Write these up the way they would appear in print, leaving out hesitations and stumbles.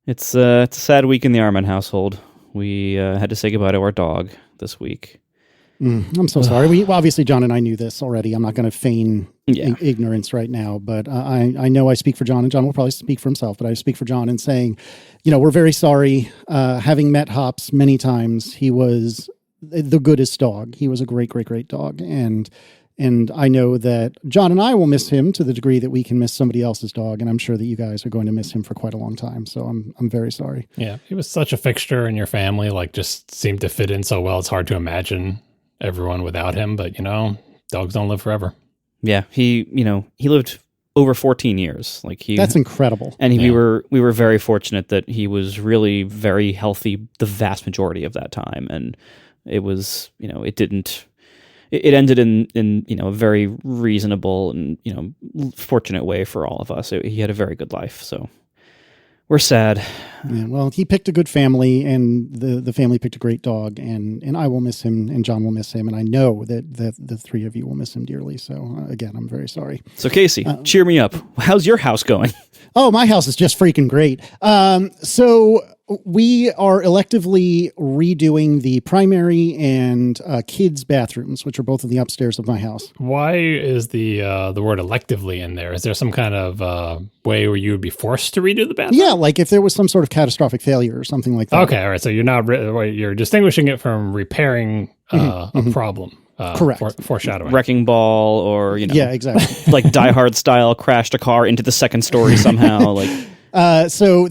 It's a sad week in the Arman household. We had to say goodbye to our dog this week. I'm so sorry. Obviously, John and I knew this already. I'm not going to feign ignorance right now, but I know I speak for John, and John will probably speak for himself, but I speak for John in saying, we're very sorry. Having met Hops many times, he was the goodest dog. He was a great, great, great dog. And I know that John and I will miss him to the degree that we can miss somebody else's dog, and I'm sure that you guys are going to miss him for quite a long time. So I'm very sorry. Yeah, he was such a fixture in your family, just seemed to fit in so well. It's hard to imagine everyone without him, but dogs don't live forever. Yeah, he lived over 14 years. That's incredible. And we were very fortunate that he was really very healthy the vast majority of that time, and it was it ended in a very reasonable and fortunate way for all of us. He had a very good life, so we're sad. Yeah, well, he picked a good family, and the family picked a great dog, and I will miss him, and John will miss him, and I know that the three of you will miss him dearly. So again, I'm very sorry. So Casey, cheer me up. How's your house going? Oh, my house is just freaking great. So we are electively redoing the primary and kids' bathrooms, which are both in the upstairs of my house. Why is the word electively in there? Is there some kind of way where you would be forced to redo the bathroom? Yeah, like if there was some sort of catastrophic failure or something like that. Okay, all right. So you're not you're distinguishing it from repairing a problem. Correct. Foreshadowing. Wrecking ball, or yeah, exactly. like Die Hard style, crashed a car into the second story somehow. So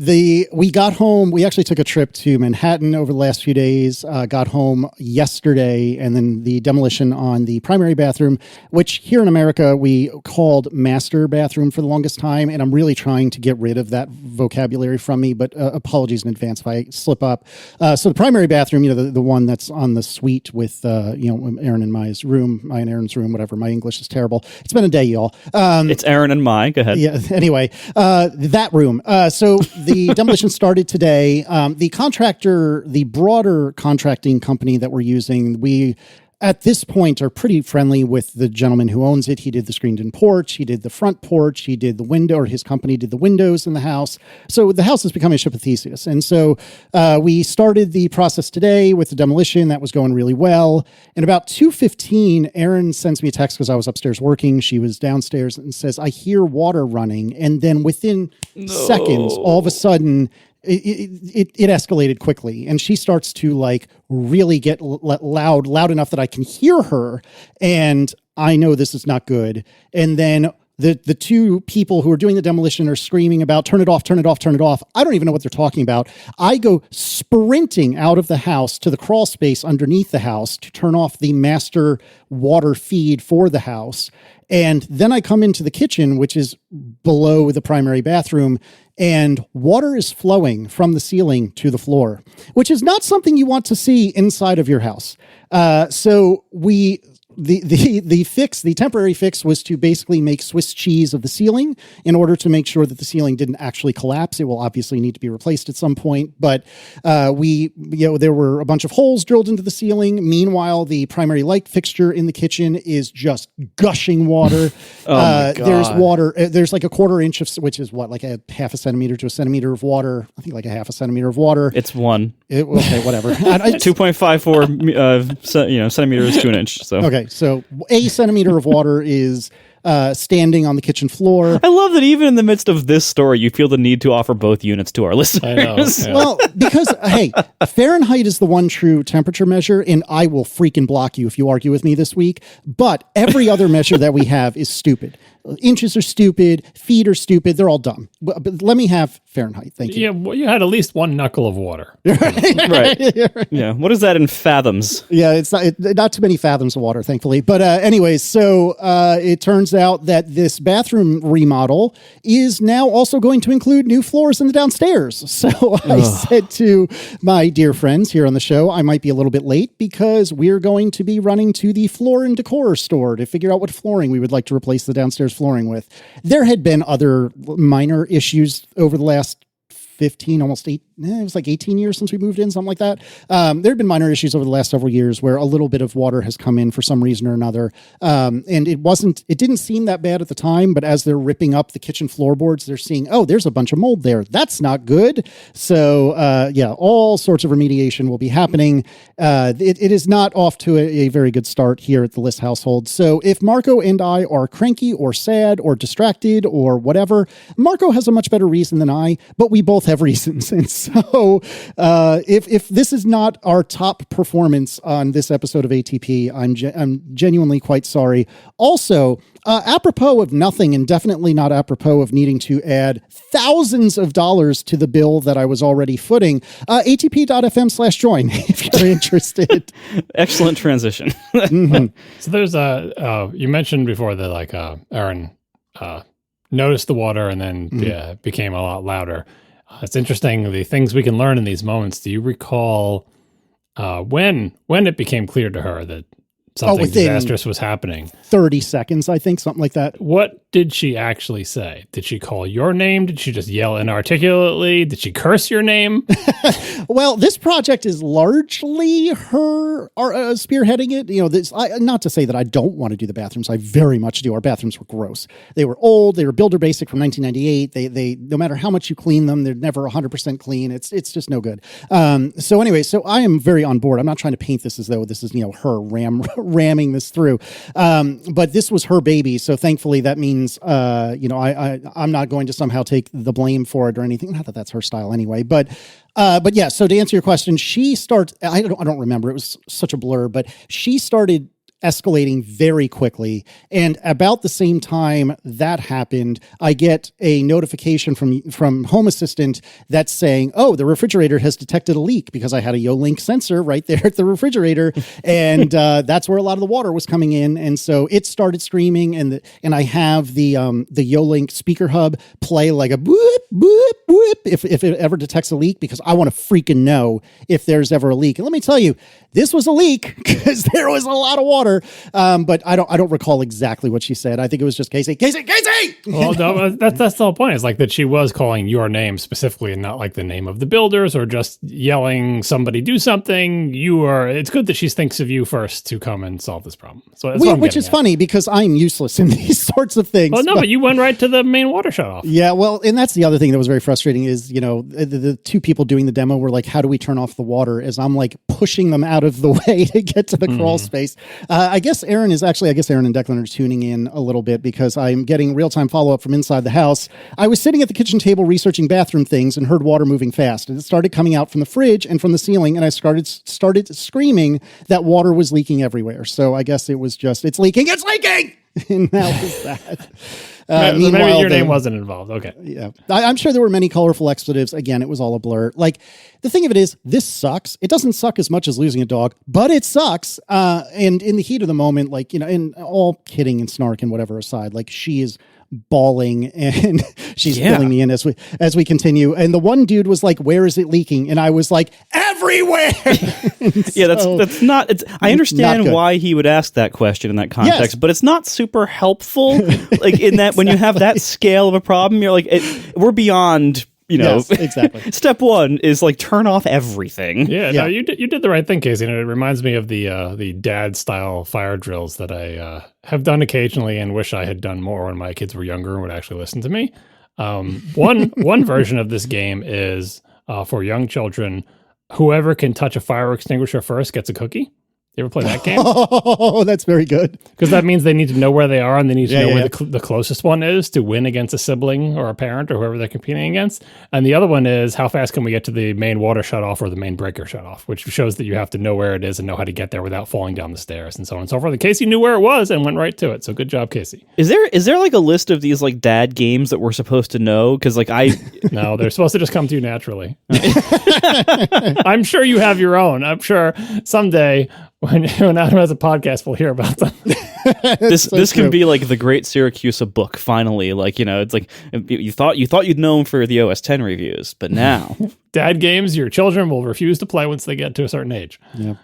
we got home. We actually took a trip to Manhattan over the last few days. Got home yesterday, and then the demolition on the primary bathroom, which here in America we called master bathroom for the longest time. And I'm really trying to get rid of that vocabulary from me. But apologies in advance if I slip up. So the primary bathroom, the one that's on the suite with Aaron and Maya and Aaron's room, whatever. My English is terrible. It's been a day, y'all. It's Aaron and Maya. Go ahead. Yeah. Anyway, that room. So the demolition started today. The contractor, the broader contracting company that we're using, we at this point are pretty friendly with the gentleman who owns it. He did the screened-in porch. He did the front porch. He did the window, or his company did the windows in the house. So the house is becoming a ship of Theseus. And so we started the process today with the demolition. That was going really well. And about 2:15, Erin sends me a text because I was upstairs working. She was downstairs and says, "I hear water running." And then within seconds, all of a sudden, it escalated quickly, and she starts to really get loud enough that I can hear her, and I know this is not good. And then the two people who are doing the demolition are screaming about, "Turn it off, turn it off, turn it off." I don't even know what they're talking about. I go sprinting out of the house to the crawl space underneath the house to turn off the master water feed for the house. And then I come into the kitchen, which is below the primary bathroom, and water is flowing from the ceiling to the floor, which is not something you want to see inside of your house. So the temporary fix was to basically make Swiss cheese of the ceiling in order to make sure that the ceiling didn't actually collapse. It will obviously need to be replaced at some point, but there were a bunch of holes drilled into the ceiling. Meanwhile, the primary light fixture in the kitchen is just gushing water. My God. There's water. There's like a quarter inch of, which is what, like a half a centimeter to a centimeter of water. I think like a half a centimeter of water. It's one. Okay, whatever. 2.54 centimeters to an inch. So okay. So a centimeter of water is standing on the kitchen floor. I love that even in the midst of this story, you feel the need to offer both units to our listeners. I know. Yeah. Well, because, hey, Fahrenheit is the one true temperature measure, and I will freaking block you if you argue with me this week. But every other measure that we have is stupid. Inches are stupid. Feet are stupid. They're all dumb. But let me have Fahrenheit. Thank you. Yeah, well, you had at least one knuckle of water. Right. Yeah. What is that in fathoms? Yeah, it's not too many fathoms of water, thankfully. But anyways, so it turns out that this bathroom remodel is now also going to include new floors in the downstairs. So I said to my dear friends here on the show, I might be a little bit late because we're going to be running to the Floor and Decor store to figure out what flooring we would like to replace the downstairs flooring with. There had been other minor issues over the last 15, almost it was like 18 years since we moved in, something like that. There have been minor issues over the last several years where a little bit of water has come in for some reason or another. And it didn't seem that bad at the time, but as they're ripping up the kitchen floorboards, they're seeing, oh, there's a bunch of mold there. That's not good. So, all sorts of remediation will be happening. It is not off to a very good start here at the List household. So if Marco and I are cranky or sad or distracted or whatever, Marco has a much better reason than I, but we both have reasons. And so if this is not our top performance on this episode of ATP, I'm genuinely quite sorry. Also, apropos of nothing, and definitely not apropos of needing to add thousands of dollars to the bill that I was already footing, atp.fm/join if you're interested. Excellent transition. Mm-hmm. So there's you mentioned before that Aaron noticed the water and then became a lot louder. It's interesting, the things we can learn in these moments. Do you recall when it became clear to her that something disastrous was happening? 30 seconds, I think, something like that. What did she actually say? Did she call your name? Did she just yell inarticulately? Did she curse your name? Well, this project is largely her spearheading it. Not to say that I don't want to do the bathrooms. I very much do. Our bathrooms were gross. They were old. They were Builder Basic from 1998. They no matter how much you clean them, they're never 100% clean. It's just no good. So anyway, I am very on board. I'm not trying to paint this as though this is her ramming this through. But this was her baby. So thankfully that means, I'm not going to somehow take the blame for it or anything. Not that that's her style anyway, but yeah. So to answer your question, she starts, I don't remember. It was such a blur, but she started escalating very quickly. And about the same time that happened, I get a notification from Home Assistant that's saying, oh, the refrigerator has detected a leak, because I had a Yolink sensor right there at the refrigerator. And that's where a lot of the water was coming in. And so it started screaming, and I have the Yolink speaker hub play like a boop, boop, boop if it ever detects a leak, because I want to freaking know if there's ever a leak. And let me tell you, this was a leak because there was a lot of water. But I don't recall exactly what she said. I think it was just Casey. Well, no, that's the whole point. It's like that she was calling your name specifically and not like the name of the builders or just yelling somebody do something. It's good that she thinks of you first to come and solve this problem. So which is funny because I'm useless in these sorts of things. Well, no, but you went right to the main water shut off. Yeah, well, and that's the other thing that was very frustrating is, the two people doing the demo were like, how do we turn off the water? As I'm like pushing them out of the way to get to the crawl space. I guess Aaron and Declan are tuning in a little bit because I'm getting real-time follow-up from inside the house. I was sitting at the kitchen table researching bathroom things and heard water moving fast. And it started coming out from the fridge and from the ceiling, and I started screaming that water was leaking everywhere. So I guess it was just, it's leaking! And that was that. Maybe your name wasn't involved. Okay. Yeah. I'm sure there were many colorful expletives. Again, it was all a blur. Like, the thing of it is, this sucks. It doesn't suck as much as losing a dog, but it sucks. And in the heat of the moment, and all kidding and snark and whatever aside, like, she is bawling and she's filling me in as we continue. And the one dude was like, where is it leaking? And I was like, everywhere. That's not, I understand why he would ask that question in that context, but it's not super helpful. Like in that, when you have that scale of a problem, you're like, we're beyond, Yes, exactly. Step one is like turn off everything. Yeah. No, you did the right thing, Casey. And it reminds me of the dad style fire drills that I have done occasionally and wish I had done more when my kids were younger and would actually listen to me. One version of this game is for young children. Whoever can touch a fire extinguisher first gets a cookie. You ever play that game? Oh, that's very good. Because that means they need to know where they are and they need to know where the closest one is to win against a sibling or a parent or whoever they're competing against. And the other one is how fast can we get to the main water shutoff or the main breaker shutoff, which shows that you have to know where it is and know how to get there without falling down the stairs and so on and so forth. And Casey knew where it was and went right to it. So good job, Casey. Is there like a list of these like dad games that we're supposed to know? Because like No, they're supposed to just come to you naturally. I'm sure you have your own. I'm sure someday when Adam has a podcast, we'll hear about them. This can be like the Great Syracuse book. Finally, like it's like you thought you'd known for the OS 10 reviews, but now dad games your children will refuse to play once they get to a certain age. Yeah.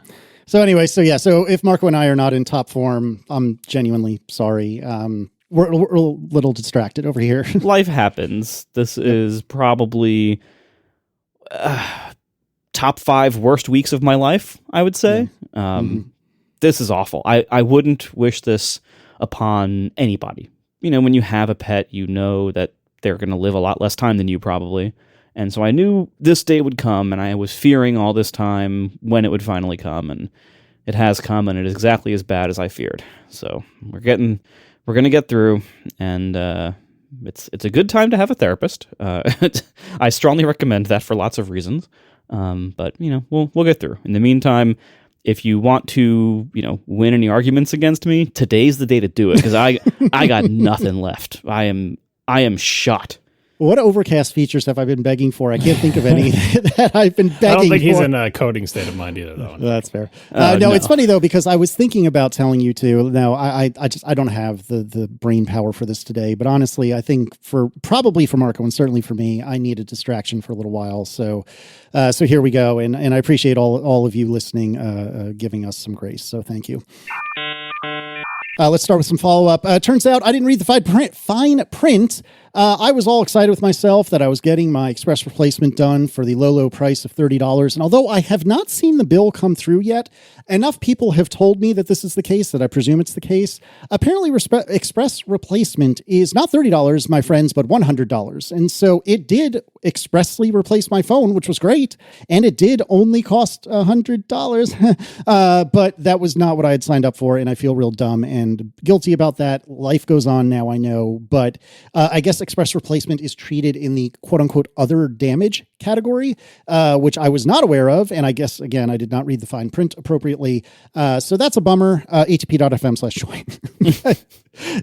So anyway, so if Marco and I are not in top form, I'm genuinely sorry. We're a little distracted over here. Life happens. This is probably top 5 worst weeks of my life, I would say. This is awful. I wouldn't wish this upon anybody. When you have a pet, you know that they're going to live a lot less time than you probably. And so I knew this day would come, and I was fearing all this time when it would finally come, and it has come, and it is exactly as bad as I feared. So we're going to get through, and it's a good time to have a therapist. I strongly recommend that for lots of reasons. But we'll get through. In the meantime, if you want to, win any arguments against me, today's the day to do it, because I got nothing left. I am shot. What Overcast features have I been begging for? I can't think of any that I've been begging for. I don't think he's in a coding state of mind either, though. That's fair. No, it's funny, though, because I was thinking about telling you to. No, I don't have the brain power for this today. But honestly, I think probably for Marco and certainly for me, I need a distraction for a little while. So here we go. And I appreciate all of you listening, giving us some grace. So thank you. Let's start with some follow-up. Turns out I didn't read the fine print. I was all excited with myself that I was getting my express replacement done for the low price of $30. And although I have not seen the bill come through yet, enough people have told me that this is the case that I presume it's the case. Apparently, express replacement is not $30, my friends, but $100. And so it did expressly replace my phone, which was great. And it did only cost $100. But that was not what I had signed up for. And I feel real dumb and guilty about that. Life goes on now, I know. But I guess express replacement is treated in the quote unquote other damage category, which I was not aware of. And I guess, again, I did not read the fine print appropriately. So that's a bummer. atp.fm/join.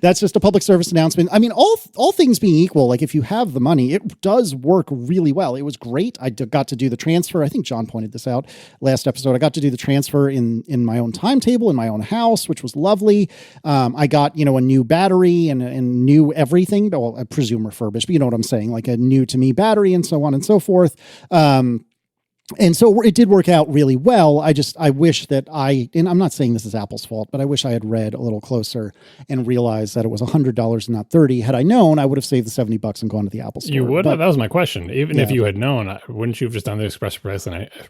That's just a public service announcement. I mean, all things being equal, like if you have the money, it does work really well. It was great. I got to do the transfer. I think John pointed this out last episode. I got to do the transfer in my own timetable in my own house, which was lovely. I got, a new battery and new everything. Well, I presume refurbished, but you know what I'm saying? Like a new to me battery and so on and so forth. And so it did work out really well. I wish that and I'm not saying this is Apple's fault, but I wish I had read a little closer and realized that it was $100 and not $30. Had I known, I would have saved the $70 and gone to the Apple store. You would have? That was my question. Even if you had known, wouldn't you have just done the express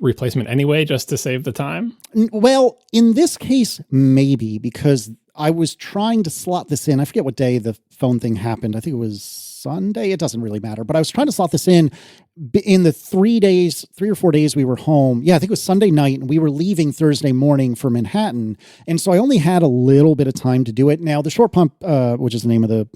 replacement anyway, just to save the time? Well, in this case, maybe, because I was trying to slot this in. I forget what day the phone thing happened. I think it was Sunday. It doesn't really matter, but I was trying to slot this in the 3 or 4 days we were home. Yeah, I think it was Sunday night, and we were leaving Thursday morning for Manhattan. And so I only had a little bit of time to do it. Now, the Short Pump, which is the name of the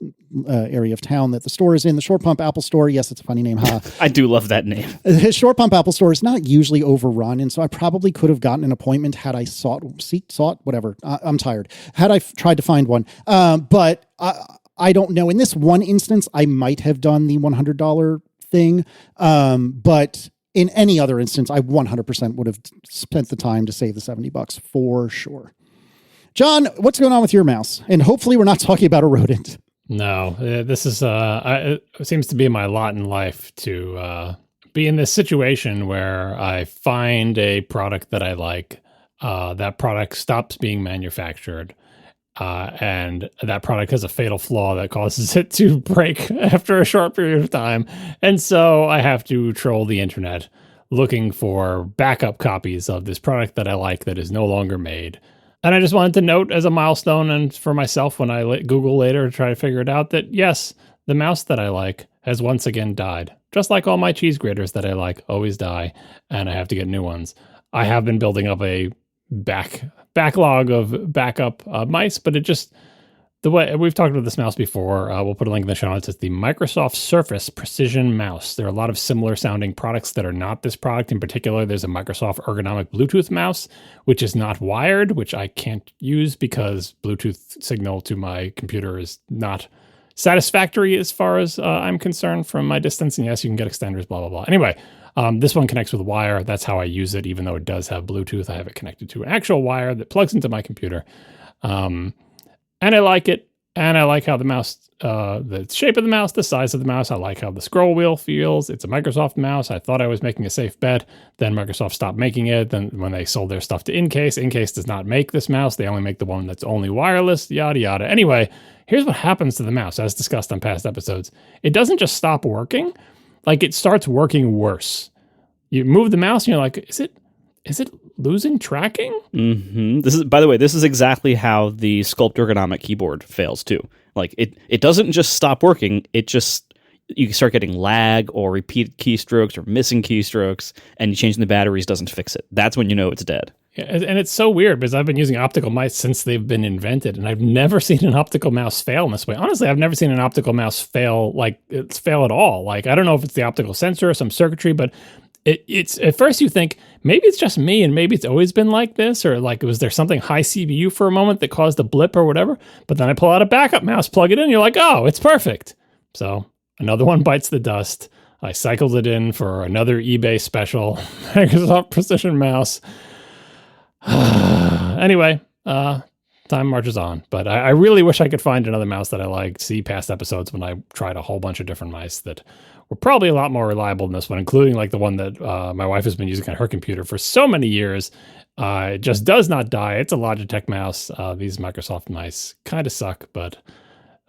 area of town that the store is in, the Short Pump Apple Store. Yes, it's a funny name, huh? I do love that name. The Short Pump Apple Store is not usually overrun. And so I probably could have gotten an appointment had I whatever. I'm tired. Had I tried to find one. But I don't know. In this one instance, I might have done the $100 thing. But in any other instance, I 100% would have spent the time to save the $70 for sure. John, what's going on with your mouse? And hopefully we're not talking about a rodent. No, this is, it seems to be my lot in life to be in this situation where I find a product that I like. That product stops being manufactured. And that product has a fatal flaw that causes it to break after a short period of time. And so I have to troll the internet looking for backup copies of this product that I like that is no longer made. And I just wanted to note as a milestone and for myself when I Google later to try to figure it out that yes, the mouse that I like has once again died. Just like all my cheese graters that I like always die, and I have to get new ones. I have been building up a backlog of backup mice, but it just, the way we've talked about this mouse before, we'll put a link in the show notes. It's the Microsoft Surface Precision Mouse. There are a lot of similar sounding products that are not this product. In particular, there's a Microsoft ergonomic Bluetooth mouse, which is not wired, which I can't use because Bluetooth signal to my computer is not satisfactory as far as I'm concerned from my distance. And yes, you can get extenders, blah, blah, blah. Anyway, this one connects with wire. That's how I use it. Even though it does have Bluetooth, I have it connected to an actual wire that plugs into my computer. And I like it. And I like how the mouse, the shape of the mouse, the size of the mouse. I like how the scroll wheel feels. It's a Microsoft mouse. I thought I was making a safe bet. Then Microsoft stopped making it. Then when they sold their stuff to Incase does not make this mouse. They only make the one that's only wireless, yada, yada. Anyway, here's what happens to the mouse, as discussed on past episodes. It doesn't just stop working. Like, it starts working worse. you move the mouse and you're like, is it losing tracking? Mm-hmm. This is exactly how the Sculpt ergonomic keyboard fails too. Like it doesn't just stop working. You start getting lag or repeated keystrokes or missing keystrokes, and you changing the batteries doesn't fix it. That's when you know it's dead. Yeah, and it's so weird because I've been using optical mice since they've been invented, and I've never seen an optical mouse fail in this way. Honestly, I've never seen an optical mouse fail at all. Like, I don't know if it's the optical sensor or some circuitry, but it's at first you think maybe it's just me and maybe it's always been like this, or like was there something high CPU for a moment that caused a blip or whatever. But then I pull out a backup mouse, plug it in, you're like, oh, it's perfect. So another one bites the dust. I cycled it in for another eBay special Microsoft Precision mouse. Anyway, time marches on, but I really wish I could find another mouse that I liked. See past episodes when I tried a whole bunch of different mice that were probably a lot more reliable than this one, including like the one that my wife has been using on her computer for so many years. It just does not die. It's a Logitech mouse. These Microsoft mice kind of suck, but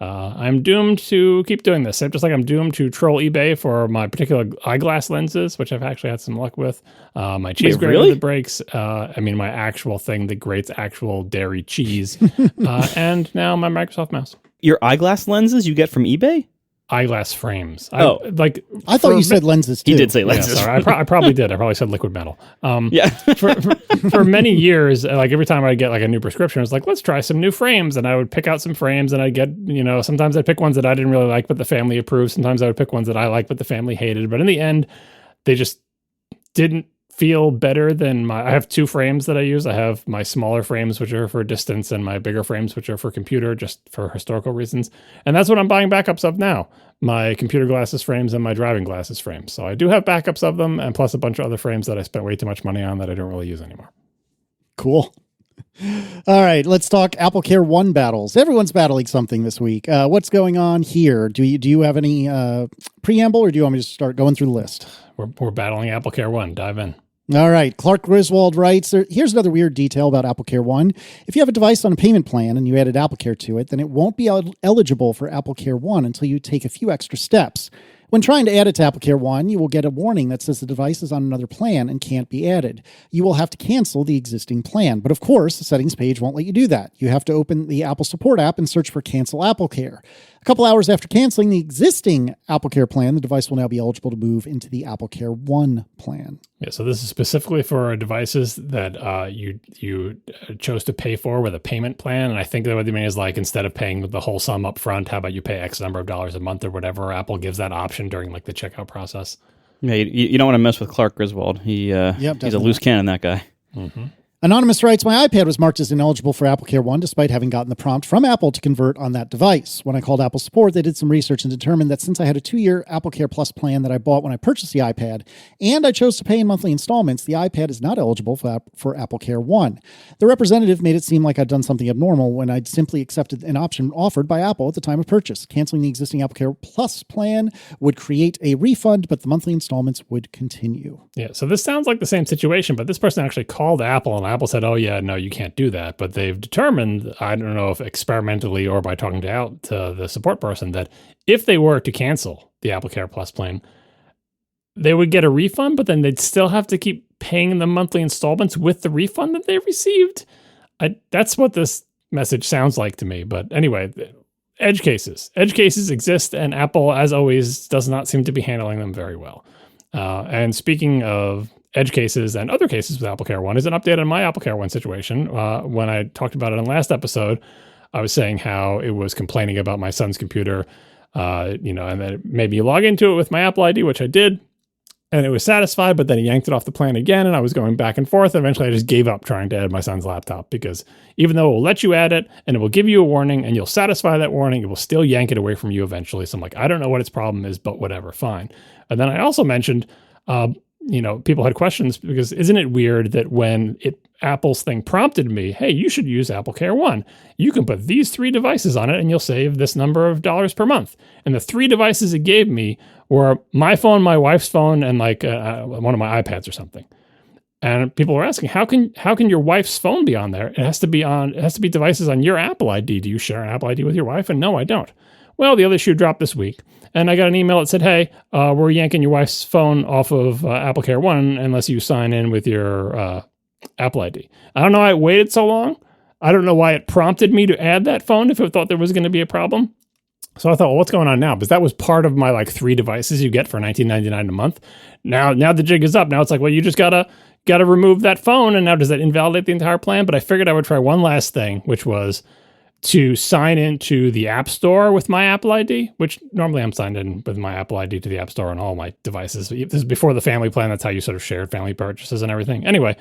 I'm doomed to keep doing this. Just like I'm doomed to troll eBay for my particular eyeglass lenses, which I've actually had some luck with. My cheese grater that breaks. My actual thing that grates actual dairy cheese. And now my Microsoft mouse. Your eyeglass lenses you get from eBay? Eyeglass frames. I thought you said lenses too. He did say lenses. Yeah, sorry. I probably did. I probably said liquid metal. Yeah. for many years, like every time I get like a new prescription, it's like, let's try some new frames. And I would pick out some frames and I'd get, sometimes I'd pick ones that I didn't really like, but the family approved. Sometimes I would pick ones that I liked, but the family hated. But in the end, they just didn't feel better than I have two frames that I use. I have my smaller frames, which are for distance, and my bigger frames, which are for computer, just for historical reasons. And that's what I'm buying backups of now. My computer glasses frames and my driving glasses frames. So I do have backups of them, and plus a bunch of other frames that I spent way too much money on that I don't really use anymore. Cool. All right, let's talk AppleCare One battles. Everyone's battling something this week. What's going on here? Do you have any preamble, or do you want me to start going through the list? We're battling AppleCare One. Dive in. All right. Clark Griswold writes, here's another weird detail about AppleCare One. If you have a device on a payment plan and you added AppleCare to it, then it won't be eligible for AppleCare One until you take a few extra steps. When trying to add it to AppleCare One, you will get a warning that says the device is on another plan and can't be added. You will have to cancel the existing plan. But of course, the settings page won't let you do that. You have to open the Apple Support app and search for Cancel AppleCare. A couple hours after canceling the existing AppleCare plan, the device will now be eligible to move into the AppleCare One plan. Yeah, so this is specifically for devices that you chose to pay for with a payment plan. And I think that what they mean is like, instead of paying the whole sum up front, how about you pay X number of dollars a month or whatever? Apple gives that option during like the checkout process. Yeah, you don't want to mess with Clark Griswold. He's a loose cannon, that guy. Mm-hmm. Anonymous writes, my iPad was marked as ineligible for AppleCare One despite having gotten the prompt from Apple to convert on that device. When I called Apple support, they did some research and determined that since I had a 2-year AppleCare Plus plan that I bought when I purchased the iPad, and I chose to pay in monthly installments, the iPad is not eligible for AppleCare One. The representative made it seem like I'd done something abnormal when I'd simply accepted an option offered by Apple at the time of purchase. Canceling the existing AppleCare Plus plan would create a refund, but the monthly installments would continue. Yeah, so this sounds like the same situation, but this person actually called Apple, and Apple said, oh yeah, no, you can't do that. But they've determined, I don't know if experimentally or by talking to the support person, that if they were to cancel the AppleCare Plus plan, they would get a refund, but then they'd still have to keep paying the monthly installments with the refund that they received. That's what this message sounds like to me. But anyway, edge cases. Edge cases exist, and Apple, as always, does not seem to be handling them very well. And speaking of edge cases and other cases with AppleCare One, is an update on my AppleCare One situation. When I talked about it in the last episode, I was saying how it was complaining about my son's computer, and then it made me log into it with my Apple ID, which I did, and it was satisfied, but then he yanked it off the plan again, and I was going back and forth, and eventually I just gave up trying to add my son's laptop, because even though it will let you add it, and it will give you a warning, and you'll satisfy that warning, it will still yank it away from you eventually. So I'm like, I don't know what its problem is, but whatever, fine. And then I also mentioned, people had questions, because isn't it weird that when Apple's thing prompted me, hey, you should use AppleCare One. You can put these 3 devices on it and you'll save this number of dollars per month. And the 3 devices it gave me were my phone, my wife's phone, and like one of my iPads or something. And people were asking, how can your wife's phone be on there? It has to be devices on your Apple ID. Do you share an Apple ID with your wife? And no, I don't. Well, the other shoe dropped this week. And I got an email that said, hey, we're yanking your wife's phone off of AppleCare One unless you sign in with your Apple ID. I don't know why it waited so long. I don't know why it prompted me to add that phone if it thought there was going to be a problem. So I thought, well, what's going on now? Because that was part of my like 3 devices you get for $19.99 a month. Now the jig is up. Now it's like, well, you just gotta remove that phone, and now does that invalidate the entire plan? But I figured I would try one last thing, which was to sign into the App Store with my Apple ID, which normally I'm signed in with my Apple ID to the App Store on all my devices. This is before the family plan. That's how you sort of shared family purchases and everything. Anyway,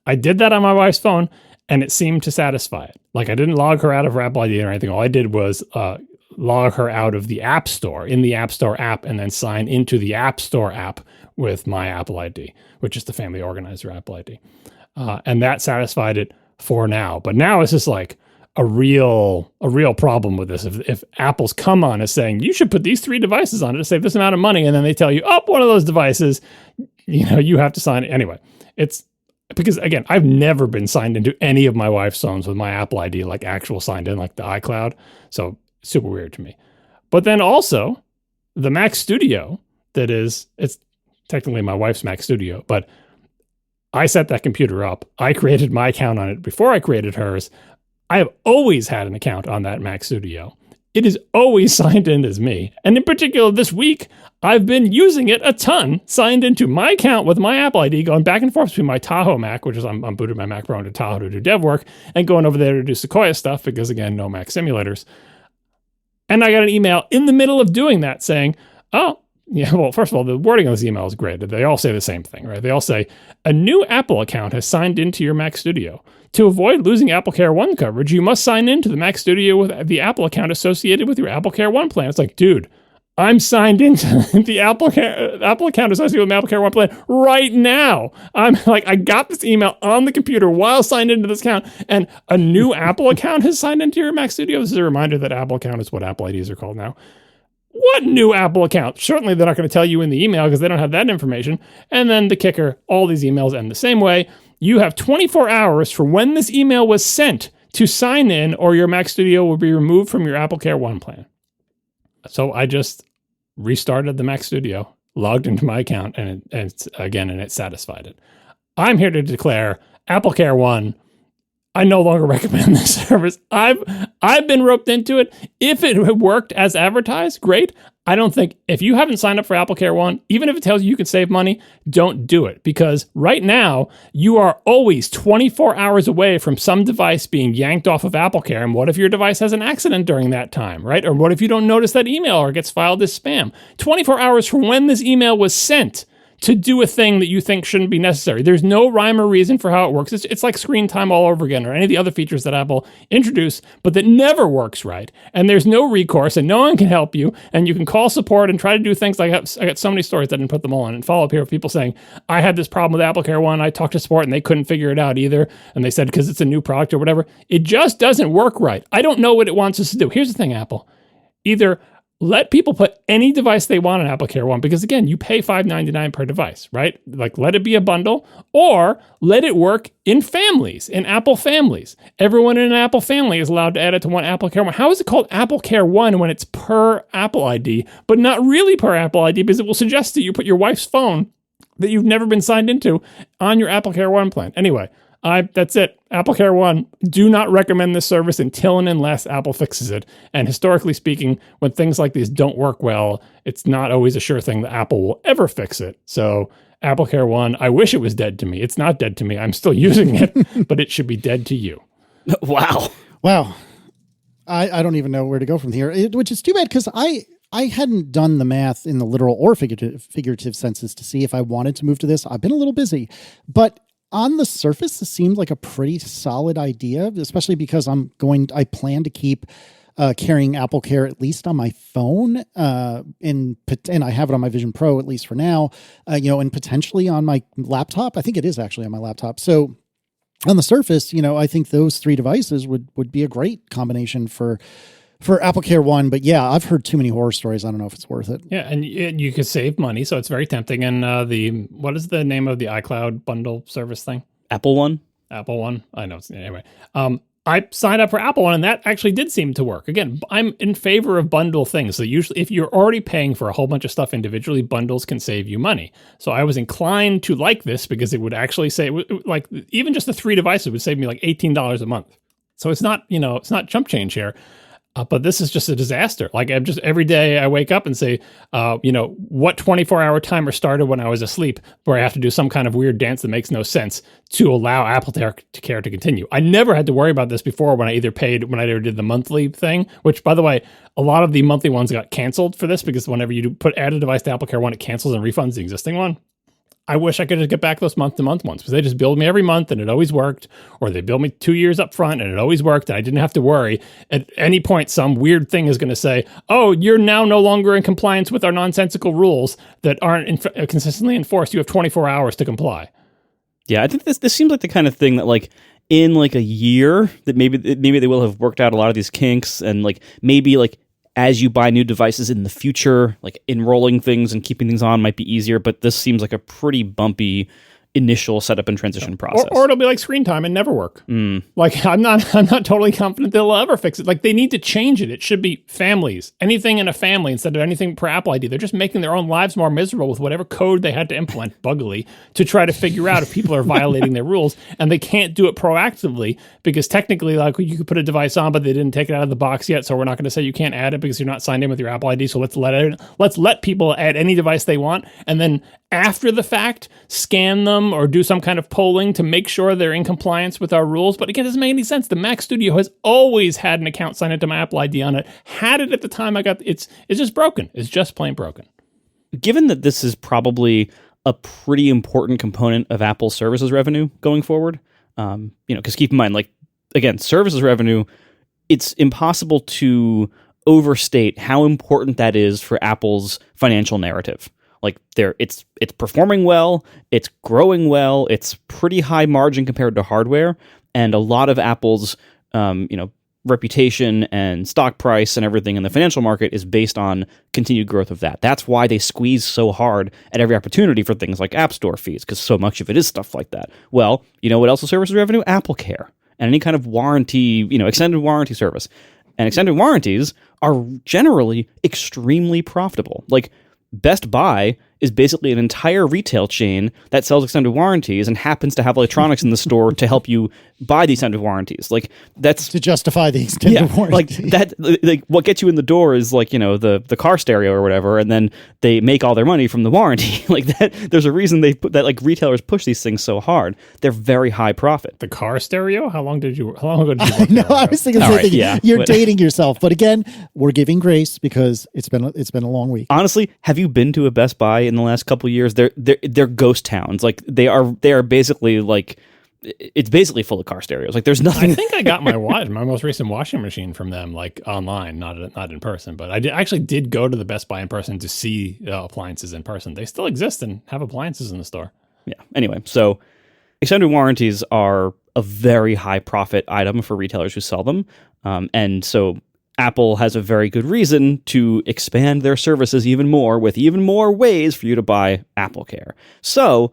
I did that on my wife's phone, and it seemed to satisfy it. Like I didn't log her out of her Apple ID or anything. All I did was log her out of the App Store in the App Store app and then sign into the App Store app with my Apple ID, which is the family organizer Apple ID. And that satisfied it for now. But now it's just like a real problem with this. If Apple's come on is saying, you should put these 3 devices on it to save this amount of money, and then they tell you, oh, one of those devices, you have to sign it. Anyway, it's because, again, I've never been signed into any of my wife's phones with my Apple ID, like actual signed in, like the iCloud. So super weird to me. But then also the Mac Studio it's technically my wife's Mac Studio, but I set that computer up. I created my account on it before I created hers. I have always had an account on that Mac Studio. It is always signed in as me. And in particular, this week, I've been using it a ton, signed into my account with my Apple ID, going back and forth between my Tahoe Mac, which is I'm booted my Mac Pro into Tahoe to do dev work, and going over there to do Sequoia stuff because, again, no Mac simulators. And I got an email in the middle of doing that saying, oh, yeah, well, first of all, the wording of this email is great. They all say the same thing, right? They all say, a new Apple account has signed into your Mac Studio. To avoid losing AppleCare One coverage, you must sign into the Mac Studio with the Apple account associated with your AppleCare One plan. It's like, dude, I'm signed into the Apple account associated with my AppleCare One plan right now. I'm like, I got this email on the computer while signed into this account, and a new Apple account has signed into your Mac Studio. This is a reminder that Apple account is what Apple IDs are called now. What new Apple account? Certainly they're not going to tell you in the email because they don't have that information. And then the kicker, all these emails end the same way. You have 24 hours from when this email was sent to sign in, or your Mac Studio will be removed from your AppleCare One plan. So I just restarted the Mac Studio, logged into my account, and it satisfied it. I'm here to declare AppleCare One, I no longer recommend this service. I've been roped into it. If it worked as advertised, great. I don't think, if you haven't signed up for AppleCare One, even if it tells you can save money, don't do it. Because right now, you are always 24 hours away from some device being yanked off of AppleCare. And what if your device has an accident during that time, right? Or what if you don't notice that email or gets filed as spam? 24 hours from when this email was sent to do a thing that you think shouldn't be necessary. There's no rhyme or reason for how it works. It's like screen time all over again, or any of the other features that Apple introduced, but that never works right. And there's no recourse, and no one can help you. And you can call support and try to do things. I got so many stories that I didn't put them all in. And follow up here with people saying, I had this problem with AppleCare One. I talked to support and they couldn't figure it out either. And they said, because it's a new product or whatever. It just doesn't work right. I don't know what it wants us to do. Here's the thing, Apple. Either let people put any device they want on AppleCare One, because again, you pay $5.99 per device, right? Like, let it be a bundle, or let it work in families, in Apple families. Everyone in an Apple family is allowed to add it to one AppleCare One. How is it called AppleCare One when it's per Apple ID, but not really per Apple ID, because it will suggest that you put your wife's phone that you've never been signed into on your AppleCare One plan. Anyway, that's it. AppleCare One, do not recommend this service until and unless Apple fixes it. And historically speaking, when things like these don't work well, it's not always a sure thing that Apple will ever fix it. So AppleCare One, I wish it was dead to me. It's not dead to me. I'm still using it, but it should be dead to you. Wow. I don't even know where to go from here, which is too bad, because I hadn't done the math in the literal or figurative senses to see if I wanted to move to this. I've been a little busy, but on the surface, this seemed like a pretty solid idea, especially because I plan to keep carrying AppleCare at least on my phone, and I have it on my Vision Pro at least for now, and potentially on my laptop. I think it is actually on my laptop. So on the surface, I think those 3 devices would be a great combination for AppleCare One. But yeah, I've heard too many horror stories. I don't know if it's worth it. Yeah, and you could save money, so it's very tempting. And what is the name of the iCloud bundle service thing? Apple One? Apple One? I know. Anyway, I signed up for Apple One, and that actually did seem to work. Again, I'm in favor of bundle things. So usually, if you're already paying for a whole bunch of stuff individually, bundles can save you money. So I was inclined to like this because it would actually say, like, even just the 3 devices would save me like $18 a month. So it's not, it's not chump change here. But this is just a disaster. Like, I'm just every day I wake up and say, what 24-hour timer started when I was asleep, where I have to do some kind of weird dance that makes no sense to allow AppleCare to continue. I never had to worry about this before when I either did the monthly thing, which, by the way, a lot of the monthly ones got canceled for this because whenever you add a device to AppleCare One, it cancels and refunds the existing one. I wish I could just get back those month-to-month ones because they just billed me every month and it always worked, or they billed me 2 years up front and it always worked and I didn't have to worry. At any point, some weird thing is going to say, oh, you're now no longer in compliance with our nonsensical rules that aren't consistently enforced. You have 24 hours to comply. Yeah, I think this seems like the kind of thing that, like, in like a year, that maybe they will have worked out a lot of these kinks, and like maybe like as you buy new devices in the future, like enrolling things and keeping things on might be easier, but this seems like a pretty bumpy initial setup and transition process. Or it'll be like screen time and never work. Like, I'm not totally confident they'll ever fix it. Like, they need to change it. It should be families. Anything in a family instead of anything per Apple ID. They're just making their own lives more miserable with whatever code they had to implement buggily to try to figure out if people are violating their rules. And they can't do it proactively because technically, like, you could put a device on, but they didn't take it out of the box yet. So we're not going to say you can't add it because you're not signed in with your Apple ID. So let's let people add any device they want. And then after the fact, scan them or do some kind of polling to make sure they're in compliance with our rules. But again, it doesn't make any sense. The Mac Studio has always had an account signed into my Apple ID on it. Had it at the time I got it's just broken. It's just plain broken. Given that this is probably a pretty important component of Apple's services revenue going forward, because keep in mind, like, again, services revenue, it's impossible to overstate how important that is for Apple's financial narrative. Like, it's performing well, it's growing well, it's pretty high margin compared to hardware, and a lot of Apple's reputation and stock price and everything in the financial market is based on continued growth of that. That's why they squeeze so hard at every opportunity for things like App Store fees, because so much of it is stuff like that. Well, you know what else is services revenue? AppleCare and any kind of warranty, extended warranty service. And extended warranties are generally extremely profitable. Like, Best Buy is basically an entire retail chain that sells extended warranties and happens to have electronics in the store to help you buy the extended warranties. Like, that's to justify the extended warranty. Like that, like what gets you in the door is like, the car stereo or whatever, and then they make all their money from the warranty. Like that, there's a reason they put that, like, retailers push these things so hard. They're very high profit. The car stereo? How long ago did you work No, there? I was thinking, you're dating yourself. But again, we're giving grace because it's been a long week. Honestly, have you been to a Best Buy in the last couple of years? They're ghost towns. Like, they are basically like, it's basically full of car stereos. Like, there's nothing. I think I got my most recent washing machine from them, like, online, not in person. But I actually did go to the Best Buy in person to see appliances in person. They still exist and have appliances in the store. Yeah. Anyway, so extended warranties are a very high profit item for retailers who sell them, and so Apple has a very good reason to expand their services even more with even more ways for you to buy AppleCare. So,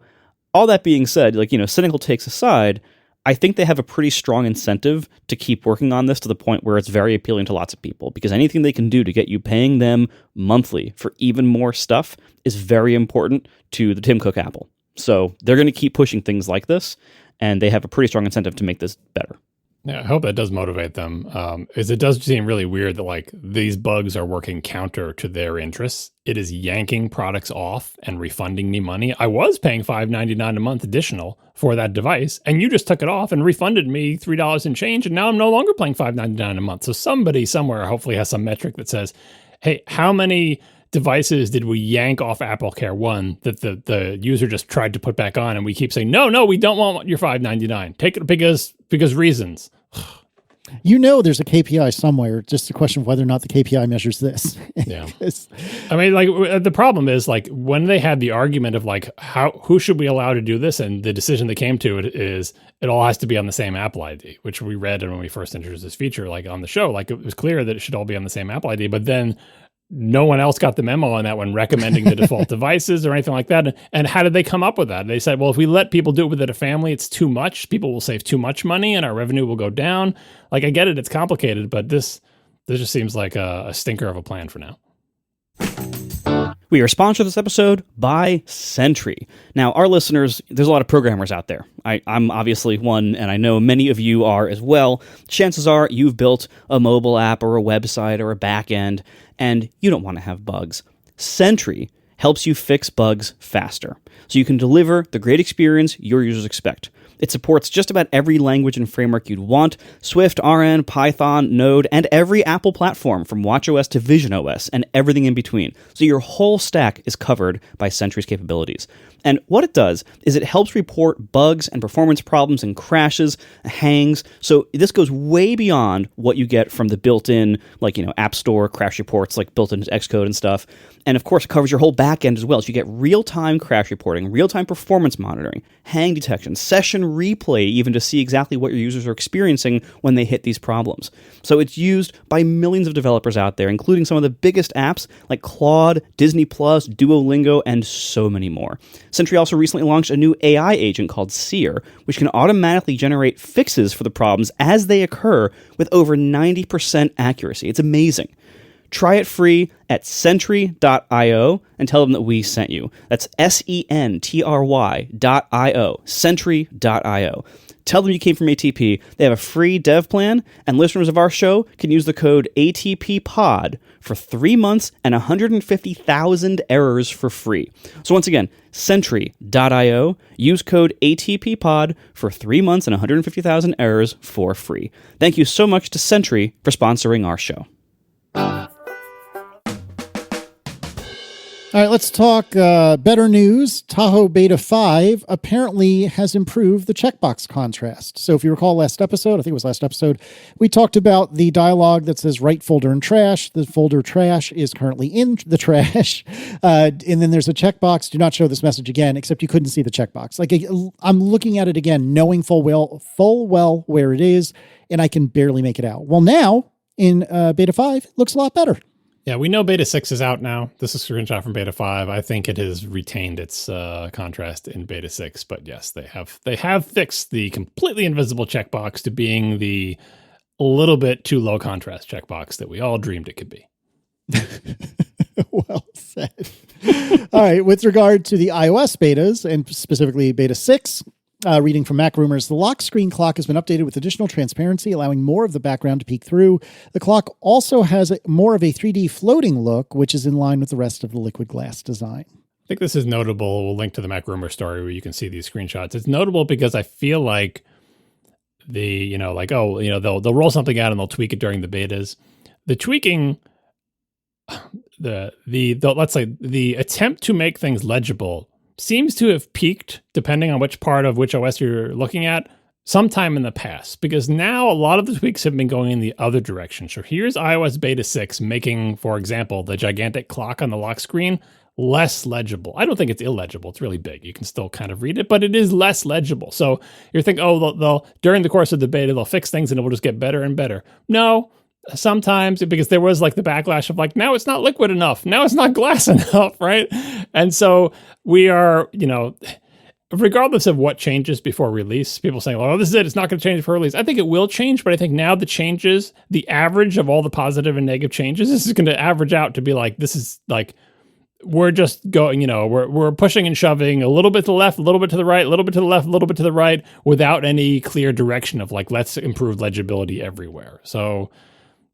all that being said, like, cynical takes aside, I think they have a pretty strong incentive to keep working on this to the point where it's very appealing to lots of people, because anything they can do to get you paying them monthly for even more stuff is very important to the Tim Cook Apple. So they're going to keep pushing things like this, and they have a pretty strong incentive to make this better. Yeah, I hope that does motivate them. As it does seem really weird that, like, these bugs are working counter to their interests. It is yanking products off and refunding me money. I was paying $5.99 a month additional for that device, and you just took it off and refunded me $3 and change, and now I'm no longer paying $5.99 a month. So somebody somewhere hopefully has some metric that says, hey, how many devices did we yank off AppleCare One that the user just tried to put back on, and we keep saying, no, we don't want your $5.99. Take it because reasons. There's a KPI somewhere. Just a question of whether or not the KPI measures this. Yeah. I mean, like, the problem is, like, when they had the argument of, like, who should we allow to do this, and the decision they came to it is it all has to be on the same Apple ID, which we read when we first introduced this feature, like, on the show. Like, it was clear that it should all be on the same Apple ID, but then no one else got the memo on that one, recommending the default devices or anything like that. And how did they come up with that? They said, well, if we let people do it within a family, it's too much. People will save too much money and our revenue will go down. Like, I get it. It's complicated, but this just seems like a stinker of a plan for now. We are sponsored this episode by Sentry. Now, our listeners, there's a lot of programmers out there. I'm obviously one, and I know many of you are as well. Chances are you've built a mobile app or a website or a back end, and you don't want to have bugs. Sentry helps you fix bugs faster, so you can deliver the great experience your users expect. It supports just about every language and framework you'd want: Swift, RN, Python, Node, and every Apple platform from watchOS to visionOS and everything in between. So your whole stack is covered by Sentry's capabilities. And what it does is it helps report bugs and performance problems and crashes, hangs. So this goes way beyond what you get from the built-in, App Store crash reports, like built into Xcode and stuff. And of course, it covers your whole backend as well. So you get real-time crash reporting, real-time performance monitoring, hang detection, session replay, even to see exactly what your users are experiencing when they hit these problems. So it's used by millions of developers out there, including some of the biggest apps like Claude, Disney+, Duolingo, and so many more. Sentry also recently launched a new AI agent called Seer, which can automatically generate fixes for the problems as they occur with over 90% accuracy. It's amazing. Try it free at Sentry.io and tell them that we sent you. That's Sentry.io, Sentry.io. Tell them you came from ATP. They have a free dev plan, and listeners of our show can use the code atppod for 3 months and 150,000 errors for free. So once again, Sentry.io. Use code atppod for 3 months and 150,000 errors for free. Thank you so much to Sentry for sponsoring our show. All right, let's talk better news. Tahoe Beta 5 apparently has improved the checkbox contrast. So if you recall last episode, I think it was last episode, we talked about the dialog that says right folder in trash. The folder trash is currently in the trash. And then there's a checkbox, do not show this message again, except you couldn't see the checkbox. Like, I'm looking at it again, knowing full well where it is, and I can barely make it out. Well, now in Beta 5, it looks a lot better. Yeah, we know Beta 6 is out now. This is a screenshot from Beta 5. I think it has retained its contrast in Beta 6, but yes, they have fixed the completely invisible checkbox to being the a little bit too low contrast checkbox that we all dreamed it could be. Well said. All right, with regard to the iOS betas, and specifically Beta 6, reading from Mac Rumors, the lock screen clock has been updated with additional transparency, allowing more of the background to peek through. The clock also has more of a 3D floating look, which is in line with the rest of the liquid glass design. I think this is notable. We'll link to the Mac Rumor story where you can see these screenshots. It's notable because I feel like they'll roll something out and they'll tweak it during the betas. The tweaking, let's say the attempt to make things legible seems to have peaked, depending on which part of which OS you're looking at, sometime in the past, because now a lot of the tweaks have been going in the other direction. So here's iOS Beta 6 making, for example, the gigantic clock on the lock screen less legible. I don't think it's illegible. It's really big. You can still kind of read it, but it is less legible. So you're thinking, they'll during the course of the beta, they'll fix things and it will just get better and better. No. Sometimes, because there was like the backlash of like, now it's not liquid enough. Now it's not glass enough, right? And so we are, regardless of what changes before release, people saying, oh, this is it. It's not going to change before release. I think it will change, but I think now the changes, the average of all the positive and negative changes, this is going to average out to be like, this is like, we're just going, we're pushing and shoving a little bit to the left, a little bit to the right, a little bit to the left, a little bit to the right, without any clear direction of like, let's improve legibility everywhere. So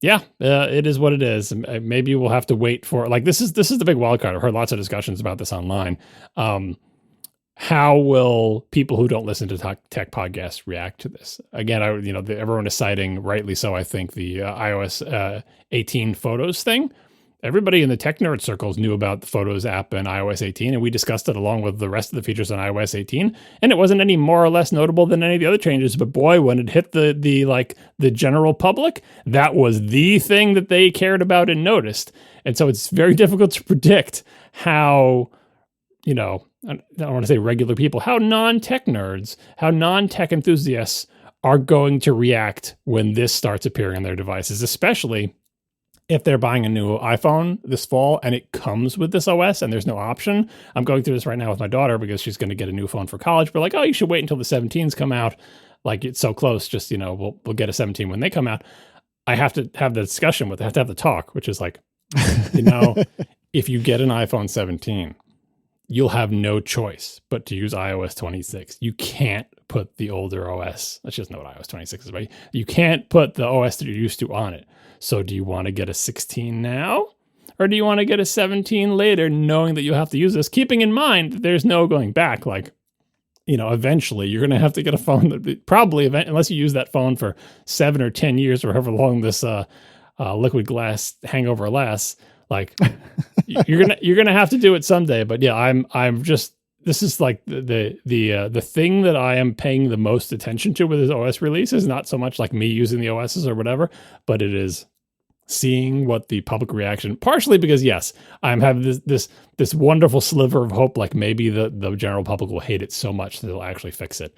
yeah, it is what it is. Maybe we'll have to wait for, like, this is the big wild card. I've heard lots of discussions about this online. How will people who don't listen to tech podcasts react to this? Again, everyone is citing, rightly so, I think, the iOS 18 Photos thing. Everybody in the tech nerd circles knew about the Photos app in iOS 18, and we discussed it along with the rest of the features on iOS 18. And it wasn't any more or less notable than any of the other changes. But boy, when it hit the general public, that was the thing that they cared about and noticed. And so it's very difficult to predict how, I don't want to say regular people, how non-tech nerds, how non-tech enthusiasts are going to react when this starts appearing on their devices, especially if they're buying a new iPhone this fall and it comes with this OS and there's no option. I'm going through this right now with my daughter because she's going to get a new phone for college. But like, oh, you should wait until the 17s come out. Like, it's so close. Just, we'll get a 17 when they come out. I have to have the discussion with, I have to have the talk, which is like, if you get an iPhone 17, you'll have no choice but to use iOS 26. You can't put the older OS. Let's just know what iOS 26 is, right? You can't put the OS that you're used to on it. So do you want to get a 16 now? Or do you want to get a 17 later, knowing that you'll have to use this, keeping in mind that there's no going back? Like, eventually you're going to have to get a phone that probably, unless you use that phone for 7 or 10 years or however long this liquid glass hangover lasts, like you're gonna have to do it someday. But yeah, I'm just, this is like the thing that I am paying the most attention to with this OS release is not so much like me using the OSs or whatever, but it is seeing what the public reaction, partially because yes, I'm having this wonderful sliver of hope, like maybe the general public will hate it so much that they'll actually fix it.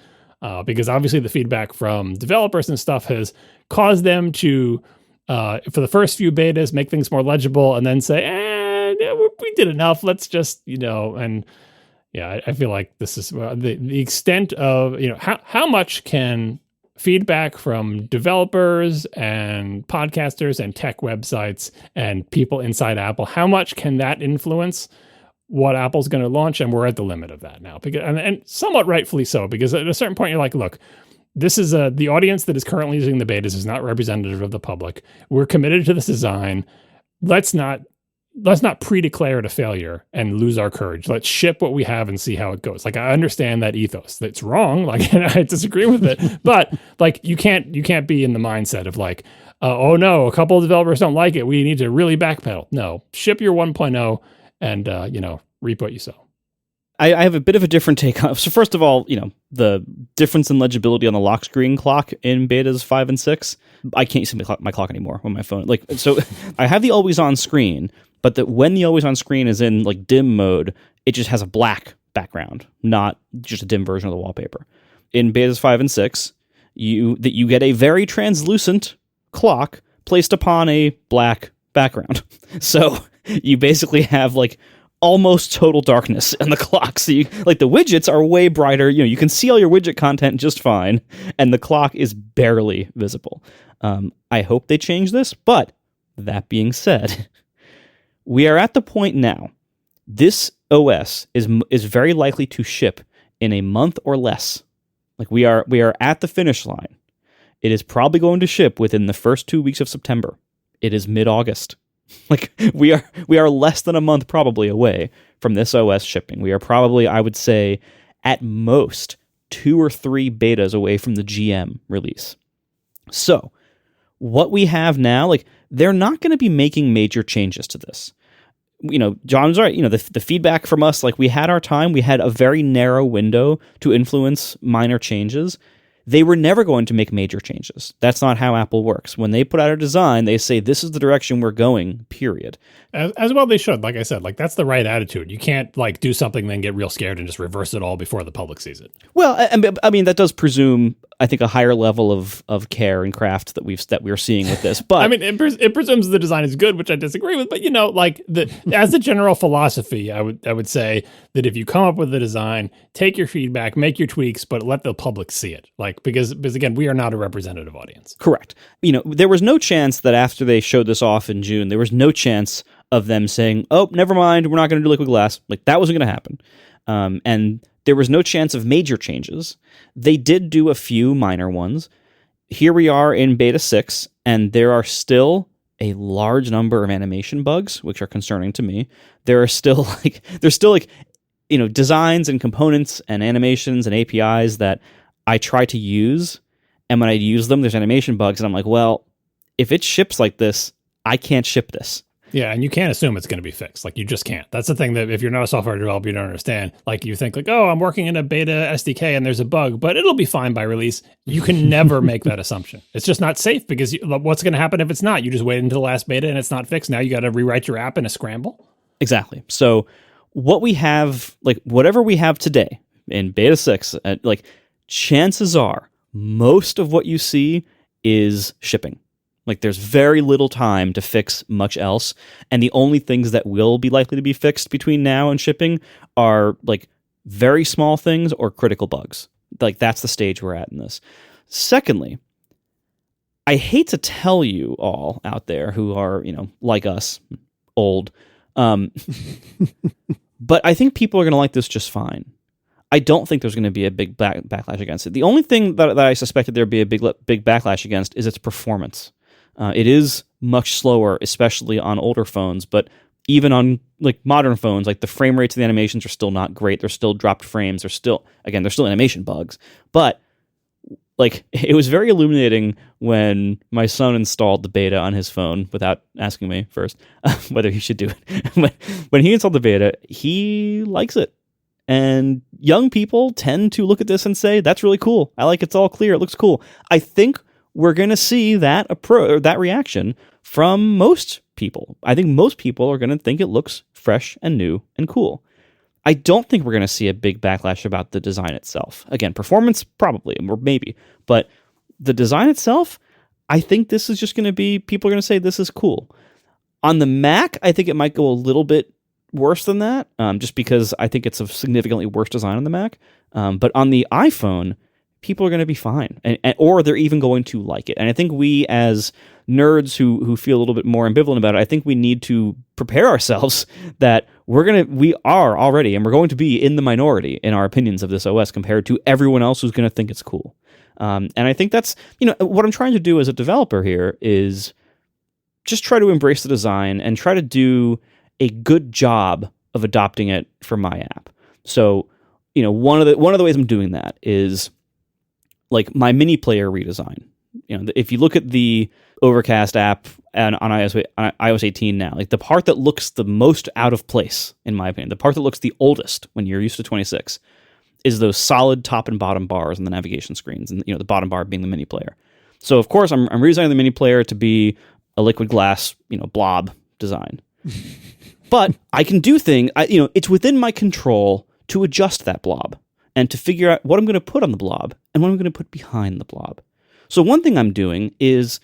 Because obviously the feedback from developers and stuff has caused them to, for the first few betas, make things more legible and then say, we did enough. Let's just, and yeah, I feel like this is the extent of, how much can feedback from developers and podcasters and tech websites and people inside Apple, how much can that influence what Apple's going to launch? And we're at the limit of that now, because and somewhat rightfully so, because at a certain point you're like, look, this is the audience that is currently using the betas is not representative of the public. We're committed to this design. Let's not pre-declare it a failure and lose our courage. Let's ship what we have and see how it goes. Like, I understand that ethos. That's wrong. Like, and I disagree with it. But like, you can't be in the mindset of like, oh no, a couple of developers don't like it, we need to really backpedal. No, ship your 1.0 and reap what you sow. I have a bit of a different take on. So first of all, the difference in legibility on the lock screen clock in betas 5 and 6. I can't see my clock anymore on my phone. Like, so I have the always on screen, but that when the always on screen is in like dim mode, it just has a black background, not just a dim version of the wallpaper. In betas 5 and 6, you get a very translucent clock placed upon a black background. So you basically have like almost total darkness in the clock. So you, like, the widgets are way brighter. You can see all your widget content just fine, and the clock is barely visible. I hope they change this, but that being said, we are at the point now. This OS is very likely to ship in a month or less. Like, we are at the finish line. It is probably going to ship within the first 2 weeks of September. It is mid-August. Like, we are less than a month probably away from this OS shipping. We are probably, I would say, at most 2 or 3 betas away from the GM release. So, what we have now, like, they're not going to be making major changes to this. John's right. The feedback from us, like, we had our time. We had a very narrow window to influence minor changes. They were never going to make major changes. That's not how Apple works. When they put out a design, they say, this is the direction we're going, period. As well they should. Like I said, like, that's the right attitude. You can't like do something, then get real scared and just reverse it all before the public sees it. Well, I mean, that does presume, I think, a higher level of care and craft that we're seeing with this. But I mean, it presumes the design is good, which I disagree with. But as a general philosophy, I would say that if you come up with a design, take your feedback, make your tweaks, but let the public see it. Like, because again, we are not a representative audience. Correct. There was no chance that after they showed this off in June, there was no chance of them saying, oh, never mind, we're not going to do liquid glass. Like, that wasn't going to happen. And there was no chance of major changes. They did do a few minor ones. Here we are in beta 6, and there are still a large number of animation bugs, which are concerning to me. There are still designs and components and animations and APIs that I try to use, and when I use them, there's animation bugs, and I'm like, well, if it ships like this, I can't ship this. Yeah, and you can't assume it's going to be fixed. Like, you just can't. That's the thing that if you're not a software developer, you don't understand. Like, you think like, oh, I'm working in a beta SDK and there's a bug, but it'll be fine by release. You can never make that assumption. It's just not safe, because what's going to happen if it's not? You just wait until the last beta and it's not fixed. Now you got to rewrite your app in a scramble. Exactly. So what we have, like, whatever we have today in beta 6, like, chances are most of what you see is shipping. Like there's very little time to fix much else. And the only things that will be likely to be fixed between now and shipping are like very small things or critical bugs. Like that's the stage we're at in this. Secondly, I hate to tell you all out there who are, like us, old, but I think people are going to like this just fine. I don't think there's going to be a big backlash against it. The only thing that I suspected there'd be a big backlash against is its performance. It is much slower, especially on older phones, but even on like modern phones, like the frame rates of the animations are still not great. They're still dropped frames. There's still animation bugs, but like it was very illuminating when my son installed the beta on his phone without asking me first whether he should do it. When he installed the beta, he likes it. And young people tend to look at this and say, that's really cool. I like it's all clear. It looks cool. I think we're going to see that that reaction from most people. I think most people are going to think it looks fresh and new and cool. I don't think we're going to see a big backlash about the design itself. Again, performance probably, or maybe, but the design itself, I think this is just going to be, people are going to say this is cool. On the Mac, I think it might go a little bit worse than that, just because I think it's a significantly worse design on the Mac. But on the iPhone, people are going to be fine, or they're even going to like it. And I think we as nerds who feel a little bit more ambivalent about it, I think we need to prepare ourselves that we are already, and we're going to be in the minority in our opinions of this OS compared to everyone else who's going to think it's cool. And I think that's, what I'm trying to do as a developer here is just try to embrace the design and try to do a good job of adopting it for my app. So, one of the ways I'm doing that is like my mini player redesign. If you look at the Overcast app on iOS 18 now, like the part that looks the most out of place, in my opinion, the part that looks the oldest when you're used to 26, is those solid top and bottom bars on the navigation screens, and the bottom bar being the mini player. So of course I'm redesigning the mini player to be a liquid glass, blob design. But I can do it's within my control to adjust that blob and to figure out what I'm going to put on the blob and what I'm going to put behind the blob. So one thing I'm doing is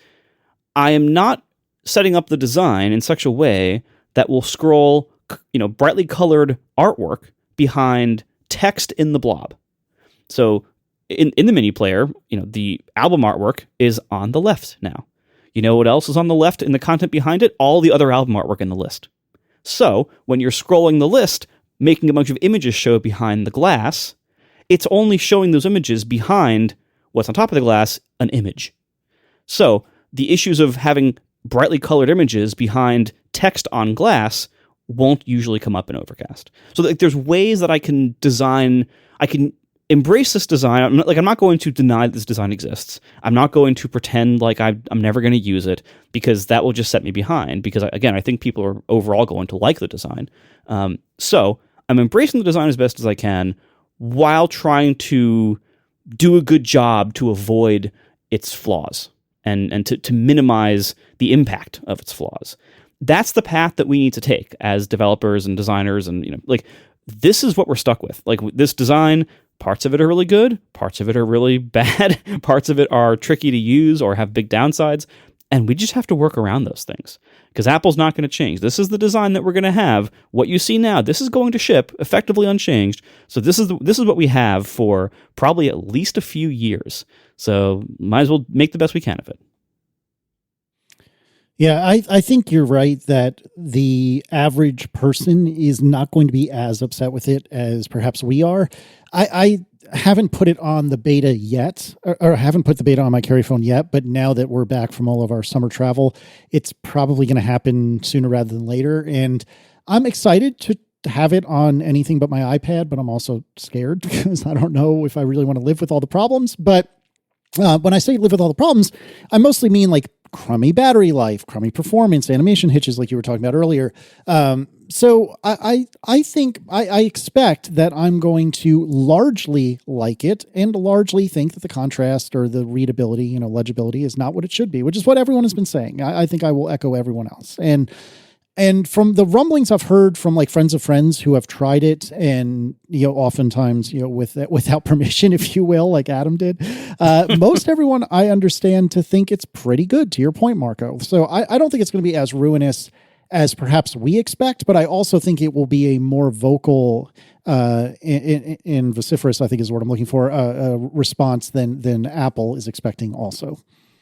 I am not setting up the design in such a way that will scroll, brightly colored artwork behind text in the blob. So in the mini player, the album artwork is on the left now. You know what else is on the left in the content behind it? All the other album artwork in the list. So when you're scrolling the list, making a bunch of images show behind the glass, it's only showing those images behind what's on top of the glass, an image. So the issues of having brightly colored images behind text on glass won't usually come up in Overcast. So there's ways that I can embrace this design. I'm not going to deny that this design exists. I'm not going to pretend like I'm never going to use it, because that will just set me behind. Because again, I think people are overall going to like the design. So I'm embracing the design as best as I can while trying to do a good job to avoid its flaws and to minimize the impact of its flaws. That's the path that we need to take as developers and designers. And, this is what we're stuck with. Like this design, parts of it are really good, parts of it are really bad, parts of it are tricky to use or have big downsides, and we just have to work around those things because Apple's not going to change. This is the design that we're going to have. What you see now, this is going to ship effectively unchanged. So this is what we have for probably at least a few years. So might as well make the best we can of it. Yeah, I think you're right that the average person is not going to be as upset with it as perhaps we are. I haven't put it on the beta yet, or haven't put the beta on my Carry phone yet, but now that we're back from all of our summer travel, it's probably going to happen sooner rather than later. And I'm excited to have it on anything but my iPad, but I'm also scared because I don't know if I really want to live with all the problems. But when I say live with all the problems, I mostly mean like crummy battery life, crummy performance, animation hitches like you were talking about earlier. So I think I expect that I'm going to largely like it and largely think that the contrast or the readability, legibility is not what it should be, which is what everyone has been saying. I think I will echo everyone else. And And from the rumblings I've heard from like friends of friends who have tried it, and oftentimes without permission, if you will, like Adam did, most everyone I understand to think it's pretty good. To your point, Marco. So I don't think it's going to be as ruinous as perhaps we expect, but I also think it will be a more vocal and vociferous, I think is the word I'm looking for, response than Apple is expecting also.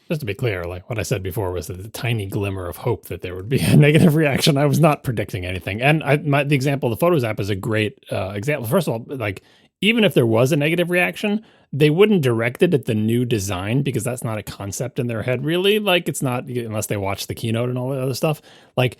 Just to be clear, like what I said before was that the tiny glimmer of hope that there would be a negative reaction. I was not predicting anything. And the example of the Photos app is a great example. First of all, like even if there was a negative reaction, they wouldn't direct it at the new design because that's not a concept in their head, really. Like it's not, unless they watch the keynote and all that other stuff. Like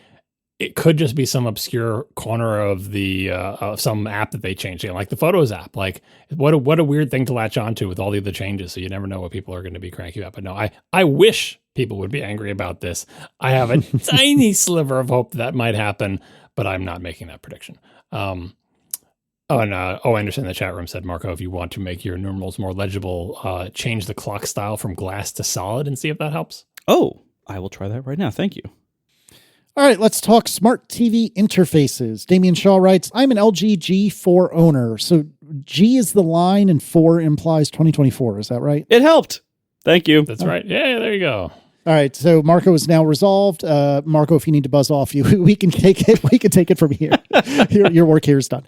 it could just be some obscure corner of the some app that they changed, like the Photos app. Like what a weird thing to latch onto with all the other changes. So you never know what people are going to be cranky about. But no, I wish people would be angry about this. I have a tiny sliver of hope that might happen, but I'm not making that prediction. Anderson in the chat room said, Marco, if you want to make your numerals more legible, change the clock style from glass to solid and see if that helps. Oh, I will try that right now. Thank you. All right, let's talk smart TV interfaces. Damien Shaw writes, I'm an LG G4 owner. So G is the line and 4 implies 2024. Is that right? It helped. Thank you. That's right. Yeah, there you go. All right, so Marco is now resolved. Marco, if you need to buzz off, we can take it. We can take it from here. Your work here is done.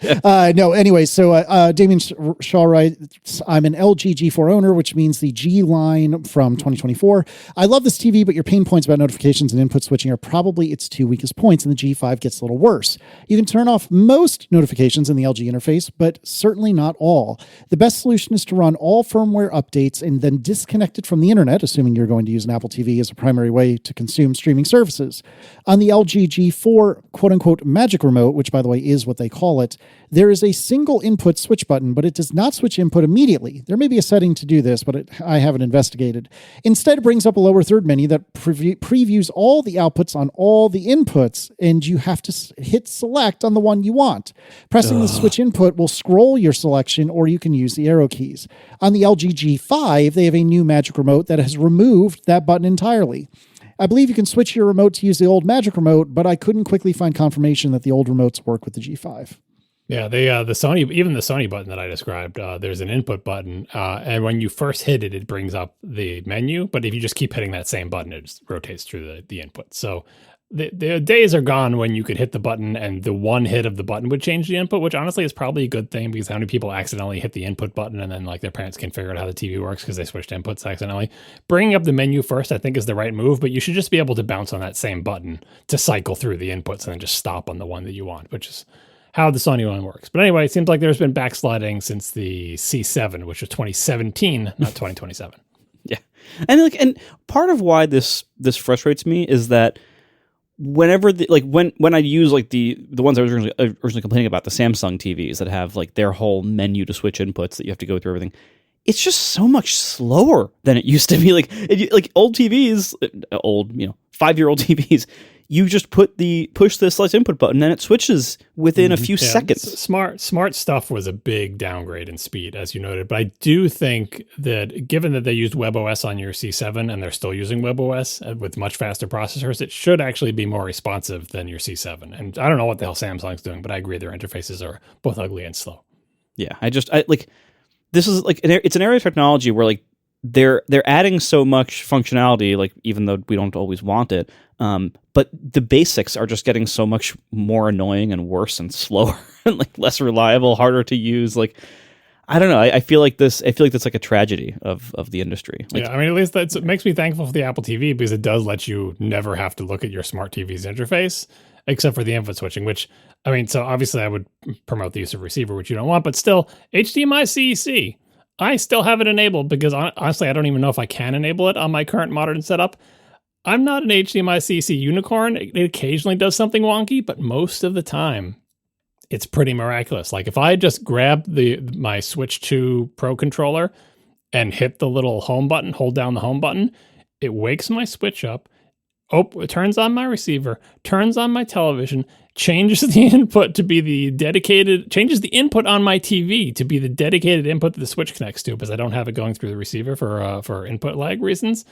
No, anyway, so Damien Shaw writes, I'm an LG G4 owner, which means the G line from 2024. I love this TV, but your pain points about notifications and input switching are probably its 2 weakest points, and the G5 gets a little worse. You can turn off most notifications in the LG interface, but certainly not all. The best solution is to run all firmware updates and then disconnect it from the internet, assuming you're going to use an Apple TV as a primary way to consume streaming services. On the LG G4 quote-unquote magic remote, which by the way is what they call it, there is a single input switch button, but it does not switch input immediately. There may be a setting to do this, but I haven't investigated. Instead, it brings up a lower third menu that previews all the outputs on all the inputs, and you have to hit select on the one you want. Pressing the switch input will scroll your selection, or you can use the arrow keys. On the LG G5, they have a new magic remote that has removed that button entirely. I believe you can switch your remote to use the old magic remote, but I couldn't quickly find confirmation that the old remotes work with the G5. Yeah, the Sony button that I described, there's an input button, and when you first hit it, it brings up the menu. But if you just keep hitting that same button, it just rotates through the input. So the days are gone when you could hit the button and the one hit of the button would change the input, which honestly is probably a good thing because how many people accidentally hit the input button and then like their parents can figure out how the TV works because they switched inputs accidentally. Bringing up the menu first, I think, is the right move, but you should just be able to bounce on that same button to cycle through the inputs and then just stop on the one that you want, which is how the Sony one works. But anyway, it seems like there's been backsliding since the C7, which was 2017, not 2027. Yeah. And part of why this frustrates me is that whenever when I use like the ones I was originally complaining about, the Samsung TVs that have like their whole menu to switch inputs that you have to go through everything, it's just so much slower than it used to be. Like old TVs, 5-year-old TVs, you just push the select input button and it switches within a few seconds. Smart stuff was a big downgrade in speed, as you noted. But I do think that given that they used WebOS on your C7 and they're still using WebOS with much faster processors, it should actually be more responsive than your C7. And I don't know what the hell Samsung's doing, but I agree their interfaces are both ugly and slow. Yeah, this is like it's an area of technology where like they're adding so much functionality, like even though we don't always want it. But the basics are just getting so much more annoying and worse and slower and like less reliable, harder to use. Like, I don't know. I feel like that's like a tragedy of the industry. Like, yeah, I mean, at least it makes me thankful for the Apple TV because it does let you never have to look at your smart TV's interface, except for the input switching, which, I mean, so obviously I would promote the use of receiver, which you don't want, but still, HDMI CEC. I still have it enabled because honestly, I don't even know if I can enable it on my current modern setup. I'm not an HDMI CC unicorn. It occasionally does something wonky, but most of the time, it's pretty miraculous. Like if I just grab my Switch 2 Pro controller and hit the little home button, hold down the home button, it wakes my Switch up, it turns on my receiver, turns on my television, changes the input to be changes the input on my TV to be the dedicated input that the Switch connects to because I don't have it going through the receiver for input lag reasons.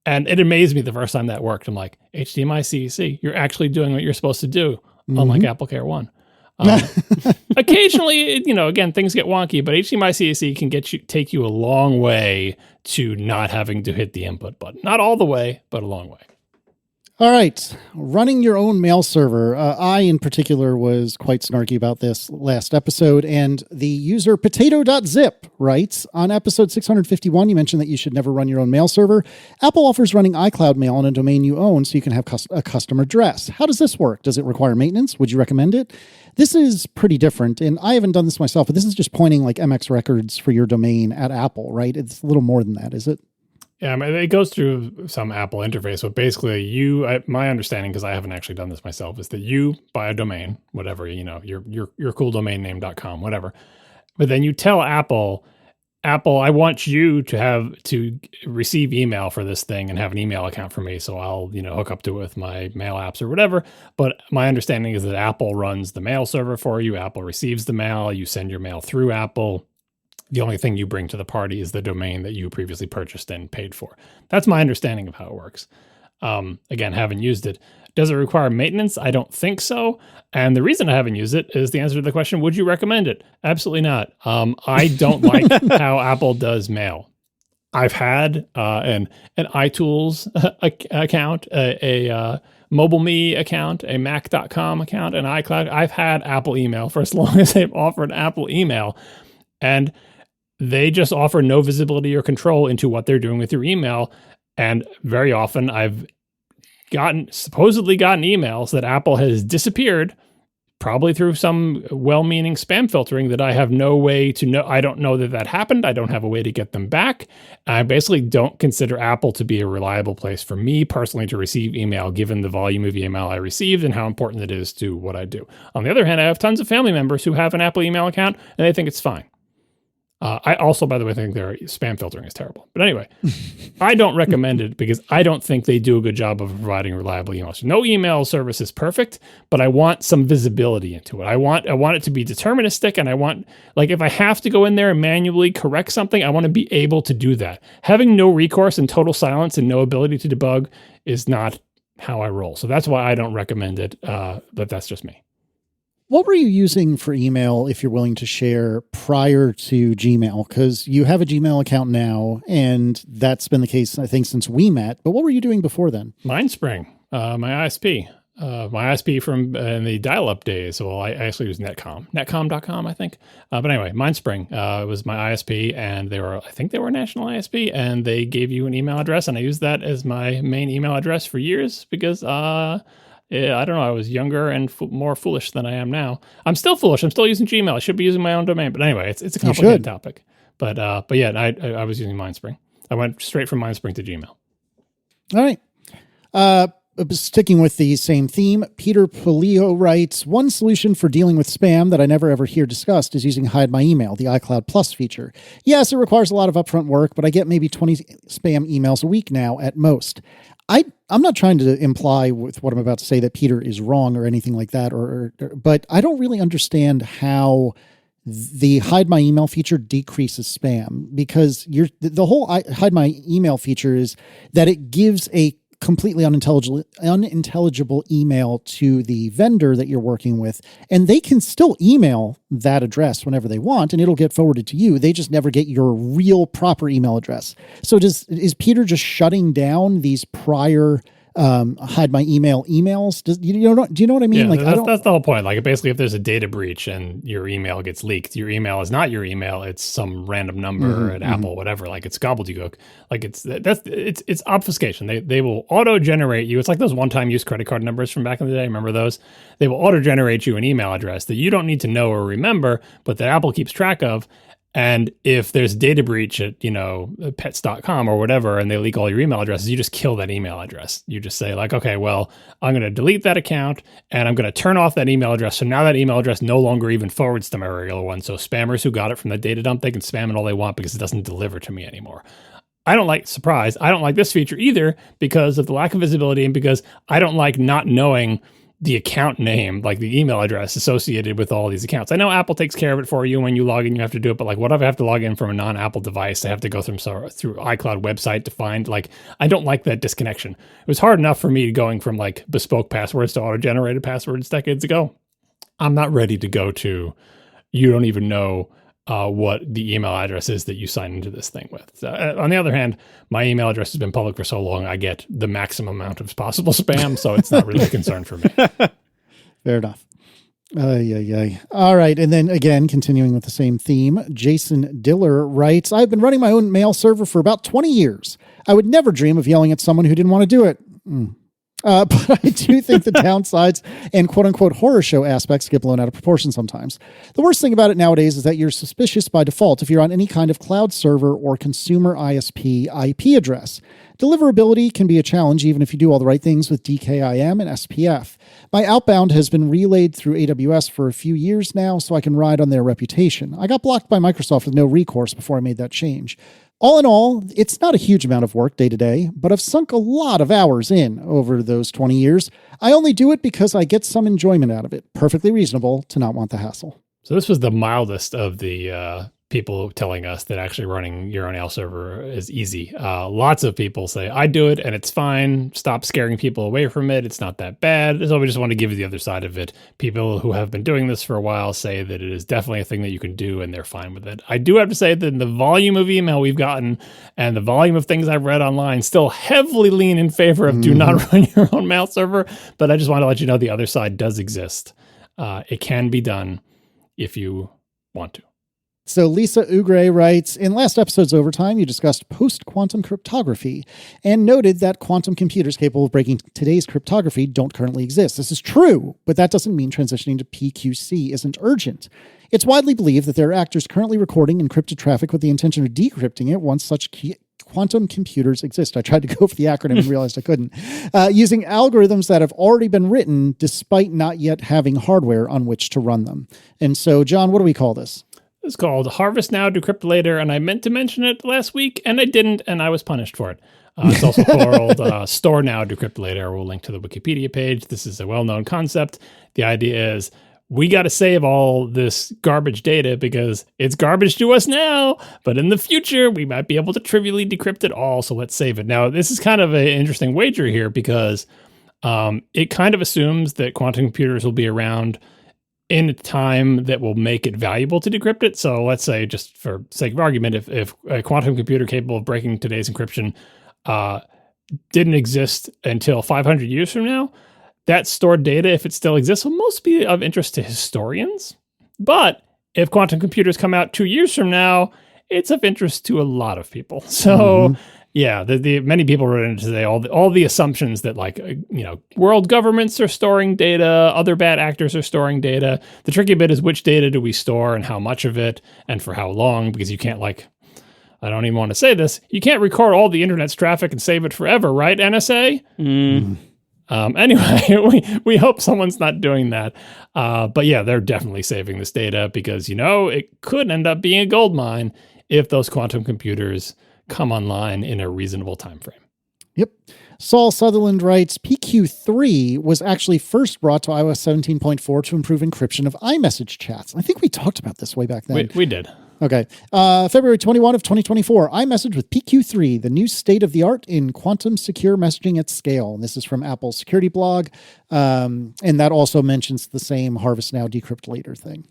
And it amazed me the first time that worked. I'm like, HDMI CEC, you're actually doing what you're supposed to do, unlike AppleCare One. Occasionally, again, things get wonky, but HDMI CEC can take you a long way to not having to hit the input button. Not all the way, but a long way. All right. Running your own mail server. I, in particular, was quite snarky about this last episode, and the user potato.zip writes, on episode 651, you mentioned that you should never run your own mail server. Apple offers running iCloud Mail on a domain you own so you can have a custom address. How does this work? Does it require maintenance? Would you recommend it? This is pretty different, and I haven't done this myself, but this is just pointing like MX records for your domain at Apple, right? It's a little more than that, is it? Yeah, it goes through some Apple interface, but basically my understanding, because I haven't actually done this myself, is that you buy a domain, whatever, your cool domain name.com, whatever. But then you tell Apple, I want you to receive email for this thing and have an email account for me. So I'll, hook up to it with my mail apps or whatever. But my understanding is that Apple runs the mail server for you. Apple receives the mail. You send your mail through Apple. The only thing you bring to the party is the domain that you previously purchased and paid for. That's my understanding of how it works. Again, haven't used it. Does it require maintenance? I don't think so. And the reason I haven't used it is the answer to the question, would you recommend it? Absolutely not. I don't like how Apple does mail. I've had an iTools account, a MobileMe account, a Mac.com account, an iCloud. I've had Apple email for as long as they've offered Apple email. And they just offer no visibility or control into what they're doing with your email. And very often I've supposedly gotten emails that Apple has disappeared, probably through some well-meaning spam filtering that I have no way to know. I don't know that happened. I don't have a way to get them back. I basically don't consider Apple to be a reliable place for me personally to receive email, given the volume of email I received and how important it is to what I do. On the other hand, I have tons of family members who have an Apple email account and they think it's fine. I also, by the way, think their spam filtering is terrible. But anyway, I don't recommend it because I don't think they do a good job of providing reliable emails. No email service is perfect, but I want some visibility into it. I want it to be deterministic, and I want, like, if I have to go in there and manually correct something, I want to be able to do that. Having no recourse and total silence and no ability to debug is not how I roll. So that's why I don't recommend it, but that's just me. What were you using for email, if you're willing to share, prior to Gmail? Because you have a Gmail account now, and that's been the case, I think, since we met. But what were you doing before then? Mindspring, my ISP. My ISP from in the dial-up days. Well, I actually use netcom.com, I think. But anyway, Mindspring was my ISP, and I think they were a national ISP, and they gave you an email address, and I used that as my main email address for years because I don't know. I was younger and more foolish than I am now. I'm still foolish. I'm still using Gmail. I should be using my own domain. But anyway, it's a complicated topic. But yeah, I was using Mindspring. I went straight from Mindspring to Gmail. All right. Sticking with the same theme, Peter Polio writes, one solution for dealing with spam that I never ever hear discussed is using Hide My Email, the iCloud Plus feature. Yes, it requires a lot of upfront work, but I get maybe 20 spam emails a week now at most. I'm not trying to imply with what I'm about to say that Peter is wrong or anything like that, but I don't really understand how the Hide My Email feature decreases spam, because the whole Hide My Email feature is that it gives a completely unintelligible email to the vendor that you're working with, and they can still email that address whenever they want, and it'll get forwarded to you. They just never get your real proper email address. So is Peter just shutting down these prior Hide My Email emails? Do you know what I mean? Yeah, that's the whole point. Like, basically, if there's a data breach and your email gets leaked, your email is not your email. It's some random number at Apple, whatever. Like, it's gobbledygook. Like, it's obfuscation. They will auto generate you. It's like those one-time use credit card numbers from back in the day. Remember those? They will auto generate you an email address that you don't need to know or remember, but that Apple keeps track of. And if there's data breach at, pets.com or whatever, and they leak all your email addresses, you just kill that email address. You just say, like, okay, well, I'm going to delete that account and I'm going to turn off that email address. So now that email address no longer even forwards to my regular one. So spammers who got it from the data dump, they can spam it all they want because it doesn't deliver to me anymore. I don't like this feature either because of the lack of visibility and because I don't like not knowing the account name, like the email address associated with all these accounts. I know Apple takes care of it for you. When you log in, you have to do it. But like, what if I have to log in from a non-Apple device? I have to go through iCloud website to find, like, I don't like that disconnection. It was hard enough for me going from like bespoke passwords to auto-generated passwords decades ago. I'm not ready to go to, you don't even know what the email address is that you sign into this thing with. So, on the other hand, my email address has been public for so long, I get the maximum amount of possible spam, so it's not really a concern for me. Fair enough. All right. And then again, continuing with the same theme, Jason Diller writes, I've been running my own mail server for about 20 years. I would never dream of yelling at someone who didn't want to do it. But I do think the downsides and quote unquote horror show aspects get blown out of proportion sometimes. The worst thing about it nowadays is that you're suspicious by default if you're on any kind of cloud server or consumer ISP IP address. Deliverability can be a challenge even if you do all the right things with DKIM and SPF. My outbound has been relayed through AWS for a few years now, so I can ride on their reputation. I got blocked by Microsoft with no recourse before I made that change. All in all, it's not a huge amount of work day to day, but I've sunk a lot of hours in over those 20 years. I only do it because I get some enjoyment out of it. Perfectly reasonable to not want the hassle. So this was the mildest of the people telling us that actually running your own mail server is easy. Lots of people say, I do it and it's fine. Stop scaring people away from it. It's not that bad. So we just want to give you the other side of it. People who have been doing this for a while say that it is definitely a thing that you can do and they're fine with it. I do have to say that the volume of email we've gotten and the volume of things I've read online still heavily lean in favor of do not run your own mail server. But I just want to let you know the other side does exist. It can be done if you want to. So Lisa Ugre writes, in last episode's Overtime, you discussed post-quantum cryptography and noted that quantum computers capable of breaking today's cryptography don't currently exist. This is true, but that doesn't mean transitioning to PQC isn't urgent. It's widely believed that there are actors currently recording encrypted traffic with the intention of decrypting it once such quantum computers exist. I tried to go for the acronym and realized I couldn't. Using algorithms that have already been written despite not yet having hardware on which to run them. And so, John, what do we call this? It's called Harvest Now, Decrypt Later, and I meant to mention it last week, and I didn't, and I was punished for it. It's also called Store Now, Decrypt Later. We'll link to the Wikipedia page. This is a well-known concept. The idea is we got to save all this garbage data because it's garbage to us now, but in the future, we might be able to trivially decrypt it all, so let's save it. Now, this is kind of an interesting wager here because it kind of assumes that quantum computers will be around in a time that will make it valuable to decrypt it. So let's say, just for sake of argument, if a quantum computer capable of breaking today's encryption didn't exist until 500 years from now, that stored data, if it still exists, will most be of interest to historians. But if quantum computers come out 2 years from now, it's of interest to a lot of people. So yeah, the many people wrote in today all the assumptions that, like, world governments are storing data, other bad actors are storing data. The tricky bit is which data do we store and how much of it and for how long, because you can't, like, I don't even want to say this, you can't record all the internet's traffic and save it forever, right, NSA? Anyway, we hope someone's not doing that. But yeah, they're definitely saving this data because, it could end up being a gold mine if those quantum computers come online in a reasonable time frame. Yep. Saul Sutherland writes, PQ3 was actually first brought to iOS 17.4 to improve encryption of iMessage chats. I think we talked about this way back then. We did. Okay. February 21 of 2024, iMessage with PQ3, the new state-of-the-art in quantum secure messaging at scale. And this is from Apple's security blog. And that also mentions the same Harvest Now, Decrypt Later thing.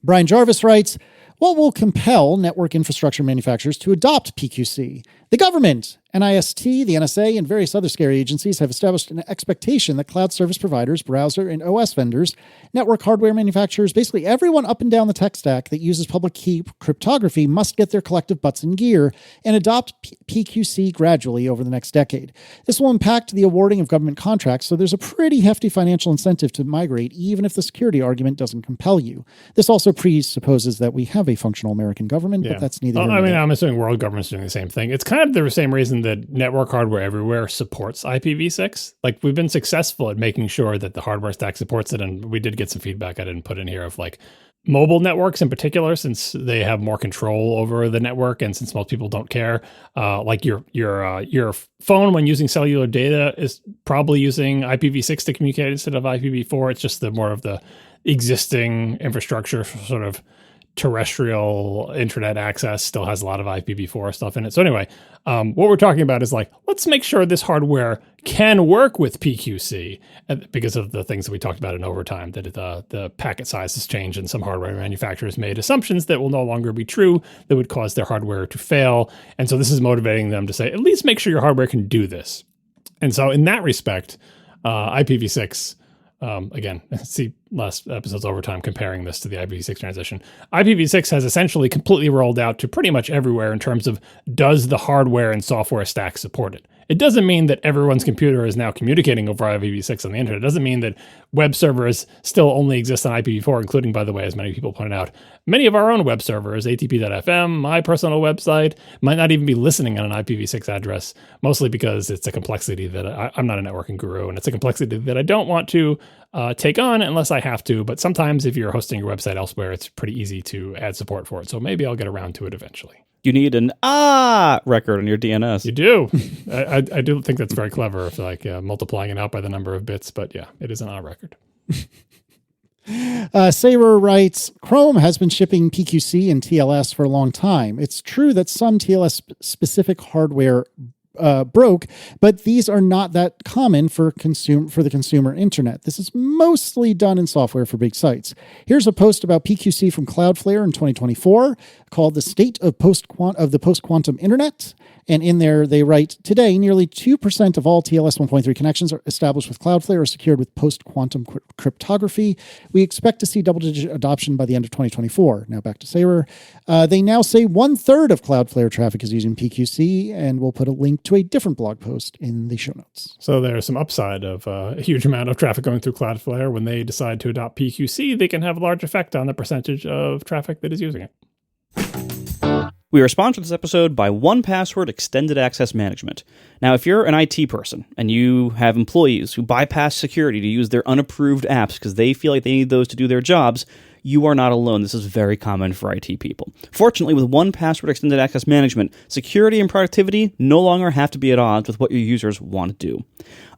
Brian Jarvis writes, what will compel network infrastructure manufacturers to adopt PQC? The government, NIST, the NSA, and various other scary agencies have established an expectation that cloud service providers, browser, and OS vendors, network hardware manufacturers, basically everyone up and down the tech stack that uses public key cryptography must get their collective butts in gear and adopt PQC gradually over the next decade. This will impact the awarding of government contracts, so there's a pretty hefty financial incentive to migrate, even if the security argument doesn't compel you. This also presupposes that we have a functional American government, but that's neither. I'm assuming world government's doing the same thing. It's kind of the same reason that network hardware everywhere supports IPv6. Like, we've been successful at making sure that the hardware stack supports it, and we did get some feedback I didn't put in here of, like, mobile networks in particular, since they have more control over the network, and since most people don't care, like your phone when using cellular data is probably using IPv6 to communicate instead of IPv4. It's just the more of the existing infrastructure for sort of terrestrial internet access still has a lot of IPv4 stuff in it. So anyway, what we're talking about is like, let's make sure this hardware can work with PQC because of the things that we talked about in overtime, that the packet size has changed and some hardware manufacturers made assumptions that will no longer be true that would cause their hardware to fail. And so this is motivating them to say, at least make sure your hardware can do this. And so in that respect, IPv6, again, see last episode's overtime comparing this to the IPv6 transition. IPv6 has essentially completely rolled out to pretty much everywhere in terms of does the hardware and software stack support it. It doesn't mean that everyone's computer is now communicating over IPv6 on the internet. It doesn't mean that web servers still only exist on IPv4, including, by the way, as many people pointed out, many of our own web servers, atp.fm, my personal website, might not even be listening on an IPv6 address, mostly because it's a complexity that I'm not a networking guru, and it's a complexity that I don't want to take on unless I have to. But sometimes if you're hosting your website elsewhere, it's pretty easy to add support for it. So maybe I'll get around to it eventually. You need an record on your DNS. You do. I do think that's very clever, if like multiplying it out by the number of bits. But yeah, it is an record. Saber writes, Chrome has been shipping PQC and TLS for a long time. It's true that some TLS-specific hardware broke, but these are not that common for the consumer internet. This is mostly done in software for big sites. Here's a post about PQC from Cloudflare in 2024 called "The State of the Post-Quantum Internet." And in there, they write, today, nearly 2% of all TLS 1.3 connections are established with Cloudflare are secured with post-quantum cryptography. We expect to see double-digit adoption by the end of 2024. Now back to Saber. They now say 1/3 of Cloudflare traffic is using PQC, and we'll put a link to a different blog post in the show notes. So there's some upside of a huge amount of traffic going through Cloudflare. When they decide to adopt PQC, they can have a large effect on the percentage of traffic that is using it. We are sponsored this episode by 1Password Extended Access Management. Now, if you're an IT person and you have employees who bypass security to use their unapproved apps because they feel like they need those to do their jobs, you are not alone. This is very common for IT people. Fortunately, with 1Password Extended Access Management, security and productivity no longer have to be at odds with what your users want to do.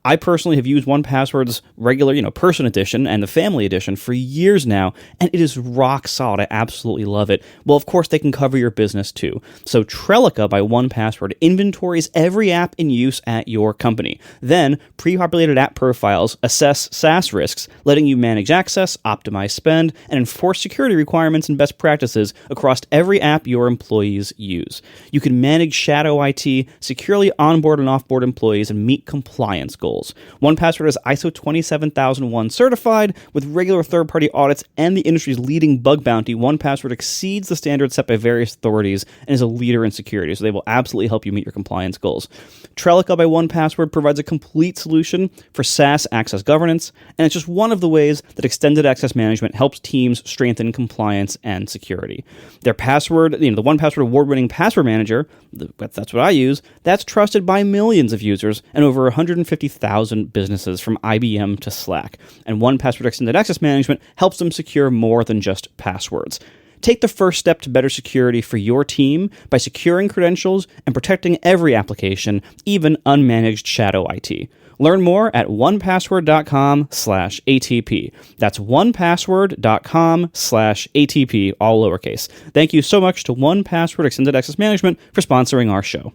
I personally have used 1Password's regular, person edition and the family edition for years now, and it is rock solid. I absolutely love it. Well, of course, they can cover your business too. So Trellica by 1Password inventories every app in use at your company. Then, pre-populated app profiles assess SaaS risks, letting you manage access, optimize spend, and enforce security requirements and best practices across every app your employees use. You can manage shadow IT, securely onboard and offboard employees, and meet compliance goals. 1Password is ISO 27001 certified with regular third-party audits and the industry's leading bug bounty. 1Password exceeds the standards set by various authorities and is a leader in security, so they will absolutely help you meet your compliance goals. Trellica by 1Password provides a complete solution for SaaS access governance, and it's just one of the ways that extended access management helps teams strengthen compliance and security. Their password, the 1Password award-winning password manager, that's what I use, that's trusted by millions of users and over 150,000 businesses from IBM to Slack. And 1Password Extended Access Management helps them secure more than just passwords. Take the first step to better security for your team by securing credentials and protecting every application, even unmanaged shadow IT. Learn more at 1password.com/ATP. That's 1password.com/ATP, all lowercase. Thank you so much to 1Password Extended Access Management for sponsoring our show.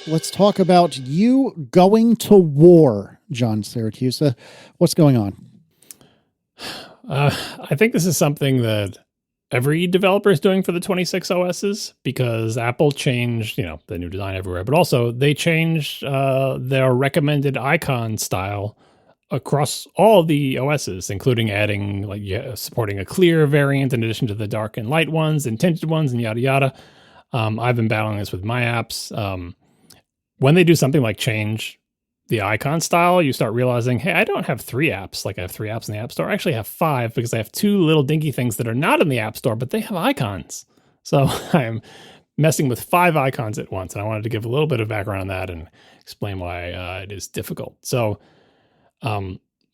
Let's talk about you going to war, John Siracusa. What's going on? I think this is something that every developer is doing for the 26 OSs, because Apple changed, the new design everywhere, but also they changed their recommended icon style across all the OSs, including adding supporting a clear variant in addition to the dark and light ones and tinted ones and yada yada. I've been battling this with my apps. When they do something like change the icon style, you start realizing, hey, I don't have 3 apps. Like I have 3 apps in the App Store. I actually have 5 because I have 2 little dinky things that are not in the App Store, but they have icons. So I'm messing with 5 icons at once. And I wanted to give a little bit of background on that and explain why it is difficult. So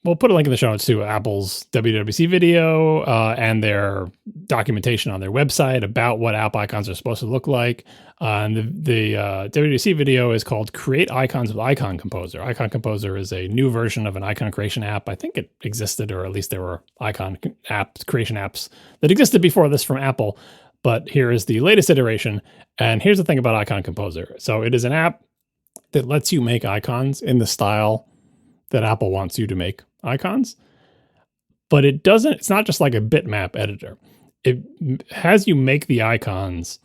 we'll put a link in the show notes to Apple's WWDC video and their documentation on their website about what app icons are supposed to look like. And the WWDC video is called Create Icons with Icon Composer. Icon Composer is a new version of an icon creation app. I think it existed, or at least there were icon apps, creation apps that existed before this from Apple. But here is the latest iteration. And here's the thing about Icon Composer. So it is an app that lets you make icons in the style that Apple wants you to make icons, but it's not just like a bitmap editor. It has you make the icons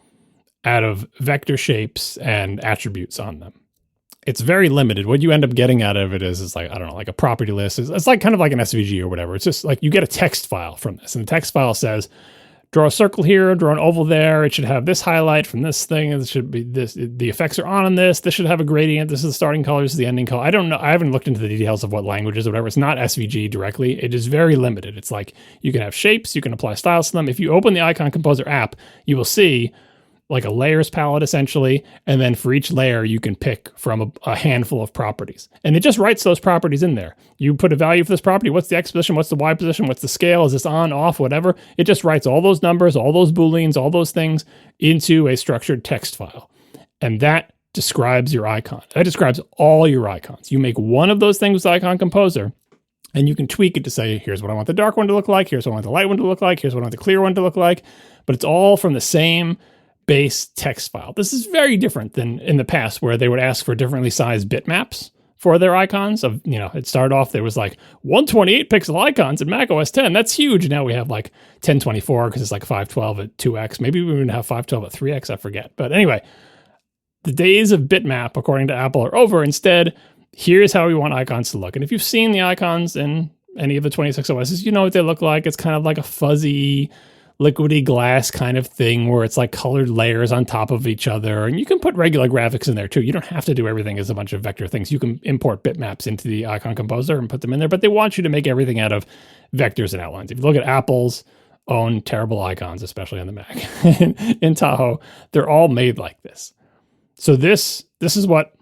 out of vector shapes and attributes on them. It's very limited. What you end up getting out of it is like, I don't know, like a property list. It's like kind of like an SVG or whatever. It's just like you get a text file from this, and the text file says, draw a circle here, draw an oval there. It should have this highlight from this thing. It should be this. The effects are on this. This should have a gradient. This is the starting color. This is the ending color. I don't know. I haven't looked into the details of what languages or whatever. It's not SVG directly. It is very limited. It's like you can have shapes. You can apply styles to them. If you open the Icon Composer app, you will see like a layers palette essentially. And then for each layer, you can pick from a handful of properties. And it just writes those properties in there. You put a value for this property. What's the X position? What's the Y position? What's the scale? Is this on, off, whatever? It just writes all those numbers, all those Booleans, all those things into a structured text file. And that describes your icon. That describes all your icons. You make one of those things with Icon Composer, and you can tweak it to say, here's what I want the dark one to look like. Here's what I want the light one to look like. Here's what I want the clear one to look like. But it's all from the same base text file. This is very different than in the past where they would ask for differently sized bitmaps for their icons. It started off, there was like 128 pixel icons in Mac OS 10. That's huge. Now we have like 1024 because it's like 512 at 2x. Maybe we even have 512 at 3x. I forget. But anyway, the days of bitmap, according to Apple, are over. Instead, here's how we want icons to look. And if you've seen the icons in any of the 26 OSs, you know what they look like. It's kind of like a fuzzy, liquidy glass kind of thing where it's like colored layers on top of each other. And you can put regular graphics in there too. You don't have to do everything as a bunch of vector things. You can import bitmaps into the Icon Composer and put them in there, but they want you to make everything out of vectors and outlines. If you look at Apple's own terrible icons, especially on the Mac in Tahoe, they're all made like this. So this is what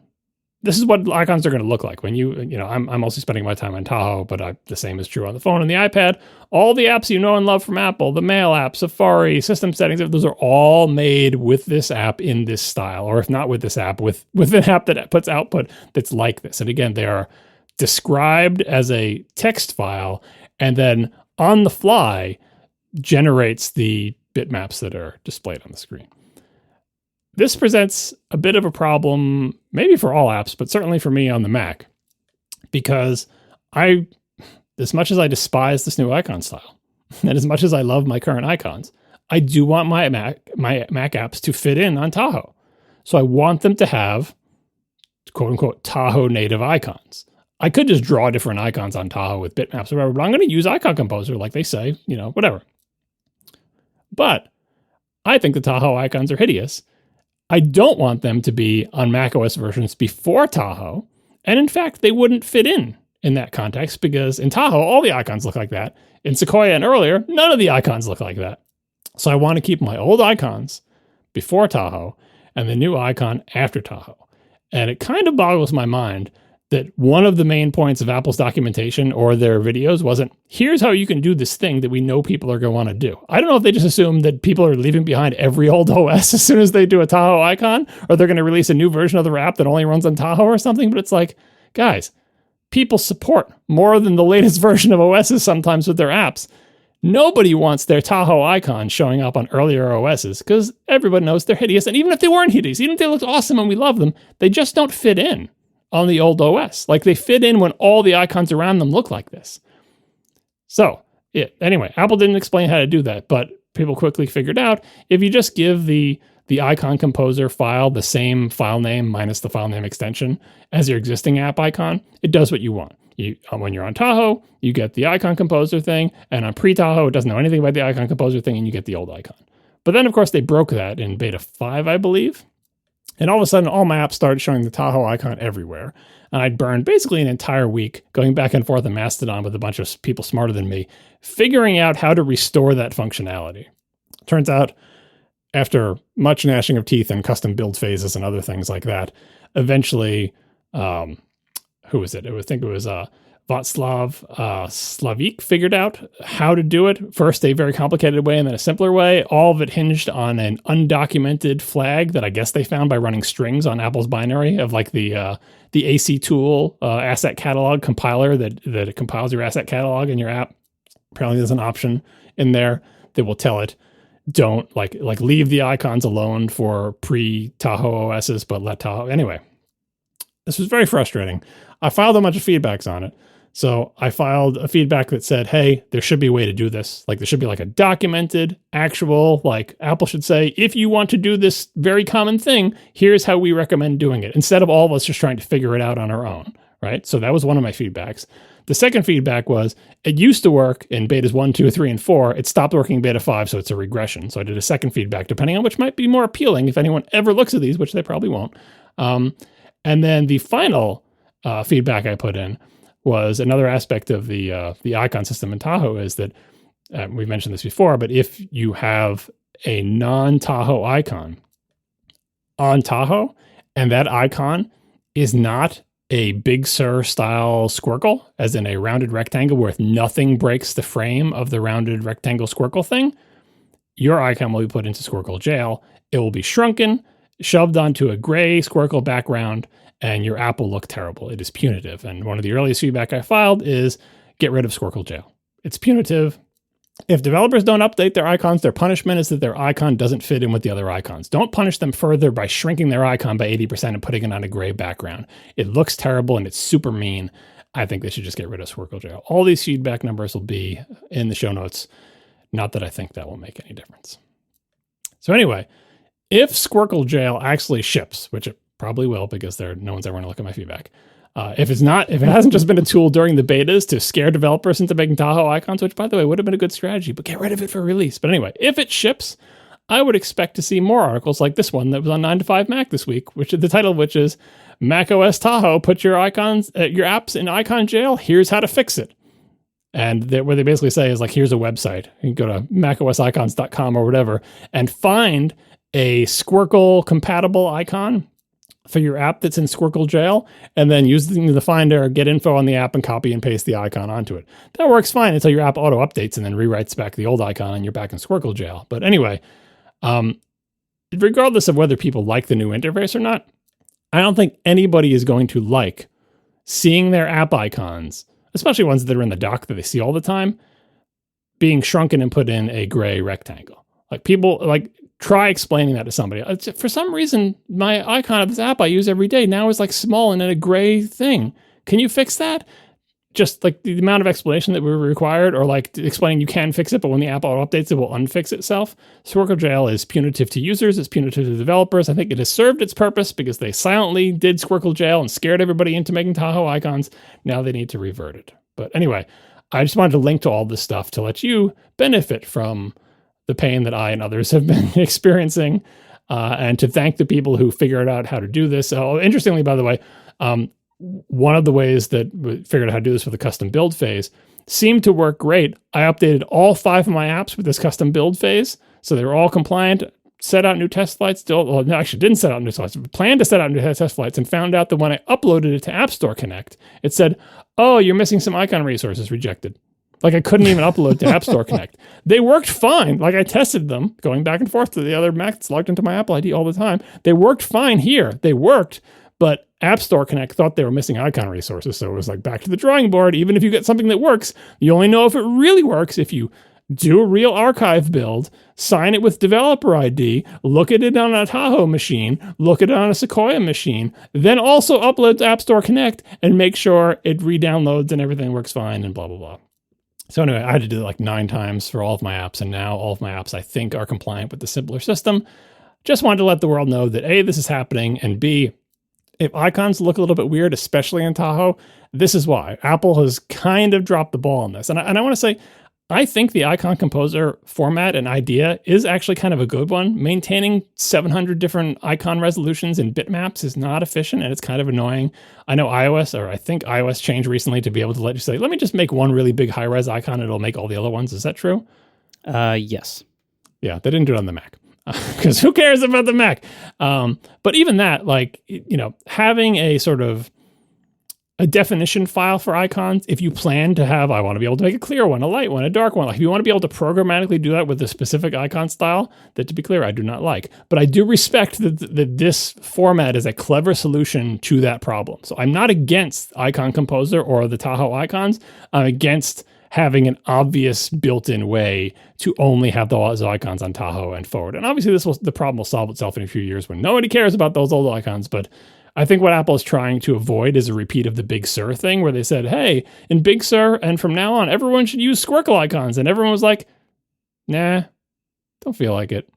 icons are going to look like when I'm mostly spending my time on Tahoe, but the same is true on the phone and the iPad. All the apps you know and love from Apple, the Mail app, Safari, system settings, those are all made with this app in this style, or if not with this app, with an app that puts output that's like this. And again, they are described as a text file and then on the fly generates the bitmaps that are displayed on the screen. This presents a bit of a problem, maybe for all apps, but certainly for me on the Mac, because as much as I despise this new icon style, and as much as I love my current icons, I do want my Mac apps to fit in on Tahoe. So I want them to have, quote unquote, Tahoe native icons. I could just draw different icons on Tahoe with bitmaps or whatever, but I'm going to use Icon Composer like they say, whatever. But I think the Tahoe icons are hideous. I don't want them to be on macOS versions before Tahoe. And in fact, they wouldn't fit in that context because in Tahoe, all the icons look like that. In Sequoia and earlier, none of the icons look like that. So I want to keep my old icons before Tahoe and the new icon after Tahoe. And it kind of boggles my mind that one of the main points of Apple's documentation or their videos wasn't, here's how you can do this thing that we know people are going to want to do. I don't know if they just assume that people are leaving behind every old OS as soon as they do a Tahoe icon, or they're going to release a new version of their app that only runs on Tahoe or something. But it's like, guys, people support more than the latest version of OSs sometimes with their apps. Nobody wants their Tahoe icon showing up on earlier OSs because everybody knows they're hideous. And even if they weren't hideous, even if they looked awesome and we love them, they just don't fit in on the old OS. Like they fit in when all the icons around them look like this. So anyway, Apple didn't explain how to do that, but people quickly figured out if you just give the Icon Composer file the same file name minus the file name extension as your existing app icon, it does what you want. When you're on Tahoe, you get the Icon Composer thing, and on pre-Tahoe, it doesn't know anything about the Icon Composer thing, and you get the old icon. But then, of course, they broke that in beta 5, I believe. And all of a sudden, all my apps started showing the Tahoe icon everywhere. And I'd burned basically an entire week going back and forth in Mastodon with a bunch of people smarter than me, figuring out how to restore that functionality. Turns out, after much gnashing of teeth and custom build phases and other things like that, eventually, who was it? I think it was Václav Slavík figured out how to do it. First, a very complicated way and then a simpler way. All of it hinged on an undocumented flag that I guess they found by running strings on Apple's binary of like the AC tool asset catalog compiler that compiles your asset catalog in your app. Apparently, there's an option in there that will tell it, don't like leave the icons alone for pre-Tahoe OSs, but let Tahoe. Anyway, this was very frustrating. I filed a bunch of feedbacks on it. So I filed a feedback that said, hey, there should be a way to do this. Like there should be like a documented, actual, like Apple should say, if you want to do this very common thing, here's how we recommend doing it. Instead of all of us just trying to figure it out on our own, right? So that was one of my feedbacks. The second feedback was it used to work in betas 1, 2, 3, and 4. It stopped working in beta 5, so it's a regression. So I did a second feedback, depending on which might be more appealing if anyone ever looks at these, which they probably won't. And then the final feedback I put in was another aspect of the icon system in Tahoe is that, we've mentioned this before, but if you have a non-Tahoe icon on Tahoe, and that icon is not a Big Sur style squircle, as in a rounded rectangle where nothing breaks the frame of the rounded rectangle squircle thing, your icon will be put into squircle jail. It will be shrunken, shoved onto a gray squircle background, and your app will look terrible. It is punitive. And one of the earliest feedback I filed is get rid of squircle jail. It's punitive. If developers don't update their icons, their punishment is that their icon doesn't fit in with the other icons. Don't punish them further by shrinking their icon by 80% and putting it on a gray background. It looks terrible and it's super mean. I think they should just get rid of squircle jail. All these feedback numbers will be in the show notes. Not that I think that will make any difference. So anyway, if squircle jail actually ships, which it probably will because no one's ever going to look at my feedback. If it hasn't just been a tool during the betas to scare developers into making Tahoe icons, which by the way would have been a good strategy, but get rid of it for release. But anyway, if it ships, I would expect to see more articles like this one that was on 9to5 Mac this week, which the title of which is macOS Tahoe, put your icons, your apps in icon jail. Here's how to fix it. And what they basically say is like, here's a website. You can go to macosicons.com or whatever and find a Squircle compatible icon for your app that's in Squircle jail, and then use the Finder, get info on the app, and copy and paste the icon onto it. That works fine until your app auto updates and then rewrites back the old icon and you're back in Squircle jail. But anyway, regardless of whether people like the new interface or not, I don't think anybody is going to like seeing their app icons, especially ones that are in the dock that they see all the time, being shrunken and put in a gray rectangle. Like people, like, try explaining that to somebody. For some reason, my icon of this app I use every day now is like small and in a gray thing. Can you fix that? Just like the amount of explanation that we're required, or like explaining you can fix it, but when the app auto updates, it will unfix itself. Squircle jail is punitive to users. It's punitive to developers. I think it has served its purpose because they silently did Squircle jail and scared everybody into making Tahoe icons. Now they need to revert it. But anyway, I just wanted to link to all this stuff to let you benefit from the pain that I and others have been experiencing, and to thank the people who figured out how to do this. Interestingly, by the way, one of the ways that we figured out how to do this with the custom build phase seemed to work great. I updated all 5 of my apps with this custom build phase, so they were all compliant, set out new test flights, didn't set out new test flights, planned to set out new test flights, and found out that when I uploaded it to App Store Connect, it said, oh, you're missing some icon resources, rejected. Like I couldn't even upload to App Store Connect. They worked fine. Like I tested them going back and forth to the other Mac that's logged into my Apple ID all the time. They worked fine here. They worked, but App Store Connect thought they were missing icon resources. So it was like back to the drawing board. Even if you get something that works, you only know if it really works if you do a real archive build, sign it with developer ID, look at it on a Tahoe machine, look at it on a Sequoia machine, then also upload to App Store Connect and make sure it re-downloads and everything works fine and blah, blah, blah. So anyway, I had to do it like 9 times for all of my apps, and now all of my apps, I think, are compliant with the simpler system. Just wanted to let the world know that A, this is happening, and B, if icons look a little bit weird, especially in Tahoe, this is why. Apple has kind of dropped the ball on this. And I want to say, I think the icon composer format and idea is actually kind of a good one. Maintaining 700 different icon resolutions in bitmaps is not efficient, and it's kind of annoying. I know I think iOS changed recently to be able to let you say, let me just make one really big high-res icon, and it'll make all the other ones. Is that true? Yes. Yeah, they didn't do it on the Mac. Because who cares about the Mac? But even that, like, having a sort of a definition file for icons. If you plan to have, I want to be able to make a clear one, a light one, a dark one. Like if you want to be able to programmatically do that with a specific icon style, that, to be clear, I do not like. But I do respect that this format is a clever solution to that problem. So I'm not against Icon Composer or the Tahoe icons. I'm against having an obvious built-in way to only have those icons on Tahoe and forward. And obviously the problem will solve itself in a few years when nobody cares about those old icons. But I think what Apple is trying to avoid is a repeat of the Big Sur thing where they said, hey, in Big Sur and from now on, everyone should use Squircle icons. And everyone was like, nah, don't feel like it.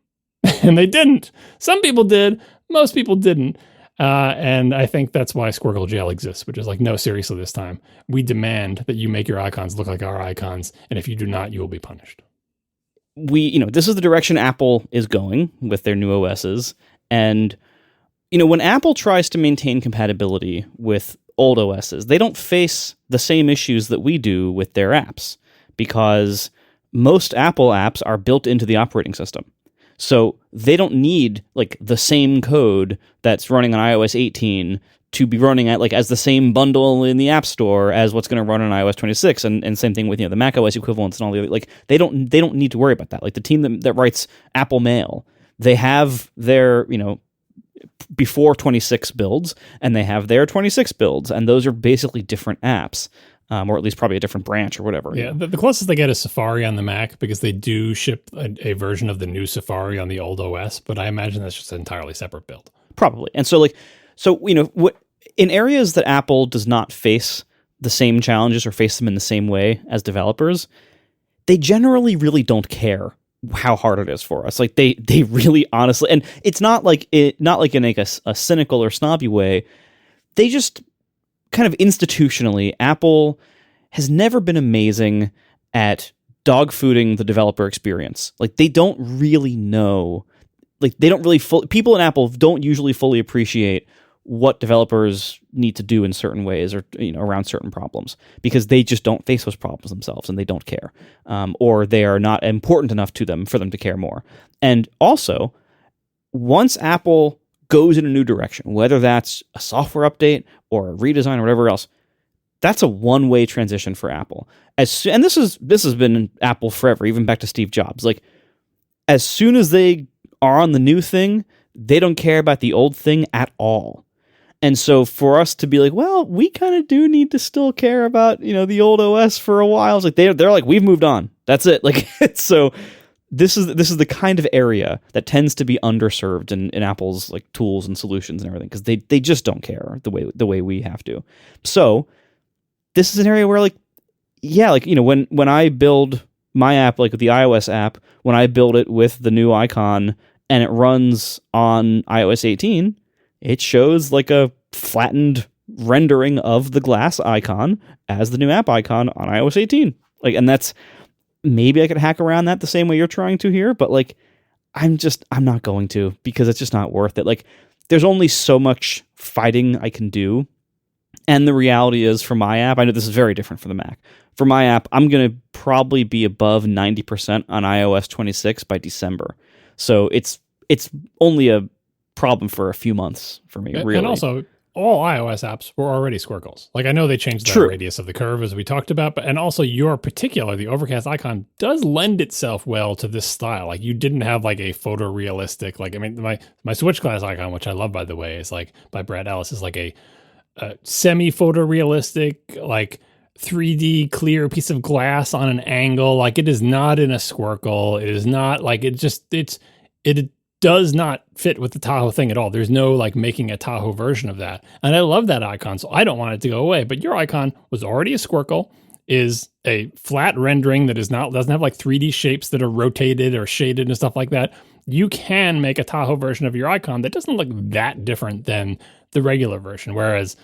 And they didn't. Some people did. Most people didn't. And I think that's why Squircle Jail exists, which is like, no, seriously, this time. We demand that you make your icons look like our icons. And if you do not, you will be punished. This is the direction Apple is going with their new OSs. And when Apple tries to maintain compatibility with old OSs, they don't face the same issues that we do with their apps because most Apple apps are built into the operating system. So they don't need like the same code that's running on iOS 18 to be running at like as the same bundle in the App Store as what's going to run on iOS 26, and same thing with the Mac OS equivalents and all the other, like they don't need to worry about that. Like the team that writes Apple Mail, they have their before 26 builds, and they have their 26 builds, and those are basically different apps, or at least probably a different branch or whatever. Yeah, the closest they get is Safari on the Mac because they do ship a version of the new Safari on the old OS, but I imagine that's just an entirely separate build. Probably. And so in areas that Apple does not face the same challenges or face them in the same way as developers, they generally really don't care how hard it is for us. Like they really honestly, and it's not like in like a cynical or snobby way. They just kind of institutionally, Apple has never been amazing at dogfooding the developer experience. Like they don't really know, like they don't really people in Apple don't usually fully appreciate what developers need to do in certain ways or around certain problems because they just don't face those problems themselves and they don't care, or they are not important enough to them for them to care more. And also, once Apple goes in a new direction, whether that's a software update or a redesign or whatever else, that's a one-way transition for Apple. And this has been Apple forever, even back to Steve Jobs. Like as soon as they are on the new thing, they don't care about the old thing at all. And so for us to be like, well, we kind of do need to still care about, the old OS for a while. It's like they're like, we've moved on. That's it. Like, so this is the kind of area that tends to be underserved in Apple's like tools and solutions and everything because they just don't care the way we have to. So this is an area where when I build my app, like the iOS app, when I build it with the new icon and it runs on iOS 18, it shows like a flattened rendering of the glass icon as the new app icon on iOS 18. Like, and that's, maybe I could hack around that the same way you're trying to here, but like, I'm not going to because it's just not worth it. Like, there's only so much fighting I can do. And the reality is for my app, I know this is very different for the Mac. For my app, I'm going to probably be above 90% on iOS 26 by December. So it's only a problem for a few months for me, really. And also, all iOS apps were already Squircles. Like I know they changed the radius of the curve as we talked about, but and also your particular, the Overcast icon does lend itself well to this style. Like you didn't have like a photorealistic, like I mean my Switch class icon, which I love by the way, is like by Brad Ellis, is like a semi-photorealistic, like 3D clear piece of glass on an angle. Like it is not in a Squircle. It is not like it does not fit with the Tahoe thing at all. There's no like making a Tahoe version of that. And I love that icon, so I don't want it to go away. But your icon was already a Squircle, is a flat rendering that doesn't have like 3D shapes that are rotated or shaded and stuff like that. You can make a Tahoe version of your icon that doesn't look that different than the regular version. Whereas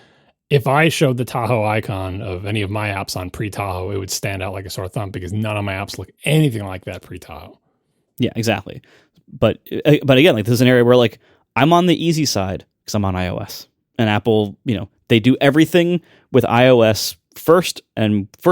if I showed the Tahoe icon of any of my apps on pre-Tahoe, it would stand out like a sore thumb because none of my apps look anything like that pre-Tahoe. Yeah, exactly. But again, like this is an area where like I'm on the easy side because I'm on iOS, and Apple, they do everything with iOS first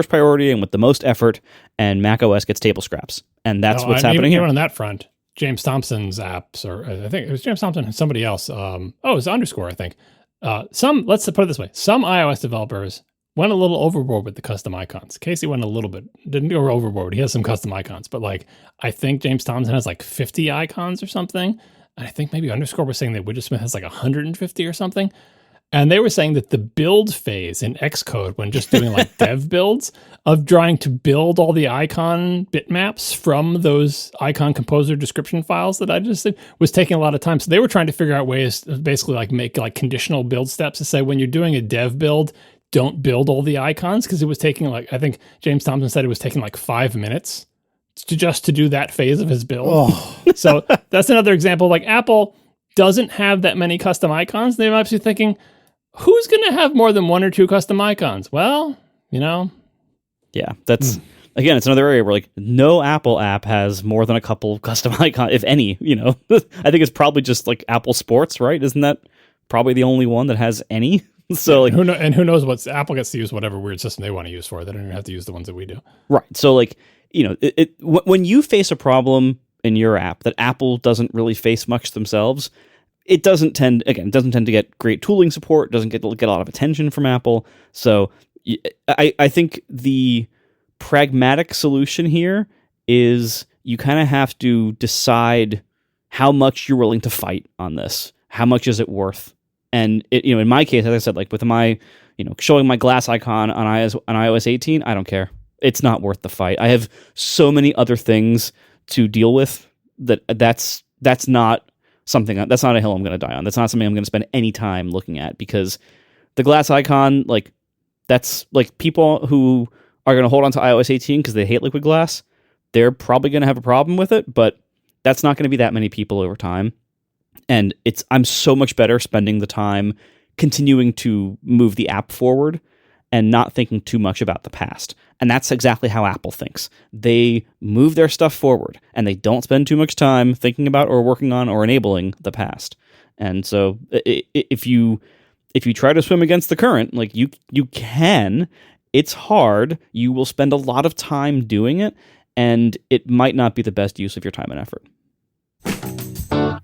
priority and with the most effort, and Mac OS gets table scraps, and that's what's happening here. Even on that front, James Thompson's apps, or I think it was James Thompson and somebody else. It was Underscore, I think. Let's put it this way. Some iOS developers went a little overboard with the custom icons. Casey went a little bit, didn't go overboard. He has some custom icons, but like, I think James Thompson has like 50 icons or something. And I think maybe Underscore was saying that Widgetsmith has like 150 or something. And they were saying that the build phase in Xcode, when just doing like dev builds, of trying to build all the icon bitmaps from those icon composer description files that I just did, was taking a lot of time. So they were trying to figure out ways to basically like make like conditional build steps to say, when you're doing a dev build, don't build all the icons, because it was taking like, I think James Thompson said it was taking like 5 minutes to do that phase of his build. Oh. So that's another example. Like, Apple doesn't have that many custom icons. They might be thinking, who's going to have more than 1 or 2 custom icons? Well, Yeah, that's again, it's another area where like no Apple app has more than a couple custom icons, if any. I think it's probably just like Apple Sports, right? Isn't that probably the only one that has any? So like, who knows what Apple gets to use whatever weird system they want to use for it. They don't even have to use the ones that we do. Right. So like, when you face a problem in your app that Apple doesn't really face much themselves, it doesn't tend to get great tooling support, doesn't get a lot of attention from Apple. So I think the pragmatic solution here is you kind of have to decide how much you're willing to fight on this. How much is it worth? And in my case, as I said, like with my, showing my glass icon on iOS 18, I don't care. It's not worth the fight. I have so many other things to deal with that's not something. That's not a hill I'm going to die on. That's not something I'm going to spend any time looking at, because the glass icon, like, that's like people who are going to hold on to iOS 18 because they hate liquid glass. They're probably going to have a problem with it, but that's not going to be that many people over time. And I'm so much better spending the time continuing to move the app forward and not thinking too much about the past. And that's exactly how Apple thinks. They move their stuff forward and they don't spend too much time thinking about or working on or enabling the past. And so if you try to swim against the current, like you can, it's hard. You will spend a lot of time doing it, and it might not be the best use of your time and effort.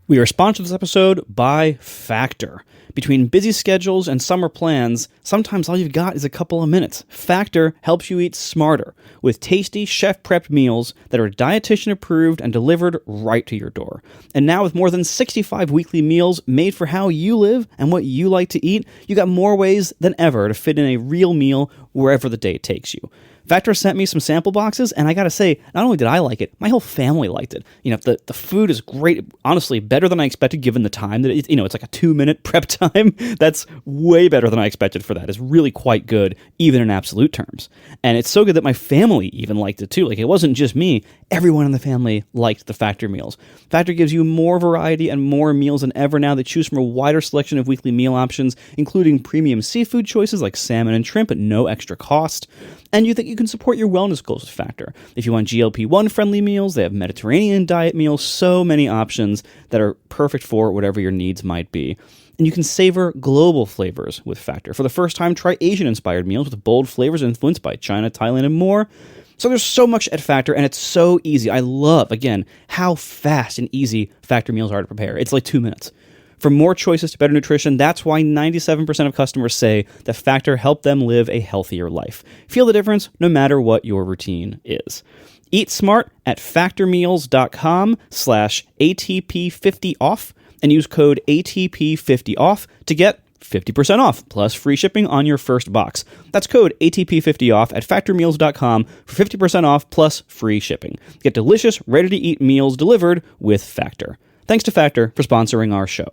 We are sponsored this episode by Factor. Between busy schedules and summer plans, sometimes all you've got is a couple of minutes. Factor helps you eat smarter with tasty, chef-prepped meals that are dietitian approved and delivered right to your door. And now with more than 65 weekly meals made for how you live and what you like to eat, you got more ways than ever to fit in a real meal wherever the day takes you. Factor sent me some sample boxes, and I gotta say, not only did I like it, my whole family liked it. The food is great, honestly, better than I expected given the time that it's like a 2-minute prep time. That's way better than I expected for that. It's really quite good, even in absolute terms. And it's so good that my family even liked it too. Like, it wasn't just me. Everyone in the family liked the Factor meals. Factor gives you more variety and more meals than ever now. They choose from a wider selection of weekly meal options, including premium seafood choices like salmon and shrimp at no extra cost. And you think you can support your wellness goals with Factor. If you want GLP-1 friendly meals, they have Mediterranean diet meals, so many options that are perfect for whatever your needs might be. And you can savor global flavors with Factor. For the first time, try Asian-inspired meals with bold flavors influenced by China, Thailand, and more. So there's so much at Factor, and it's so easy. I love, again, how fast and easy Factor meals are to prepare. It's like 2 minutes. For more choices to better nutrition, that's why 97% of customers say that Factor helped them live a healthier life. Feel the difference no matter what your routine is. Eat smart at factormeals.com/ATP50OFF and use code ATP50OFF to get 50% off plus free shipping on your first box. That's code ATP50OFF at factormeals.com for 50% off plus free shipping. Get delicious, ready-to-eat meals delivered with Factor. Thanks to Factor for sponsoring our show.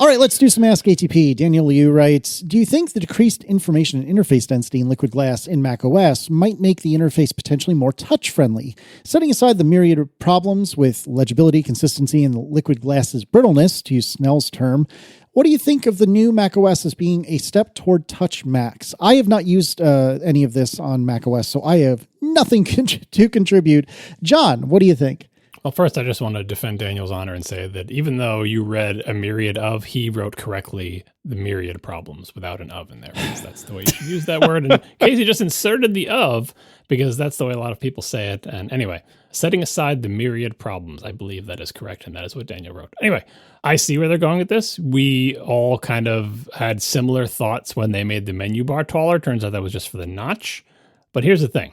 All right, let's do some Ask ATP. Daniel Liu writes, do you think the decreased information and interface density in Liquid Glass in macOS might make the interface potentially more touch-friendly? Setting aside the myriad of problems with legibility, consistency, and Liquid Glass's brittleness, to use Snell's term, what do you think of the new macOS as being a step toward Touch Max? I have not used any of this on macOS, so I have nothing to contribute. John, what do you think? Well, first, I just want to defend Daniel's honor and say that even though you read a myriad of, he wrote correctly the myriad problems without an of in there, because that's the way you should use that word. And Casey just inserted the of because that's the way a lot of people say it. And anyway, setting aside the myriad problems, I believe that is correct, and that is what Daniel wrote. Anyway, I see where they're going with this. We all kind of had similar thoughts when they made the menu bar taller. Turns out that was just for the notch. But here's the thing.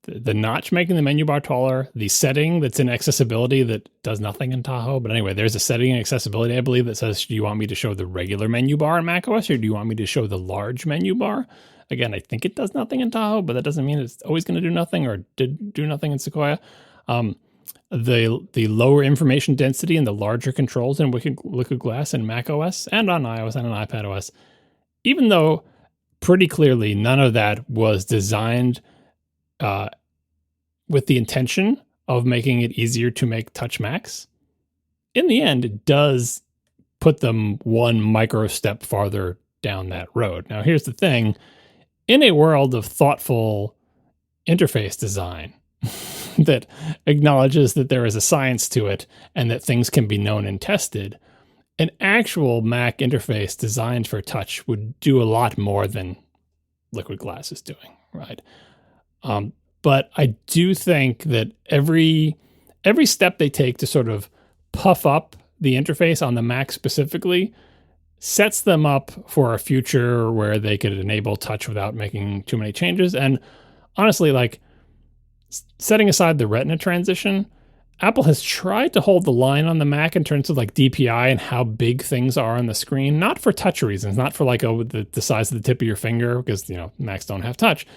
The notch making the menu bar taller, the setting that's in accessibility that does nothing in Tahoe. But anyway, there's a setting in accessibility, I believe, that says, do you want me to show the regular menu bar in macOS, or do you want me to show the large menu bar? Again, I think it does nothing in Tahoe, but that doesn't mean it's always going to do nothing or did do nothing in Sequoia. The lower information density and the larger controls in Liquid Glass and macOS and on iOS and on iPadOS, even though pretty clearly none of that was designed with the intention of making it easier to make touch Macs, in the end, it does put them one micro step farther down that road. Now, here's the thing. In a world of thoughtful interface design that acknowledges that there is a science to it and that things can be known and tested, an actual Mac interface designed for touch would do a lot more than Liquid Glass is doing, right? But I do think that every step they take to sort of puff up the interface on the Mac specifically sets them up for a future where they could enable touch without making too many changes. And honestly, like, setting aside the Retina transition, Apple has tried to hold the line on the Mac in terms of like DPI and how big things are on the screen, not for touch reasons, not for like the size of the tip of your finger, because, you know, Macs don't have touch.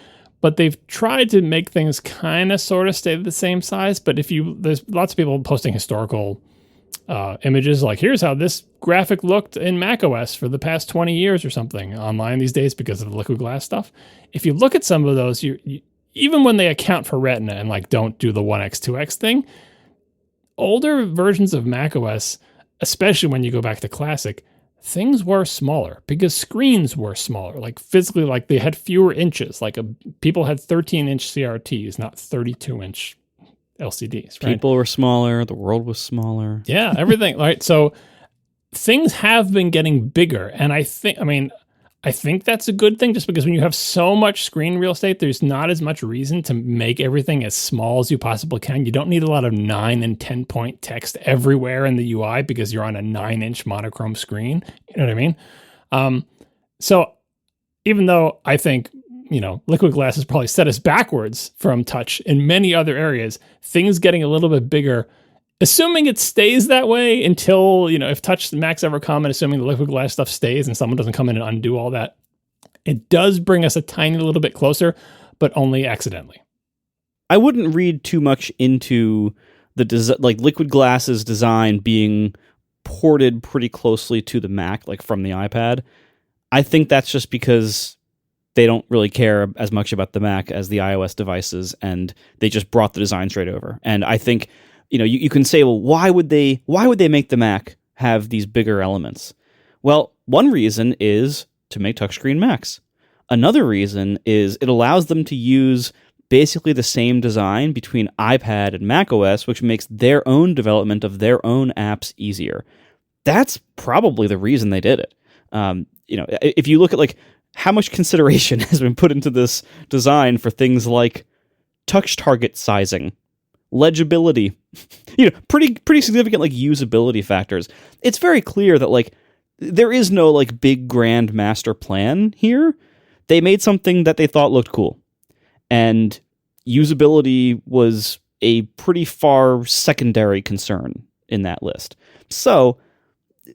But they've tried to make things kind of sort of stay the same size. But there's lots of people posting historical images like, here's how this graphic looked in macOS for the past 20 years or something online these days because of the Liquid Glass stuff. If you look at some of those, you even when they account for Retina and like don't do the 1x, 2x thing, older versions of macOS, especially when you go back to Classic, things were smaller because screens were smaller, like physically, like they had fewer inches. Like people had 13-inch CRTs, not 32-inch LCDs. Right? People were smaller. The world was smaller. Yeah, everything. Right. So things have been getting bigger. And I think that's a good thing, just because when you have so much screen real estate, there's not as much reason to make everything as small as you possibly can. You don't need a lot of 9 and 10 point text everywhere in the UI because you're on a 9-inch monochrome screen. You know what I mean? So even though I think, you know, Liquid Glass has probably set us backwards from touch in many other areas, things getting a little bit bigger, assuming it stays that way until, you know, if touch Macs ever come, and assuming the Liquid Glass stuff stays and someone doesn't come in and undo all that, it does bring us a tiny little bit closer, but only accidentally. I wouldn't read too much into the like Liquid Glass's design being ported pretty closely to the Mac, like from the iPad. I think that's just because they don't really care as much about the Mac as the iOS devices, and they just brought the design straight over. And I think, you know, you can say, well, why would they make the Mac have these bigger elements? Well, one reason is to make touchscreen Macs. Another reason is it allows them to use basically the same design between iPad and macOS, which makes their own development of their own apps easier. That's probably the reason they did it. You know, if you look at like how much consideration has been put into this design for things like touch target sizing, legibility, you know, pretty significant like usability factors. It's very clear that like there is no like big grand master plan here. They made something that they thought looked cool, and usability was a pretty far secondary concern in that list. So,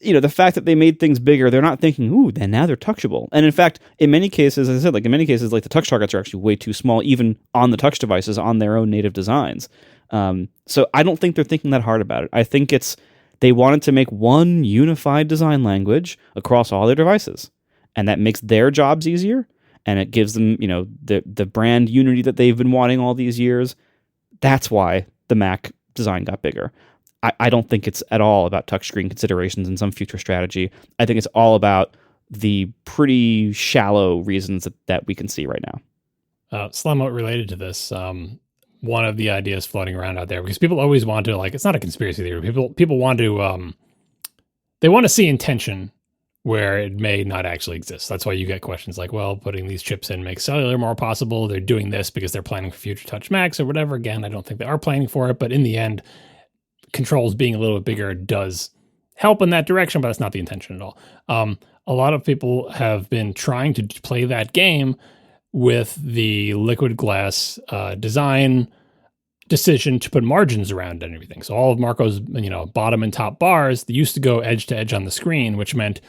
you know, the fact that they made things bigger, they're not thinking, ooh, then now they're touchable. And in fact, in many cases, as I said, like in many cases, like the touch targets are actually way too small, even on the touch devices on their own native designs. So I don't think they're thinking that hard about it. I think they wanted to make one unified design language across all their devices, and that makes their jobs easier, and it gives them, you know, the brand unity that they've been wanting all these years. That's why the Mac design got bigger. I don't think it's at all about touchscreen considerations in some future strategy. I think it's all about the pretty shallow reasons that we can see right now. Somewhat related to this, one of the ideas floating around out there, because people always want to, like, it's not a conspiracy theory. People want to, they want to see intention where it may not actually exist. That's why you get questions like, well, putting these chips in makes cellular more possible. They're doing this because they're planning for future touch Macs or whatever. Again, I don't think they are planning for it, but in the end, controls being a little bit bigger does help in that direction, but that's not the intention at all. A lot of people have been trying to play that game with the liquid glass design decision to put margins around and everything. So all of Marco's, bottom and top bars, they used to go edge to edge on the screen, which meant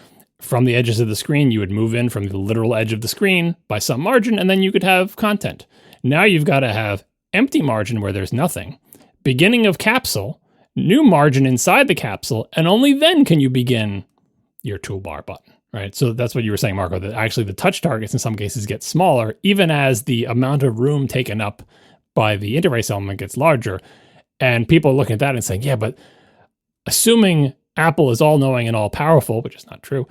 from the edges of the screen, you would move in from the literal edge of the screen by some margin, and then you could have content. Now you've got to have empty margin where there's nothing, beginning of capsule, new margin inside the capsule, and only then can you begin your toolbar button, right? So that's what you were saying, Marco, that actually the touch targets in some cases get smaller, even as the amount of room taken up by the interface element gets larger. And people are looking at that and saying, yeah, but assuming Apple is all-knowing and all-powerful, which is not true,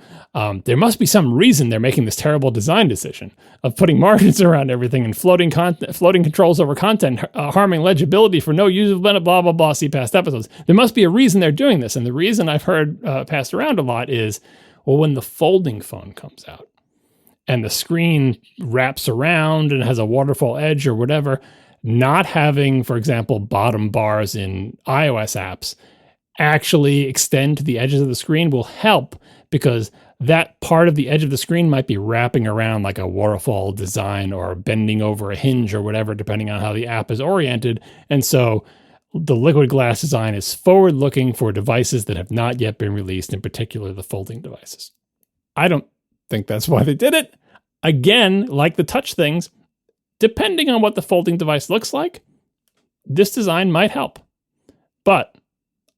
there must be some reason they're making this terrible design decision of putting margins around everything and floating controls over content, harming legibility for no usable, blah, blah, blah, see past episodes. There must be a reason they're doing this. And the reason I've heard passed around a lot is, well, when the folding phone comes out and the screen wraps around and has a waterfall edge or whatever, not having, for example, bottom bars in iOS apps actually extend to the edges of the screen will help, because that part of the edge of the screen might be wrapping around like a waterfall design or bending over a hinge or whatever, depending on how the app is oriented. And so the liquid glass design is forward looking for devices that have not yet been released, in particular the folding devices. I don't think that's why they did it. Again, like the touch things, depending on what the folding device looks like, this design might help. But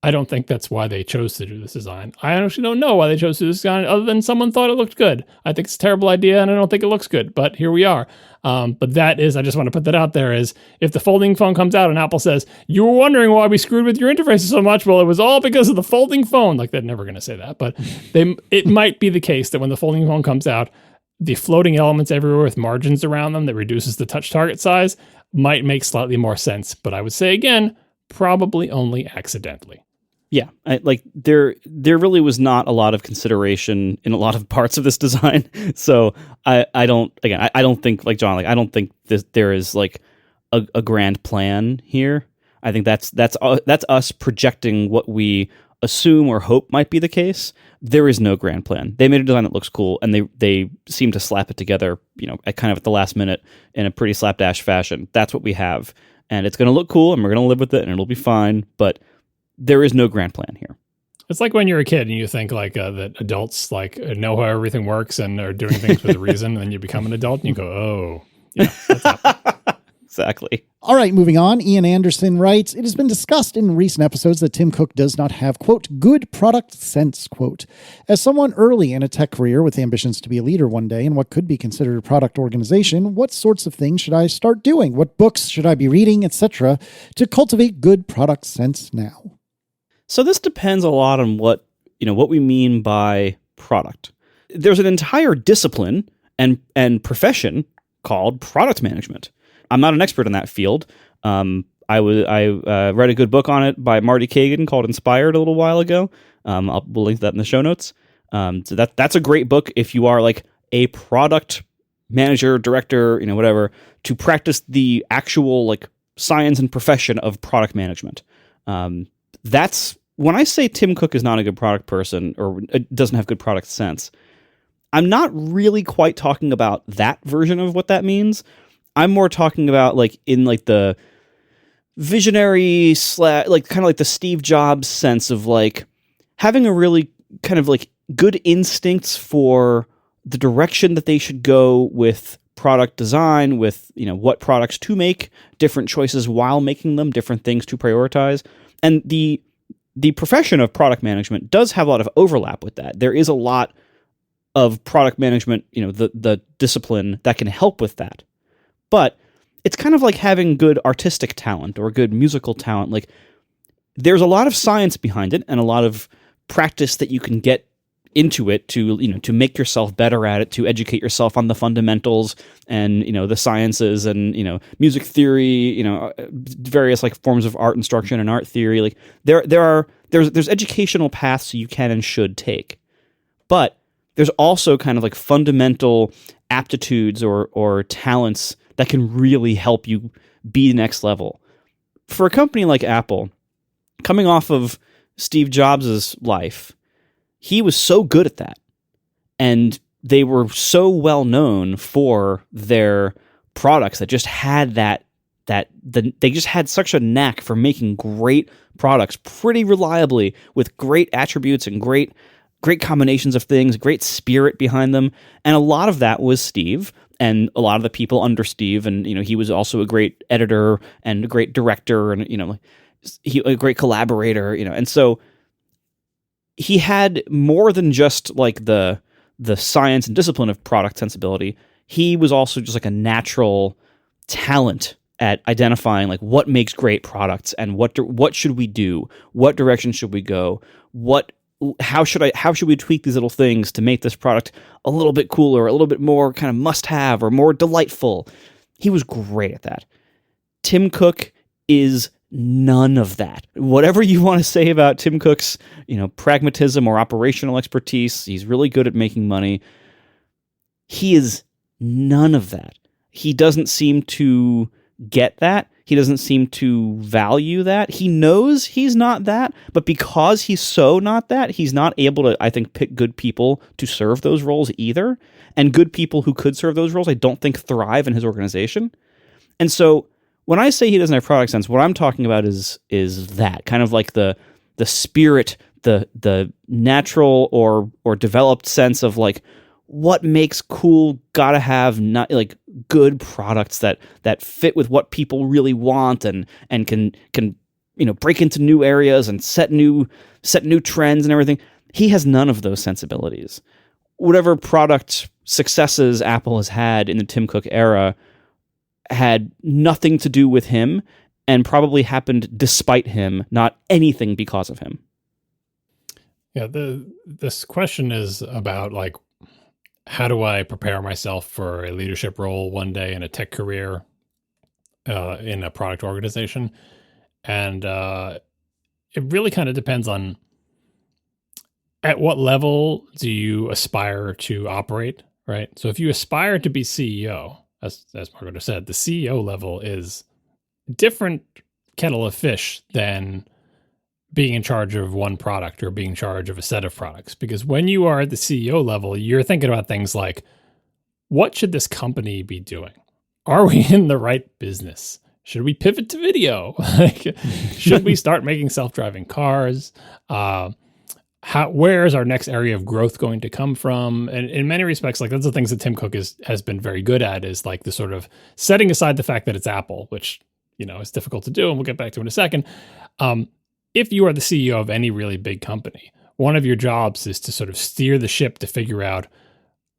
I don't think that's why they chose to do this design. I actually don't know why they chose to do this design, other than someone thought it looked good. I think it's a terrible idea, and I don't think it looks good, but here we are. But that is, I just want to put that out there, is if the folding phone comes out and Apple says, you were wondering why we screwed with your interfaces so much, well, it was all because of the folding phone. Like, they're never going to say that, but it might be the case that when the folding phone comes out, the floating elements everywhere with margins around them that reduces the touch target size might make slightly more sense. But I would say, again, probably only accidentally. Yeah, there really was not a lot of consideration in a lot of parts of this design. So I don't think, like John, I don't think there is like a grand plan here. I think that's us projecting what we assume or hope might be the case. There is no grand plan. They made a design that looks cool, and they seem to slap it together, at the last minute in a pretty slapdash fashion. That's what we have, and it's going to look cool, and we're going to live with it, and it'll be fine. But there is no grand plan here. It's like when you're a kid and you think that adults know how everything works and are doing things for the reason, and then you become an adult and you go, oh, yeah, that's happening. Exactly. All right, moving on. Ian Anderson writes, it has been discussed in recent episodes that Tim Cook does not have, quote, good product sense, quote. As someone early in a tech career with ambitions to be a leader one day in what could be considered a product organization, what sorts of things should I start doing? What books should I be reading, etc., to cultivate good product sense now? So this depends a lot on what we mean by product. There's an entire discipline and profession called product management. I'm not an expert in that field. I read a good book on it by Marty Kagan called Inspired a little while ago. We'll link to that in the show notes. So that's a great book if you are like a product manager, director, whatever, to practice the actual like science and profession of product management. That's when I say Tim Cook is not a good product person or doesn't have good product sense, I'm not really quite talking about that version of what that means. I'm more talking about like in like the visionary like kind of like the Steve Jobs sense of like having a really kind of like good instincts for the direction that they should go with product design, with what products to make, different choices while making them, different things to prioritize. And the profession of product management does have a lot of overlap with that. There is a lot of product management, the discipline that can help with that. But it's kind of like having good artistic talent or good musical talent. Like there's a lot of science behind it and a lot of practice that you can get into it to make yourself better at it, to educate yourself on the fundamentals and the sciences and music theory, various like forms of art instruction and art theory. Like there's educational paths you can and should take, but there's also kind of like fundamental aptitudes or talents that can really help you be next level. For a company like Apple, coming off of Steve Jobs' life, he was so good at that. And they were so well known for their products that just had they just had such a knack for making great products pretty reliably with great attributes and great combinations of things, great spirit behind them. And a lot of that was Steve and a lot of the people under Steve. And, he was also a great editor and a great director and, a great collaborator, and so he had more than just like the science and discipline of product sensibility. He was also just like a natural talent at identifying like what makes great products and what should we do, what direction should we go, how should we tweak these little things to make this product a little bit cooler, a little bit more kind of must have or more delightful. He was great at that. Tim Cook is none of that. Whatever you want to say about Tim Cook's, pragmatism or operational expertise, he's really good at making money. He is none of that. He doesn't seem to get that. He doesn't seem to value that. He knows he's not that, but because he's so not that, he's not able to, I think, pick good people to serve those roles either. And good people who could serve those roles, I don't think thrive in his organization. And so when I say he doesn't have product sense, what I'm talking about is that kind of like the spirit, the natural or developed sense of like what makes cool, gotta have not like good products that fit with what people really want and can break into new areas and set new trends and everything. He has none of those sensibilities. Whatever product successes Apple has had in the Tim Cook era had nothing to do with him and probably happened despite him, not anything because of him. Yeah, this question is about like, how do I prepare myself for a leadership role one day in a tech career in a product organization? And it really kind of depends on at what level do you aspire to operate, right? So if you aspire to be CEO, as Margaret said, the CEO level is different kettle of fish than being in charge of one product or being in charge of a set of products. Because when you are at the CEO level, you're thinking about things like, what should this company be doing? Are we in the right business? Should we pivot to video? Should we start making self-driving cars? Where is our next area of growth going to come from? And in many respects, like that's the things that Tim Cook has been very good at, is like the sort of setting aside the fact that it's Apple, which, is difficult to do. And we'll get back to in a second. If you are the CEO of any really big company, one of your jobs is to sort of steer the ship to figure out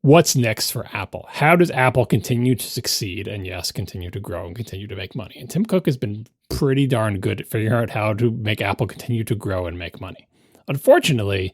what's next for Apple. How does Apple continue to succeed and, yes, continue to grow and continue to make money? And Tim Cook has been pretty darn good at figuring out how to make Apple continue to grow and make money. Unfortunately,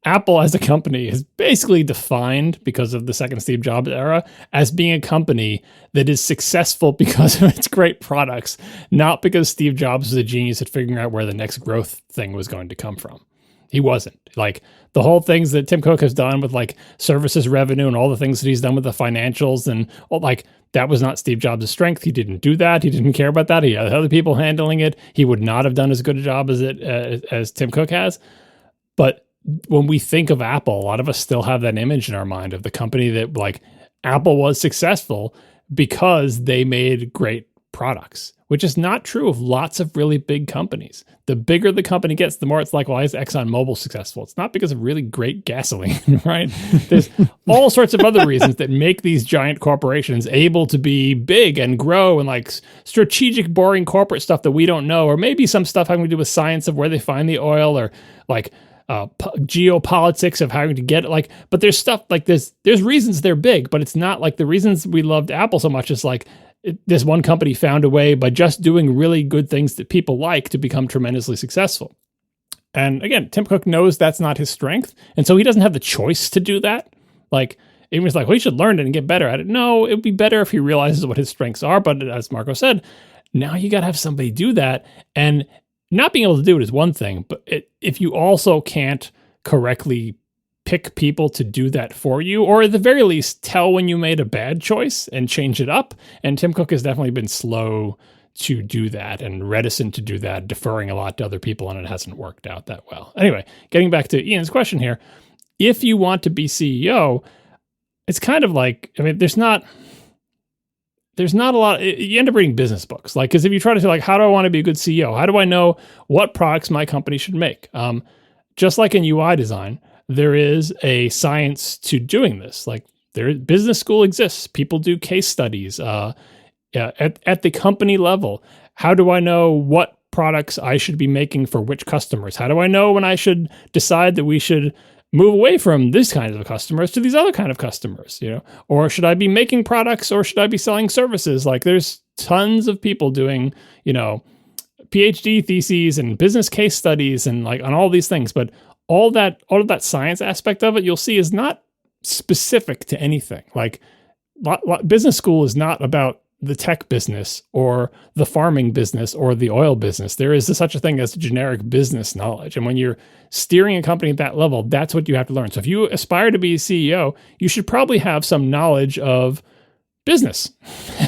Apple as a company is basically defined, because of the second Steve Jobs era, as being a company that is successful because of its great products, not because Steve Jobs was a genius at figuring out where the next growth thing was going to come from. He wasn't. Like the whole things that Tim Cook has done with like services revenue and all the things that he's done with the financials and like that was not Steve Jobs' strength. He didn't do that. He didn't care about that. He had other people handling it. He would not have done as good a job as Tim Cook has. But when we think of Apple, a lot of us still have that image in our mind of the company that like Apple was successful because they made great products, which is not true of lots of really big companies. The bigger the company gets, the more it's like, why is ExxonMobil successful? It's not because of really great gasoline, right? There's all sorts of other reasons that make these giant corporations able to be big and grow, and like strategic, boring corporate stuff that we don't know, or maybe some stuff having to do with science of where they find the oil, or like geopolitics of how to get it. Like, but there's stuff like this. There's reasons they're big, but it's not like the reasons we loved Apple so much is like this one company found a way by just doing really good things that people like to become tremendously successful. And again, Tim Cook knows that's not his strength. And so he doesn't have the choice to do that. Like, even it's like, well, he should learn it and get better at it. No, it would be better if he realizes what his strengths are. But as Marco said, now you got to have somebody do that. And not being able to do it is one thing. But if you also can't correctly pick people to do that for you, or at the very least, tell when you made a bad choice and change it up. And Tim Cook has definitely been slow to do that and reticent to do that, deferring a lot to other people, and it hasn't worked out that well. Anyway, getting back to Ian's question here, if you want to be CEO, it's kind of like, I mean, there's not a lot, you end up reading business books. Like, because if you try to say, like, how do I want to be a good CEO? How do I know what products my company should make? Just like in UI design, there is a science to doing this. Like, business school exists. People do case studies at the company level. How do I know what products I should be making for which customers? How do I know when I should decide that we should move away from this kind of customers to these other kind of customers, or should I be making products or should I be selling services? Like, there's tons of people doing, PhD theses and business case studies and like on all these things, but all of that science aspect of it, you'll see, is not specific to anything. Like, business school is not about the tech business or the farming business or the oil business. There is such a thing as generic business knowledge. And when you're steering a company at that level, that's what you have to learn. So if you aspire to be a CEO, you should probably have some knowledge of business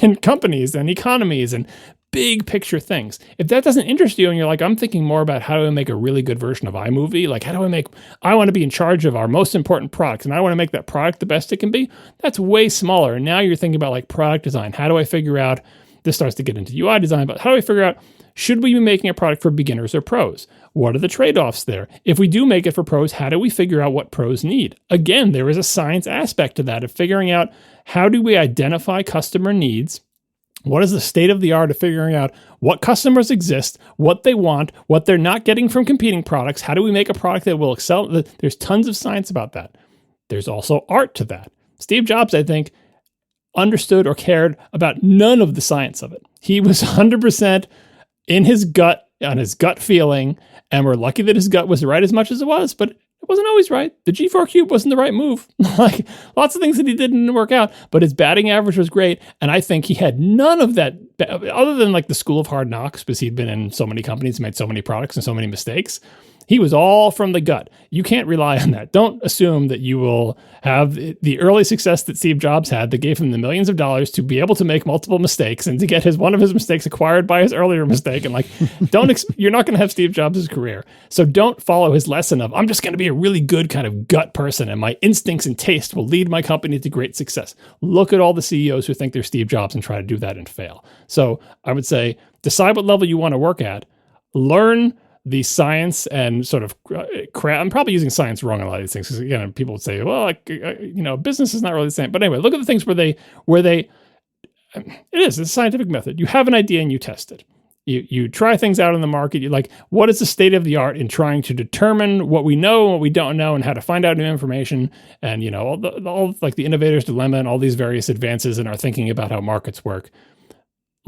and companies and economies and big picture things. If that doesn't interest you and you're like, I'm thinking more about how do I make a really good version of iMovie? Like, I want to be in charge of our most important products and I want to make that product the best it can be. That's way smaller. And now you're thinking about like product design. How do I figure out, this starts to get into UI design, but how do I figure out, should we be making a product for beginners or pros? What are the trade-offs there? If we do make it for pros, how do we figure out what pros need? Again, there is a science aspect to that of figuring out, how do we identify customer needs? What is the state of the art of figuring out what customers exist, what they want, what they're not getting from competing products? How do we make a product that will excel? There's tons of science about that. There's also art to that. Steve Jobs, I think, understood or cared about none of the science of it. He was 100% in his gut, on his gut feeling, and we're lucky that his gut was right as much as it was, but it wasn't always right. The G4 Cube wasn't the right move. Like, lots of things that he did didn't work out, but his batting average was great. And I think he had none of that, other than like the school of hard knocks, because he'd been in so many companies, made so many products and so many mistakes. He was all from the gut. You can't rely on that. Don't assume that you will have the early success that Steve Jobs had that gave him the millions of dollars to be able to make multiple mistakes and to get one of his mistakes acquired by his earlier mistake. And like, you're not going to have Steve Jobs' career. So don't follow his lesson of, I'm just going to be a really good kind of gut person and my instincts and taste will lead my company to great success. Look at all the CEOs who think they're Steve Jobs and try to do that and fail. So I would say, decide what level you want to work at, learn the science and sort of I'm probably using science wrong on a lot of these things, because again, people would say, well, business is not really the same. But anyway, look at the things it's a scientific method. You have an idea and you test it. You try things out in the market. You like, what is the state of the art in trying to determine what we know and what we don't know and how to find out new information, and all like the innovator's dilemma and all these various advances in our thinking about how markets work.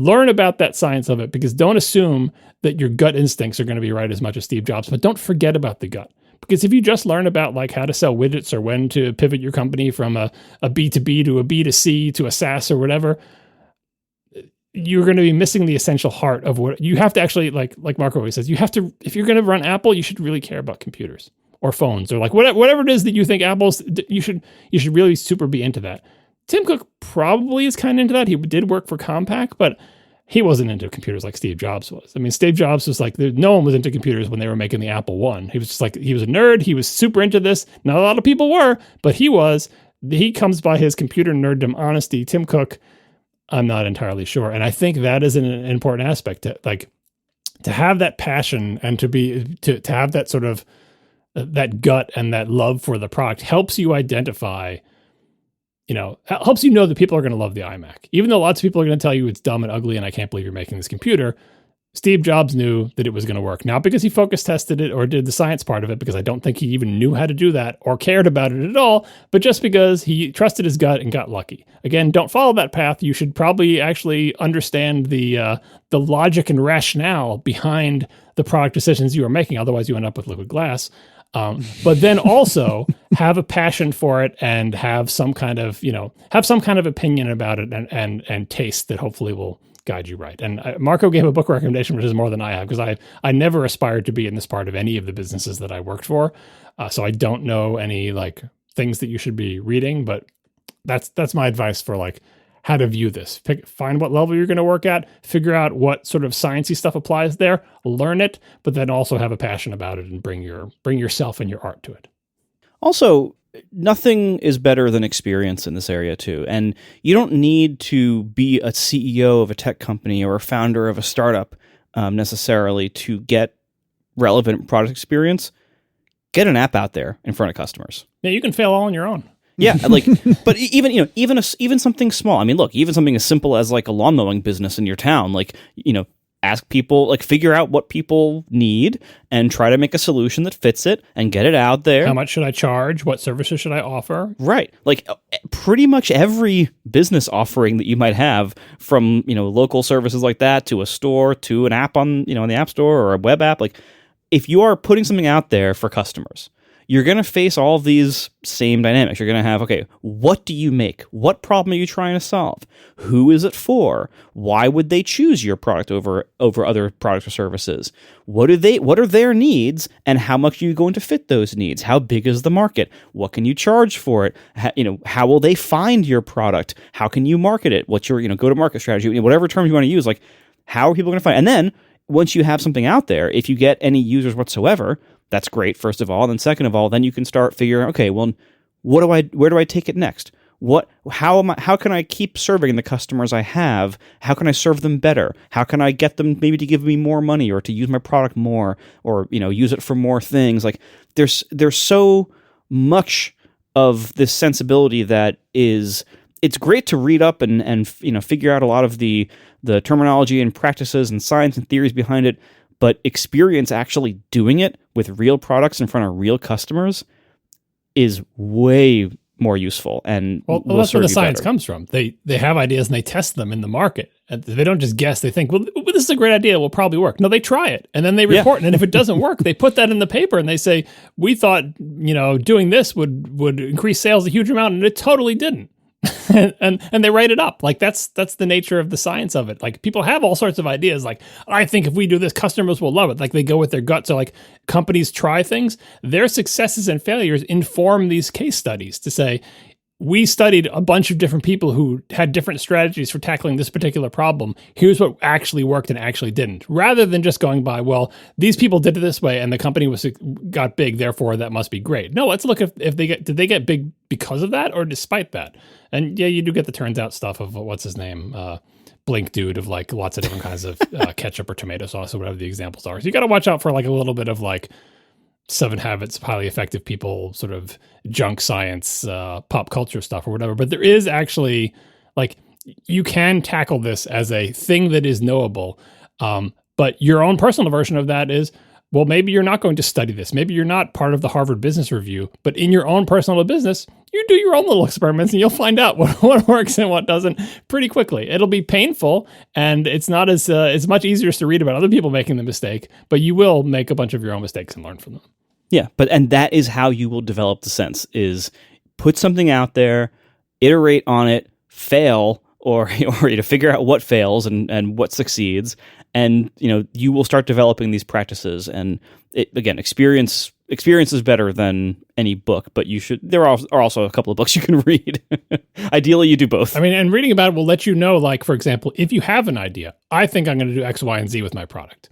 Learn about that science of it, because don't assume that your gut instincts are going to be right as much as Steve Jobs, but don't forget about the gut. Because if you just learn about like how to sell widgets or when to pivot your company from a B2B to a B2C to a SaaS or whatever, you're going to be missing the essential heart of what you have to actually, like Marco always says, you have to, if you're going to run Apple, you should really care about computers or phones or like whatever it is that you think Apple's, you should really super be into that. Tim Cook probably is kind of into that. He did work for Compaq, but he wasn't into computers like Steve Jobs was. I mean, Steve Jobs was like, no one was into computers when they were making the Apple One. He was just like, he was a nerd. He was super into this. Not a lot of people were, but he was. He comes by his computer nerddom honesty. Tim Cook, I'm not entirely sure. And I think that is an important aspect to have that passion and to have that sort of that gut and that love for the product helps you identify, helps you know that people are going to love the iMac. Even though lots of people are going to tell you it's dumb and ugly and I can't believe you're making this computer, Steve Jobs knew that it was going to work, not because he focus tested it or did the science part of it, because I don't think he even knew how to do that or cared about it at all, but just because he trusted his gut and got lucky. Again, don't follow that path. You should probably actually understand the logic and rationale behind the product decisions you are making. Otherwise, you end up with liquid glass. But then also have a passion for it and have some kind of opinion about it and taste that hopefully will guide you right. And Marco gave a book recommendation, which is more than I have, because I never aspired to be in this part of any of the businesses that I worked for. So I don't know any like things that you should be reading, but that's my advice for like how to view this. Find what level you're going to work at, figure out what sort of sciencey stuff applies there, learn it, but then also have a passion about it and bring yourself and your art to it. Also, nothing is better than experience in this area too. And you don't need to be a CEO of a tech company or a founder of a startup necessarily to get relevant product experience. Get an app out there in front of customers. Yeah, you can fail all on your own. Yeah, like, but even something small. I mean, look, even something as simple as like a lawn mowing business in your town, like, ask people, like, figure out what people need and try to make a solution that fits it and get it out there. How much should I charge? What services should I offer? Right. Like, pretty much every business offering that you might have, from, local services like that to a store to an app on, in the App Store or a web app, like, if you are putting something out there for customers, you're going to face all of these same dynamics. You're going to have, okay, what do you make? What problem are you trying to solve? Who is it for? Why would they choose your product over other products or services? What are their needs, and how much are you going to fit those needs? How big is the market? What can you charge for it? How will they find your product? How can you market it? What's your, go-to-market strategy? Whatever terms you want to use, like, how are people going to find it? And then once you have something out there, if you get any users whatsoever, that's great, first of all. And then second of all, then you can start figuring, okay, well, where do I take it next? How can I keep serving the customers I have? How can I serve them better? How can I get them maybe to give me more money or to use my product more, or, use it for more things? Like, there's so much of this sensibility that it's great to read up and figure out a lot of the terminology and practices and science and theories behind it. But experience actually doing it with real products in front of real customers is way more useful, and that's where the science comes from. They have ideas and they test them in the market. And they don't just guess. They think, well, this is a great idea. It will probably work. No, they try it and then they report. And if it doesn't work, they put that in the paper and they say, we thought doing this would increase sales a huge amount, and it totally didn't. and they write it up. Like, that's the nature of the science of it. Like, people have all sorts of ideas. Like, I think if we do this, customers will love it. Like, they go with their gut. So, like, companies try things. Their successes and failures inform these case studies to say, we studied a bunch of different people who had different strategies for tackling this particular problem. Here's what actually worked and actually didn't. Rather than just going by, well, these people did it this way and the company got big, therefore that must be great. No, let's look if did they get big because of that or despite that? And yeah, you do get the turns out stuff of what's his name, Blink dude, of like lots of different kinds of ketchup or tomato sauce or whatever the examples are. So you got to watch out for like a little bit of like 7 Habits of Highly Effective People, sort of junk science, pop culture stuff or whatever. But there is actually, like, you can tackle this as a thing that is knowable. But your own personal version of that is, well, maybe you're not going to study this. Maybe you're not part of the Harvard Business Review, but in your own personal business, you do your own little experiments and you'll find out what works and what doesn't pretty quickly. It'll be painful, and it's not as much easier to read about other people making the mistake, but you will make a bunch of your own mistakes and learn from them. Yeah, and that is how you will develop the sense, is put something out there, iterate on it, fail, or figure out what fails and what succeeds, and you will start developing these practices. And experience is better than any book, but there are also a couple of books you can read. Ideally, you do both. I mean, and reading about it will let you know, like, for example, if you have an idea, I think I'm going to do X, Y, and Z with my product.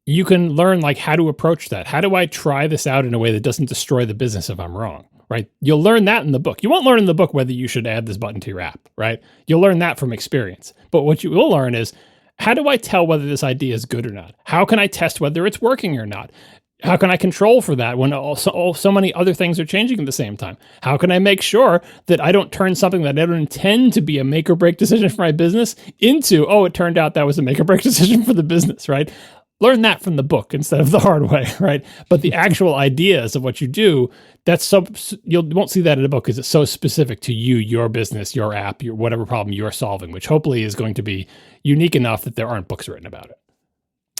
You can learn, like, how to approach that. How do I try this out in a way that doesn't destroy the business if I'm wrong, right? You'll learn that in the book. You won't learn in the book whether you should add this button to your app, right? You'll learn that from experience. But what you will learn is, how do I tell whether this idea is good or not? How can I test whether it's working or not? How can I control for that when so many other things are changing at the same time? How can I make sure that I don't turn something that I don't intend to be a make or break decision for my business into, oh, it turned out that was a make or break decision for the business, right? Learn that from the book instead of the hard way, right? But the actual ideas of what you do, you won't see that in a book because it's so specific to you, your business, your app, your whatever problem you're solving, which hopefully is going to be unique enough that there aren't books written about it.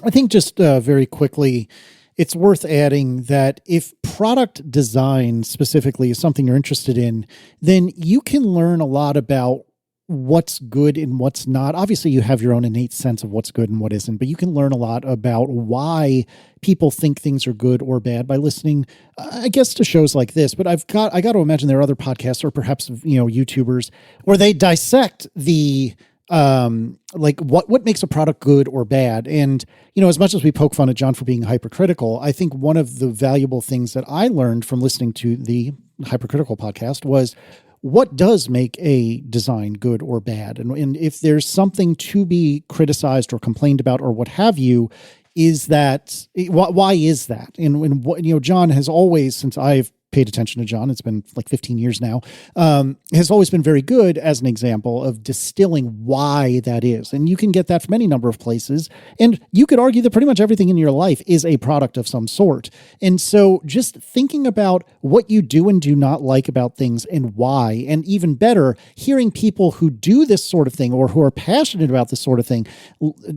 I think just very quickly, it's worth adding that if product design specifically is something you're interested in, then you can learn a lot about what's good and what's not. Obviously, you have your own innate sense of what's good and what isn't, but you can learn a lot about why people think things are good or bad by listening, I guess, to shows like this. But I got to imagine there are other podcasts or perhaps, YouTubers where they dissect the like what makes a product good or bad. And, as much as we poke fun at John for being hypercritical, I think one of the valuable things that I learned from listening to the Hypercritical podcast was what does make a design good or bad. And if there's something to be criticized or complained about or what have you, why is that? And what, John has always, since I've paid attention to John, it's been like 15 years now, has always been very good as an example of distilling why that is. And you can get that from any number of places. And you could argue that pretty much everything in your life is a product of some sort. And so just thinking about what you do and do not like about things and why, and even better, hearing people who do this sort of thing or who are passionate about this sort of thing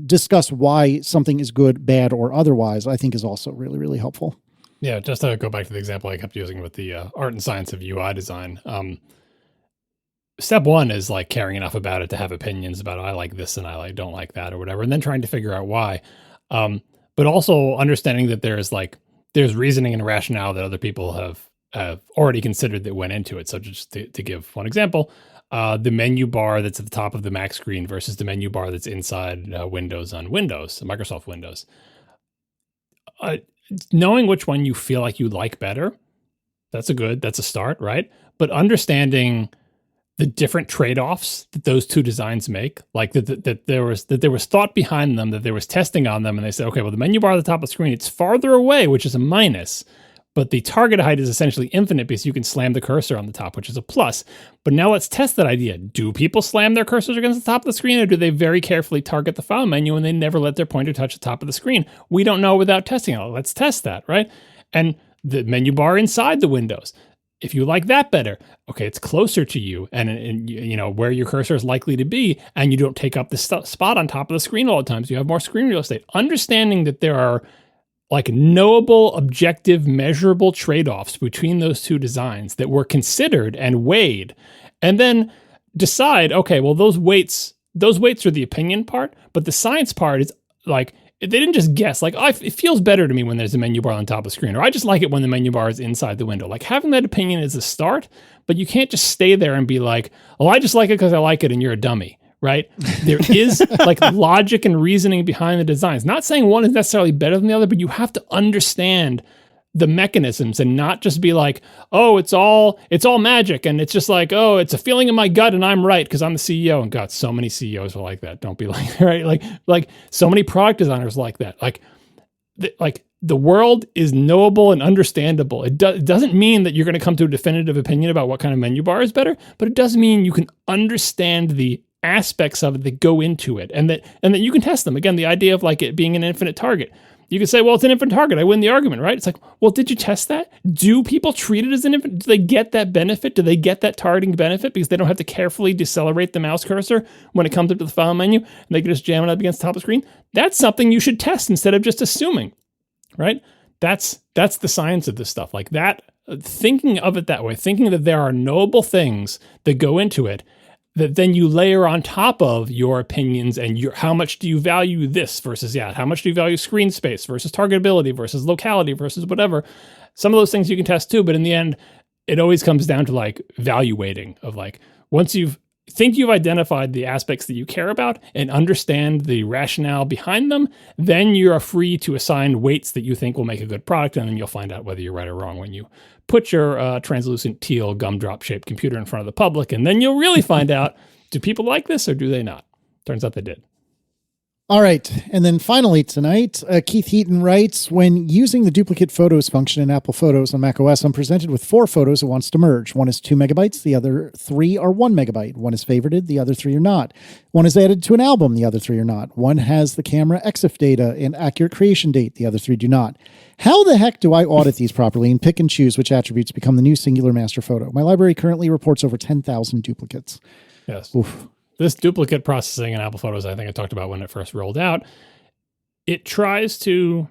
discuss why something is good, bad, or otherwise, I think is also really, really helpful. Yeah, just to go back to the example I kept using with the art and science of UI design. Step one is like caring enough about it to have opinions about, I like this and I don't like that or whatever, and then trying to figure out why. But also understanding that there's reasoning and rationale that other people have already considered that went into it. So just to give one example, the menu bar that's at the top of the Mac screen versus the menu bar that's inside Windows on Windows, Microsoft Windows. Knowing which one you feel like you like better, that's a start, right? But understanding the different trade-offs that those two designs make, like that there was thought behind them, that there was testing on them, and they said, okay, well, the menu bar at the top of the screen, it's farther away, which is a minus, but the target height is essentially infinite because you can slam the cursor on the top, which is a plus. But now let's test that idea. Do people slam their cursors against the top of the screen, or do they very carefully target the file menu and they never let their pointer touch the top of the screen? We don't know without testing it. Let's test that, right? And the menu bar inside the windows, if you like that better, okay, it's closer to you and where your cursor is likely to be, and you don't take up the spot on top of the screen all the time, so you have more screen real estate. Understanding that there are like knowable, objective, measurable trade-offs between those two designs that were considered and weighed, and then decide, okay, well, those weights are the opinion part, but the science part is like, they didn't just guess, like, it feels better to me when there's a menu bar on top of the screen, or I just like it when the menu bar is inside the window. Like, having that opinion is a start, but you can't just stay there and be like, oh, I just like it because I like it and you're a dummy. Right? There is like logic and reasoning behind the designs. Not saying one is necessarily better than the other, but you have to understand the mechanisms and not just be like, oh, it's all magic. And it's just like, oh, it's a feeling in my gut and I'm right because I'm the CEO. And God, so many CEOs are like that. Don't be like, right? Like so many product designers like that. Like the world is knowable and understandable. It doesn't mean that you're going to come to a definitive opinion about what kind of menu bar is better, but it does mean you can understand the aspects of it that go into it, and that you can test them. Again, the idea of like it being an infinite target. You can say, well, it's an infinite target. I win the argument, right? It's like, well, did you test that? Do people treat it as an infinite? Do they get that benefit? Do they get that targeting benefit because they don't have to carefully decelerate the mouse cursor when it comes up to the file menu and they can just jam it up against the top of the screen? That's something you should test instead of just assuming, right? That's the science of this stuff. Like that, thinking of it that way, thinking that there are knowable things that go into it, that then you layer on top of your opinions and how much do you value this versus that? How much do you value screen space versus targetability versus locality versus whatever? Some of those things you can test too, but in the end, it always comes down to like value weighting of like, once you've identified the aspects that you care about and understand the rationale behind them, then you are free to assign weights that you think will make a good product, and then you'll find out whether you're right or wrong when you put your translucent teal gumdrop-shaped computer in front of the public, and then you'll really find out, do people like this or do they not? Turns out they did. All right. And then finally tonight, Keith Heaton writes, when using the duplicate photos function in Apple Photos on macOS, I'm presented with 4 photos it wants to merge. One is 2 megabytes. The other 3 are 1 megabyte. One is favorited. The other 3 are not. One is added to an album. The other 3 are not. One has the camera EXIF data and accurate creation date. The other 3 do not. How the heck do I audit these properly and pick and choose which attributes become the new singular master photo? My library currently reports over 10,000 duplicates. Yes. Oof. This duplicate processing in Apple Photos, I think I talked about when it first rolled out, it tries to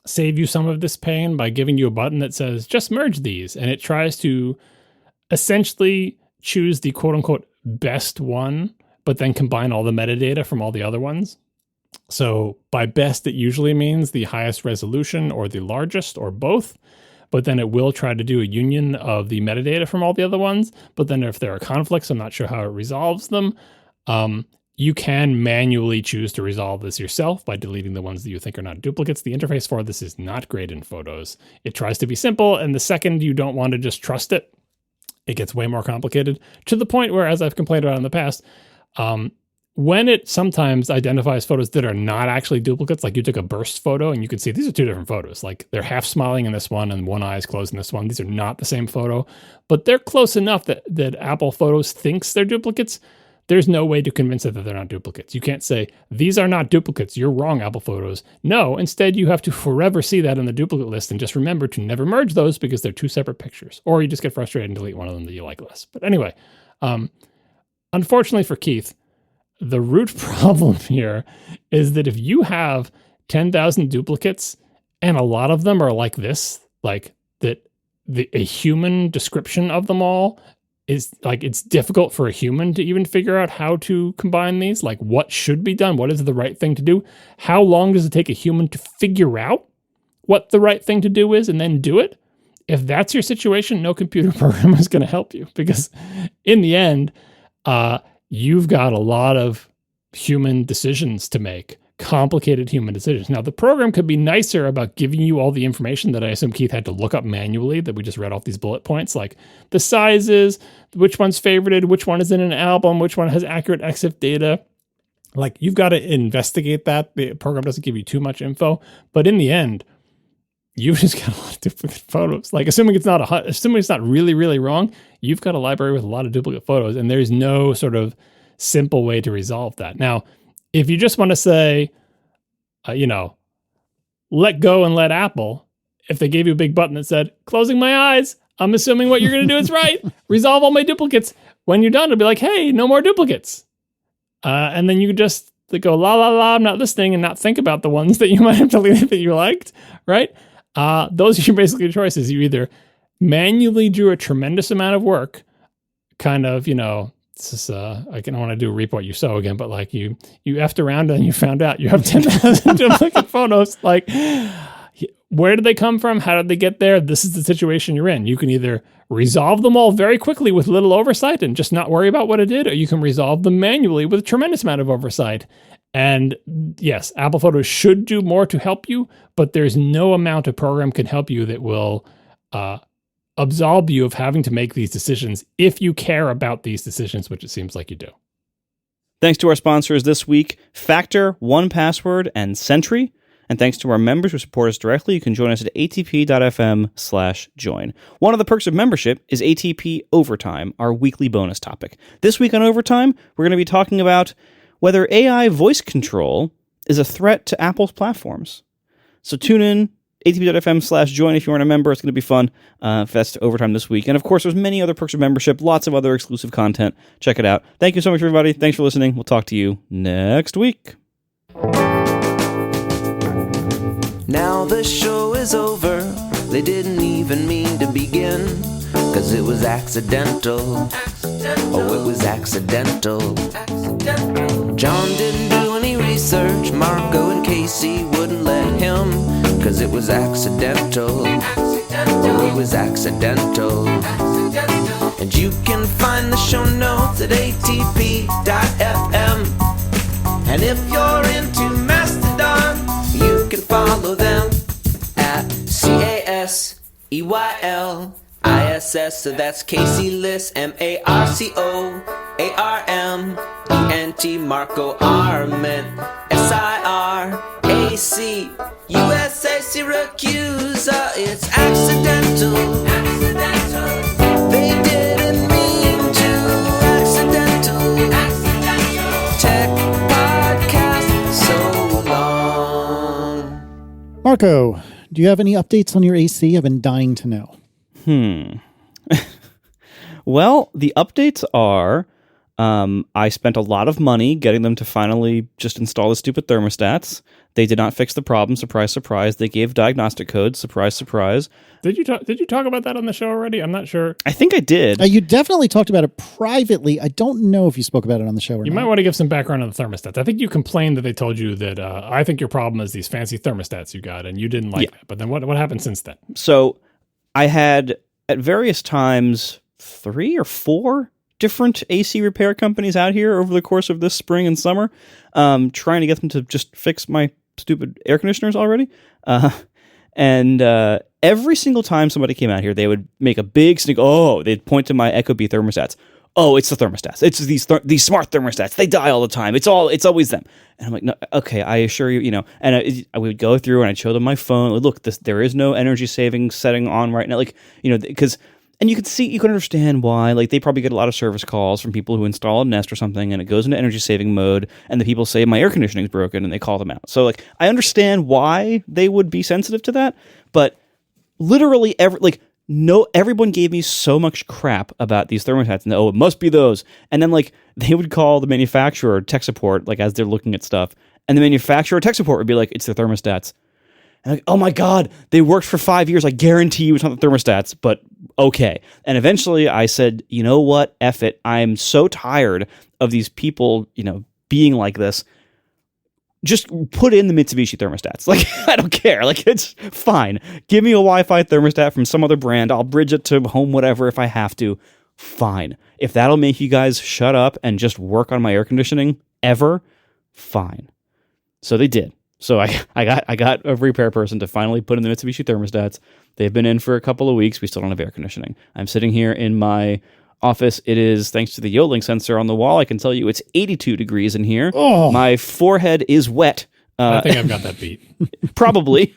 save you some of this pain by giving you a button that says, just merge these. And it tries to essentially choose the quote unquote best one, but then combine all the metadata from all the other ones. So by best, it usually means the highest resolution or the largest or both. But then it will try to do a union of the metadata from all the other ones. But then if there are conflicts, I'm not sure how it resolves them. You can manually choose to resolve this yourself by deleting the ones that you think are not duplicates. The interface for this is not great in Photos. It tries to be simple, and the second you don't want to just trust it, it gets way more complicated, to the point where, as I've complained about in the past, when it sometimes identifies photos that are not actually duplicates, like you took a burst photo and you can see these are 2 different photos. Like they're half smiling in this one and one eye is closed in this one. These are not the same photo, but they're close enough that Apple Photos thinks they're duplicates. There's no way to convince it that they're not duplicates. You can't say, these are not duplicates. You're wrong, Apple Photos. No, instead you have to forever see that in the duplicate list and just remember to never merge those because they're 2 separate pictures. Or you just get frustrated and delete one of them that you like less. But anyway, unfortunately for Keith, the root problem here is that if you have 10,000 duplicates and a lot of them are like this, like that a human description of them all is like, it's difficult for a human to even figure out how to combine these, like what should be done, what is the right thing to do, how long does it take a human to figure out what the right thing to do is and then do it? If that's your situation, no computer program is going to help you, because in the end, you've got a lot of human decisions to make, complicated human decisions. Now, the program could be nicer about giving you all the information that I assume Keith had to look up manually, that we just read off these bullet points, like the sizes, which one's favorited, which one is in an album, which one has accurate EXIF data. Like, you've got to investigate that. The program doesn't give you too much info, but in the end, you've just got a lot of duplicate photos. Like, assuming it's not really, really wrong, you've got a library with a lot of duplicate photos, and there's no sort of simple way to resolve that. Now, if you just want to say, let go and let Apple, if they gave you a big button that said, closing my eyes, I'm assuming what you're going to do is right, resolve all my duplicates. When you're done, it'll be like, hey, no more duplicates. And then you could just go, la, la, la, I'm not listening, and not think about the ones that you might have deleted that you liked, right? Those are basically your choices. You either manually do a tremendous amount of work, kind of, this is, I don't want to do reap what you sow again, but like you effed around and you found out you have 10,000 duplicate photos. Like, where did they come from? How did they get there? This is the situation you're in. You can either resolve them all very quickly with little oversight and just not worry about what it did, or you can resolve them manually with a tremendous amount of oversight. And yes, Apple Photos should do more to help you, but there's no amount a program can help you that will absolve you of having to make these decisions if you care about these decisions, which it seems like you do. Thanks to our sponsors this week, Factor, 1Password, and Sentry. And thanks to our members who support us directly, you can join us at atp.fm/join. One of the perks of membership is ATP Overtime, our weekly bonus topic. This week on Overtime, we're going to be talking about whether AI voice control is a threat to Apple's platforms. So tune in, atp.fm/join if you aren't a member. It's going to be fun. That's Overtime this week. And of course, there's many other perks of membership, lots of other exclusive content. Check it out. Thank you so much, everybody. Thanks for listening. We'll talk to you next week. Now the show is over. They didn't even mean to begin, 'cause it was accidental. Oh, it was accidental. John didn't do any research. Marco and Casey wouldn't let him, 'cause it was accidental. Oh, it was accidental. And you can find the show notes at atp.fm. And if you're into Mastodon, you can follow them at CASEYLISS. So that's Casey Liss, MARCOARMENT, Marco Arment, AC, USA, Syracuse, it's accidental. They didn't mean to. Accidental. Tech podcast so long. Marco, do you have any updates on your AC? I've been dying to know. Well, the updates are I spent a lot of money getting them to finally just install the stupid thermostats. They did not fix the problem. Surprise, surprise. They gave diagnostic codes. Surprise, surprise. Did you talk about that on the show already? I'm not sure. I think I did. You definitely talked about it privately. I don't know if you spoke about it on the show or not. You might want to give some background on the thermostats. I think you complained that they told you that I think your problem is these fancy thermostats you got, and you didn't like that. But then what happened since then? So I had, at various times, 3 or 4 different AC repair companies out here over the course of this spring and summer, trying to get them to just fix my stupid air conditioners already. And every single time somebody came out here, they would make a big stink. Oh, they'd point to my ecobee thermostats. Oh, it's the thermostats. It's these smart thermostats. They die all the time. It's always them. And I'm like, no, okay, I assure you, And I would go through and I'd show them my phone. Like, look, there is no energy saving setting on right now. Because. And you can understand why, they probably get a lot of service calls from people who install a Nest or something, and it goes into energy saving mode, and the people say, my air conditioning is broken, and they call them out. So, I understand why they would be sensitive to that, but literally everyone gave me so much crap about these thermostats, and it must be those. And then, they would call the manufacturer tech support, as they're looking at stuff, and the manufacturer tech support would be like, it's the thermostats. And oh my God, they worked for 5 years. I guarantee you it's not the thermostats, but okay. And eventually I said, you know what? F it. I'm so tired of these people, being like this. Just put in the Mitsubishi thermostats. I don't care. It's fine. Give me a Wi-Fi thermostat from some other brand. I'll bridge it to home, whatever, if I have to. Fine. If that'll make you guys shut up and just work on my air conditioning ever, fine. So they did. So I got a repair person to finally put in the Mitsubishi thermostats. They've been in for a couple of weeks. We still don't have air conditioning. I'm sitting here in my office. It is, thanks to the yodeling sensor on the wall, I can tell you it's 82 degrees in here. Oh. My forehead is wet. I think I've got that beat. Probably.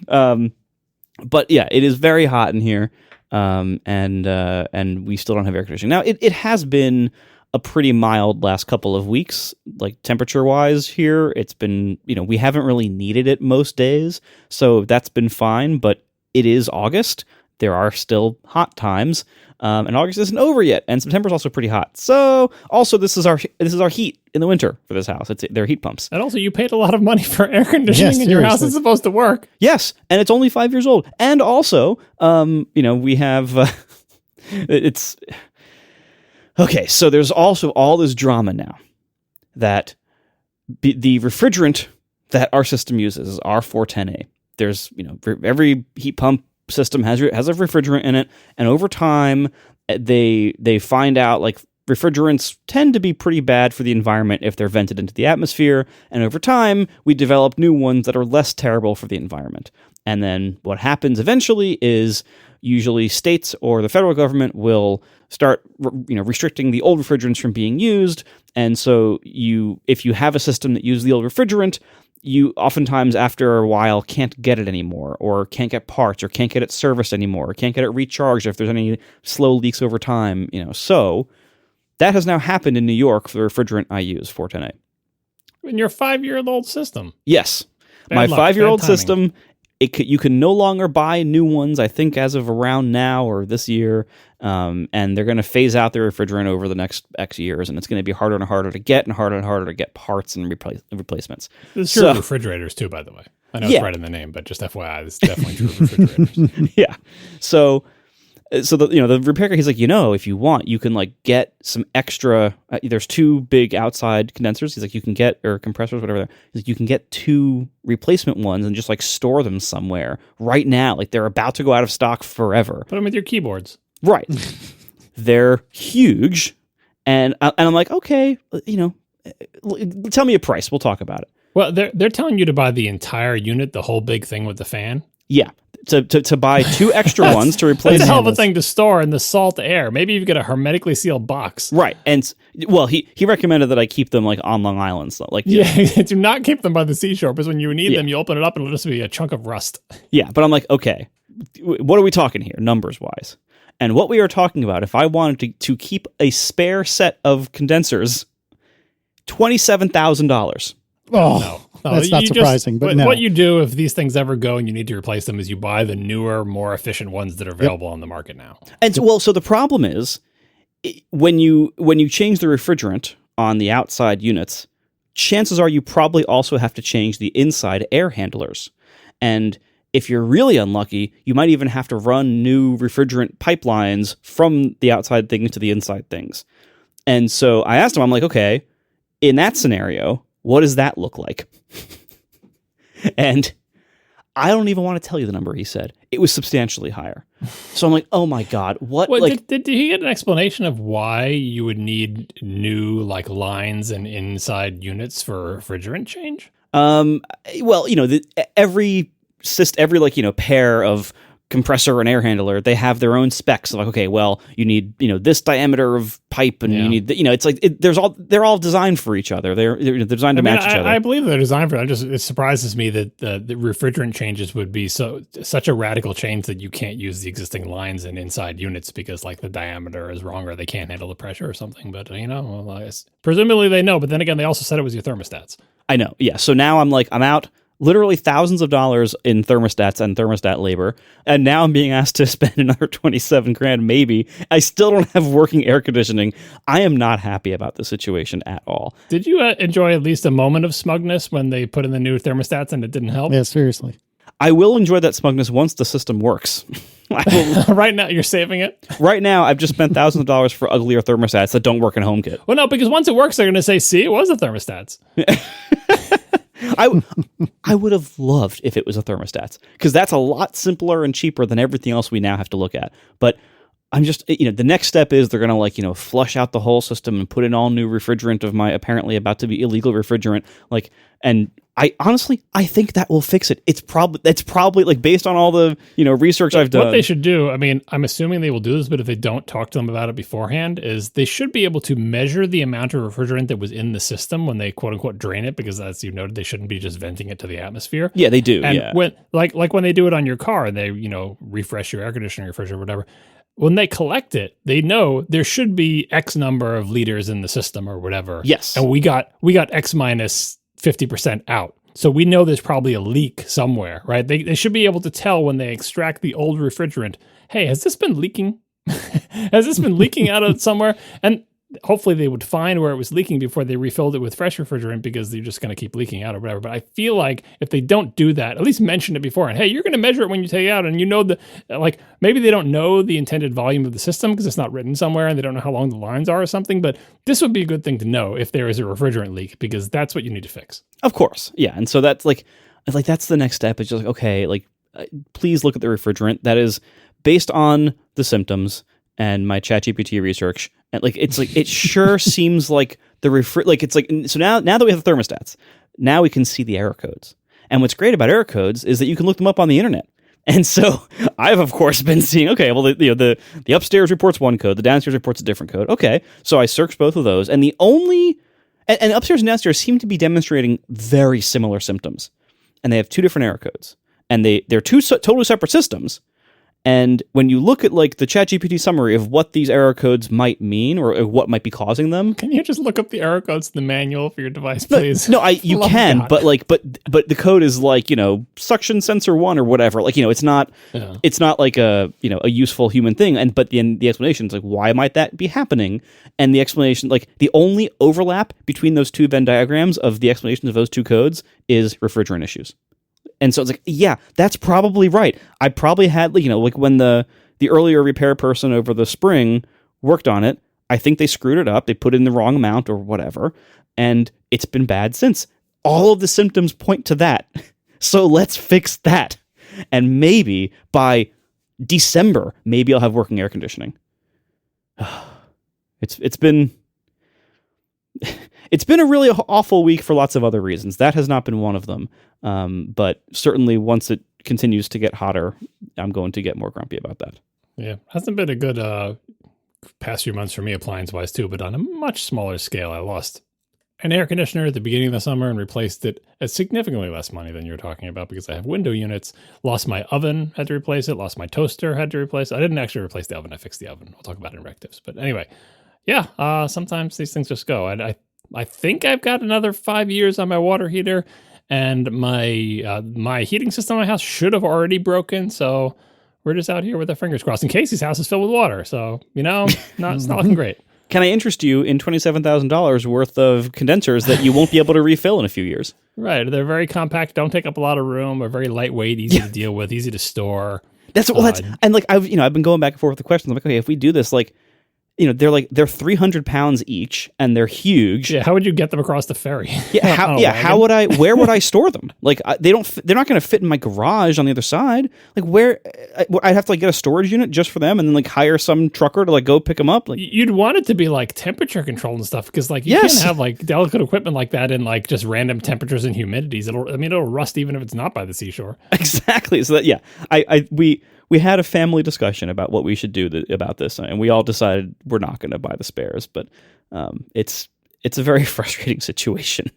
But yeah, it is very hot in here. And we still don't have air conditioning. Now, it has been a pretty mild last couple of weeks, temperature wise here. It's been, we haven't really needed it most days. So that's been fine, but it is August. There are still hot times. And August isn't over yet. And September's also pretty hot. So also this is our heat in the winter for this house. They're heat pumps. And also you paid a lot of money for air conditioning in your house. It's supposed to work. Yes. And it's only 5 years old. And also, we have, it's, okay, so there's also all this drama now that the refrigerant that our system uses is R410A. There's, every heat pump system has a refrigerant in it, and over time they find out refrigerants tend to be pretty bad for the environment if they're vented into the atmosphere, and over time we develop new ones that are less terrible for the environment. And then what happens eventually is usually states or the federal government will start restricting the old refrigerants from being used. And so if you have a system that uses the old refrigerant, you oftentimes after a while can't get it anymore, or can't get parts, or can't get it serviced anymore, or can't get it recharged if there's any slow leaks over time. So that has now happened in New York for the refrigerant I use, 410A. In your 5-year-old system? Yes. My 5-year-old system, you can no longer buy new ones, I think, as of around now or this year. And they're going to phase out the refrigerant over the next X years, and it's going to be harder and harder to get, and harder to get parts and replacements. This is true of refrigerators, too, by the way. I know it's right in the name, but just FYI, this is definitely true of refrigerators. Yeah. So the repair guy, he's like, if you want, you can get some extra. There's 2 big outside condensers. He's like, you can get, or compressors, whatever. He's like, you can get 2 replacement ones and just store them somewhere right now. They're about to go out of stock forever. Put them with your keyboards. Right. They're huge, and I'm like, okay, tell me a price. We'll talk about it. Well, they're telling you to buy the entire unit, the whole big thing with the fan. Yeah. to buy 2 extra ones to replace. It's a hell of a thing to store in the salt air. Maybe you get a hermetically sealed box. Right. And well, he recommended that I keep them like on Long Island. So like, do not keep them by the seashore, because when you need them, you open it up and it'll just be a chunk of rust. Yeah. But I'm like, okay, what are we talking here, numbers wise? And what we are talking about, if I wanted to keep a spare set of condensers, $27,000. Oh, that's not surprising. But no. What you do if these things ever go and you need to replace them is you buy the newer, more efficient ones that are available on the market now. And so the problem is when you change the refrigerant on the outside units, chances are you probably also have to change the inside air handlers. And if you're really unlucky, you might even have to run new refrigerant pipelines from the outside things to the inside things. And so I asked him, I'm like, okay, in that scenario, what does that look like? And I don't even want to tell you the number he said. It was substantially higher. So I'm like, oh my God, what? Well, did he get an explanation of why you would need new like lines and inside units for refrigerant change? Well, every like, pair of compressor and air handler, they have their own specs. Like, okay, well, you need, this diameter of pipe, and you need, it's like they're all designed for each other. They're designed to match each other. I believe they're designed for it. It surprises me that the refrigerant changes would be such a radical change that you can't use the existing lines and inside units because like the diameter is wrong or they can't handle the pressure or something. But presumably they know. But then again, they also said it was your thermostats. I know. Yeah. So now I'm out literally thousands of dollars in thermostats and thermostat labor, and now I'm being asked to spend another $27,000 maybe. I still don't have working air conditioning. I am not happy about the situation at all. Did you enjoy at least a moment of smugness when they put in the new thermostats and it didn't help? Yeah, seriously. I will enjoy that smugness once the system works. Right now, you're saving it? Right now, I've just spent thousands of dollars for uglier thermostats that don't work in HomeKit. Well, no, because once it works, they're going to say, see, it was the thermostats. I would have loved if it was a thermostat, because that's a lot simpler and cheaper than everything else we now have to look at. But I'm just, the next step is they're going to flush out the whole system and put in all new refrigerant of my apparently about to be illegal refrigerant. And I honestly think that will fix it. It's probably like based on all the, research I've done. What they should do, I mean, I'm assuming they will do this, but if they don't talk to them about it beforehand, is they should be able to measure the amount of refrigerant that was in the system when they quote unquote drain it, because as you noted, they shouldn't be just venting it to the atmosphere. Yeah, they do. And yeah. when when they do it on your car and they, refresh your air conditioner, refrigerator, whatever, when they collect it, they know there should be X number of liters in the system or whatever. Yes. And we got X minus 50% out. So we know there's probably a leak somewhere, right? They should be able to tell when they extract the old refrigerant, hey, has this been leaking? Has this been leaking out of somewhere? And hopefully they would find where it was leaking before they refilled it with fresh refrigerant, because they're just going to keep leaking out or whatever. But I feel like if they don't do that, at least mention it before. And hey, you're going to measure it when you take it out. And maybe they don't know the intended volume of the system because it's not written somewhere and they don't know how long the lines are or something. But this would be a good thing to know if there is a refrigerant leak, because that's what you need to fix. Of course. Yeah. And so that's that's the next step. It's just okay, please look at the refrigerant that is based on the symptoms and my ChatGPT research. And it sure seems like so now that we have the thermostats, now we can see the error codes. And what's great about error codes is that you can look them up on the internet. And so I've of course been seeing, okay, well the upstairs reports one code, the downstairs reports a different code. Okay, so I searched both of those, and and upstairs and downstairs seem to be demonstrating very similar symptoms, and they have two different error codes, and they're two totally separate systems. And when you look at the ChatGPT summary of what these error codes might mean or what might be causing them, can you just look up the error codes in the manual for your device, please? No, you can, God. but the code is suction sensor 1 or whatever. It's not like a useful human thing. But the explanation is why might that be happening? And the explanation, the only overlap between those two Venn diagrams of the explanations of those two codes is refrigerant issues. And so it's yeah, that's probably right. I probably had, when the earlier repair person over the spring worked on it, I think they screwed it up. They put in the wrong amount or whatever, and it's been bad since. All of the symptoms point to that. So let's fix that. And maybe by December, maybe I'll have working air conditioning. It's been a really awful week for lots of other reasons. That has not been one of them. But certainly once it continues to get hotter, I'm going to get more grumpy about that. Yeah, hasn't been a good past few months for me appliance-wise too, but on a much smaller scale. I lost an air conditioner at the beginning of the summer and replaced it at significantly less money than you're talking about because I have window units. Lost my oven, had to replace it. Lost my toaster, had to replace it. I didn't actually replace the oven. I fixed the oven. We'll talk about it in directives. But anyway, yeah, sometimes these things just go. I think I've got another 5 years on my water heater, and my heating system in my house should have already broken. So we're just out here with our fingers crossed. And Casey's house is filled with water. So, it's not looking great. Can I interest you in $27,000 worth of condensers that you won't be able to refill in a few years? Right. They're very compact, don't take up a lot of room, are very lightweight, easy to deal with, easy to store. And like I've been going back and forth with the questions. I'm like, okay, if we do this, like, they're 300 pounds each and they're huge. Yeah, how would you get them across the ferry? Where would I store them? Like they're not going to fit in my garage on the other side. Like where I'd have to like get a storage unit just for them and then like hire some trucker to like go pick them up. Like you'd want it to be like temperature controlled and stuff because like you can't have like delicate equipment like that in like just random temperatures and humidities. It'll rust even if it's not by the seashore. Exactly. So that we had a family discussion about what we should do about this, and we all decided we're not going to buy the spares. But it's a very frustrating situation.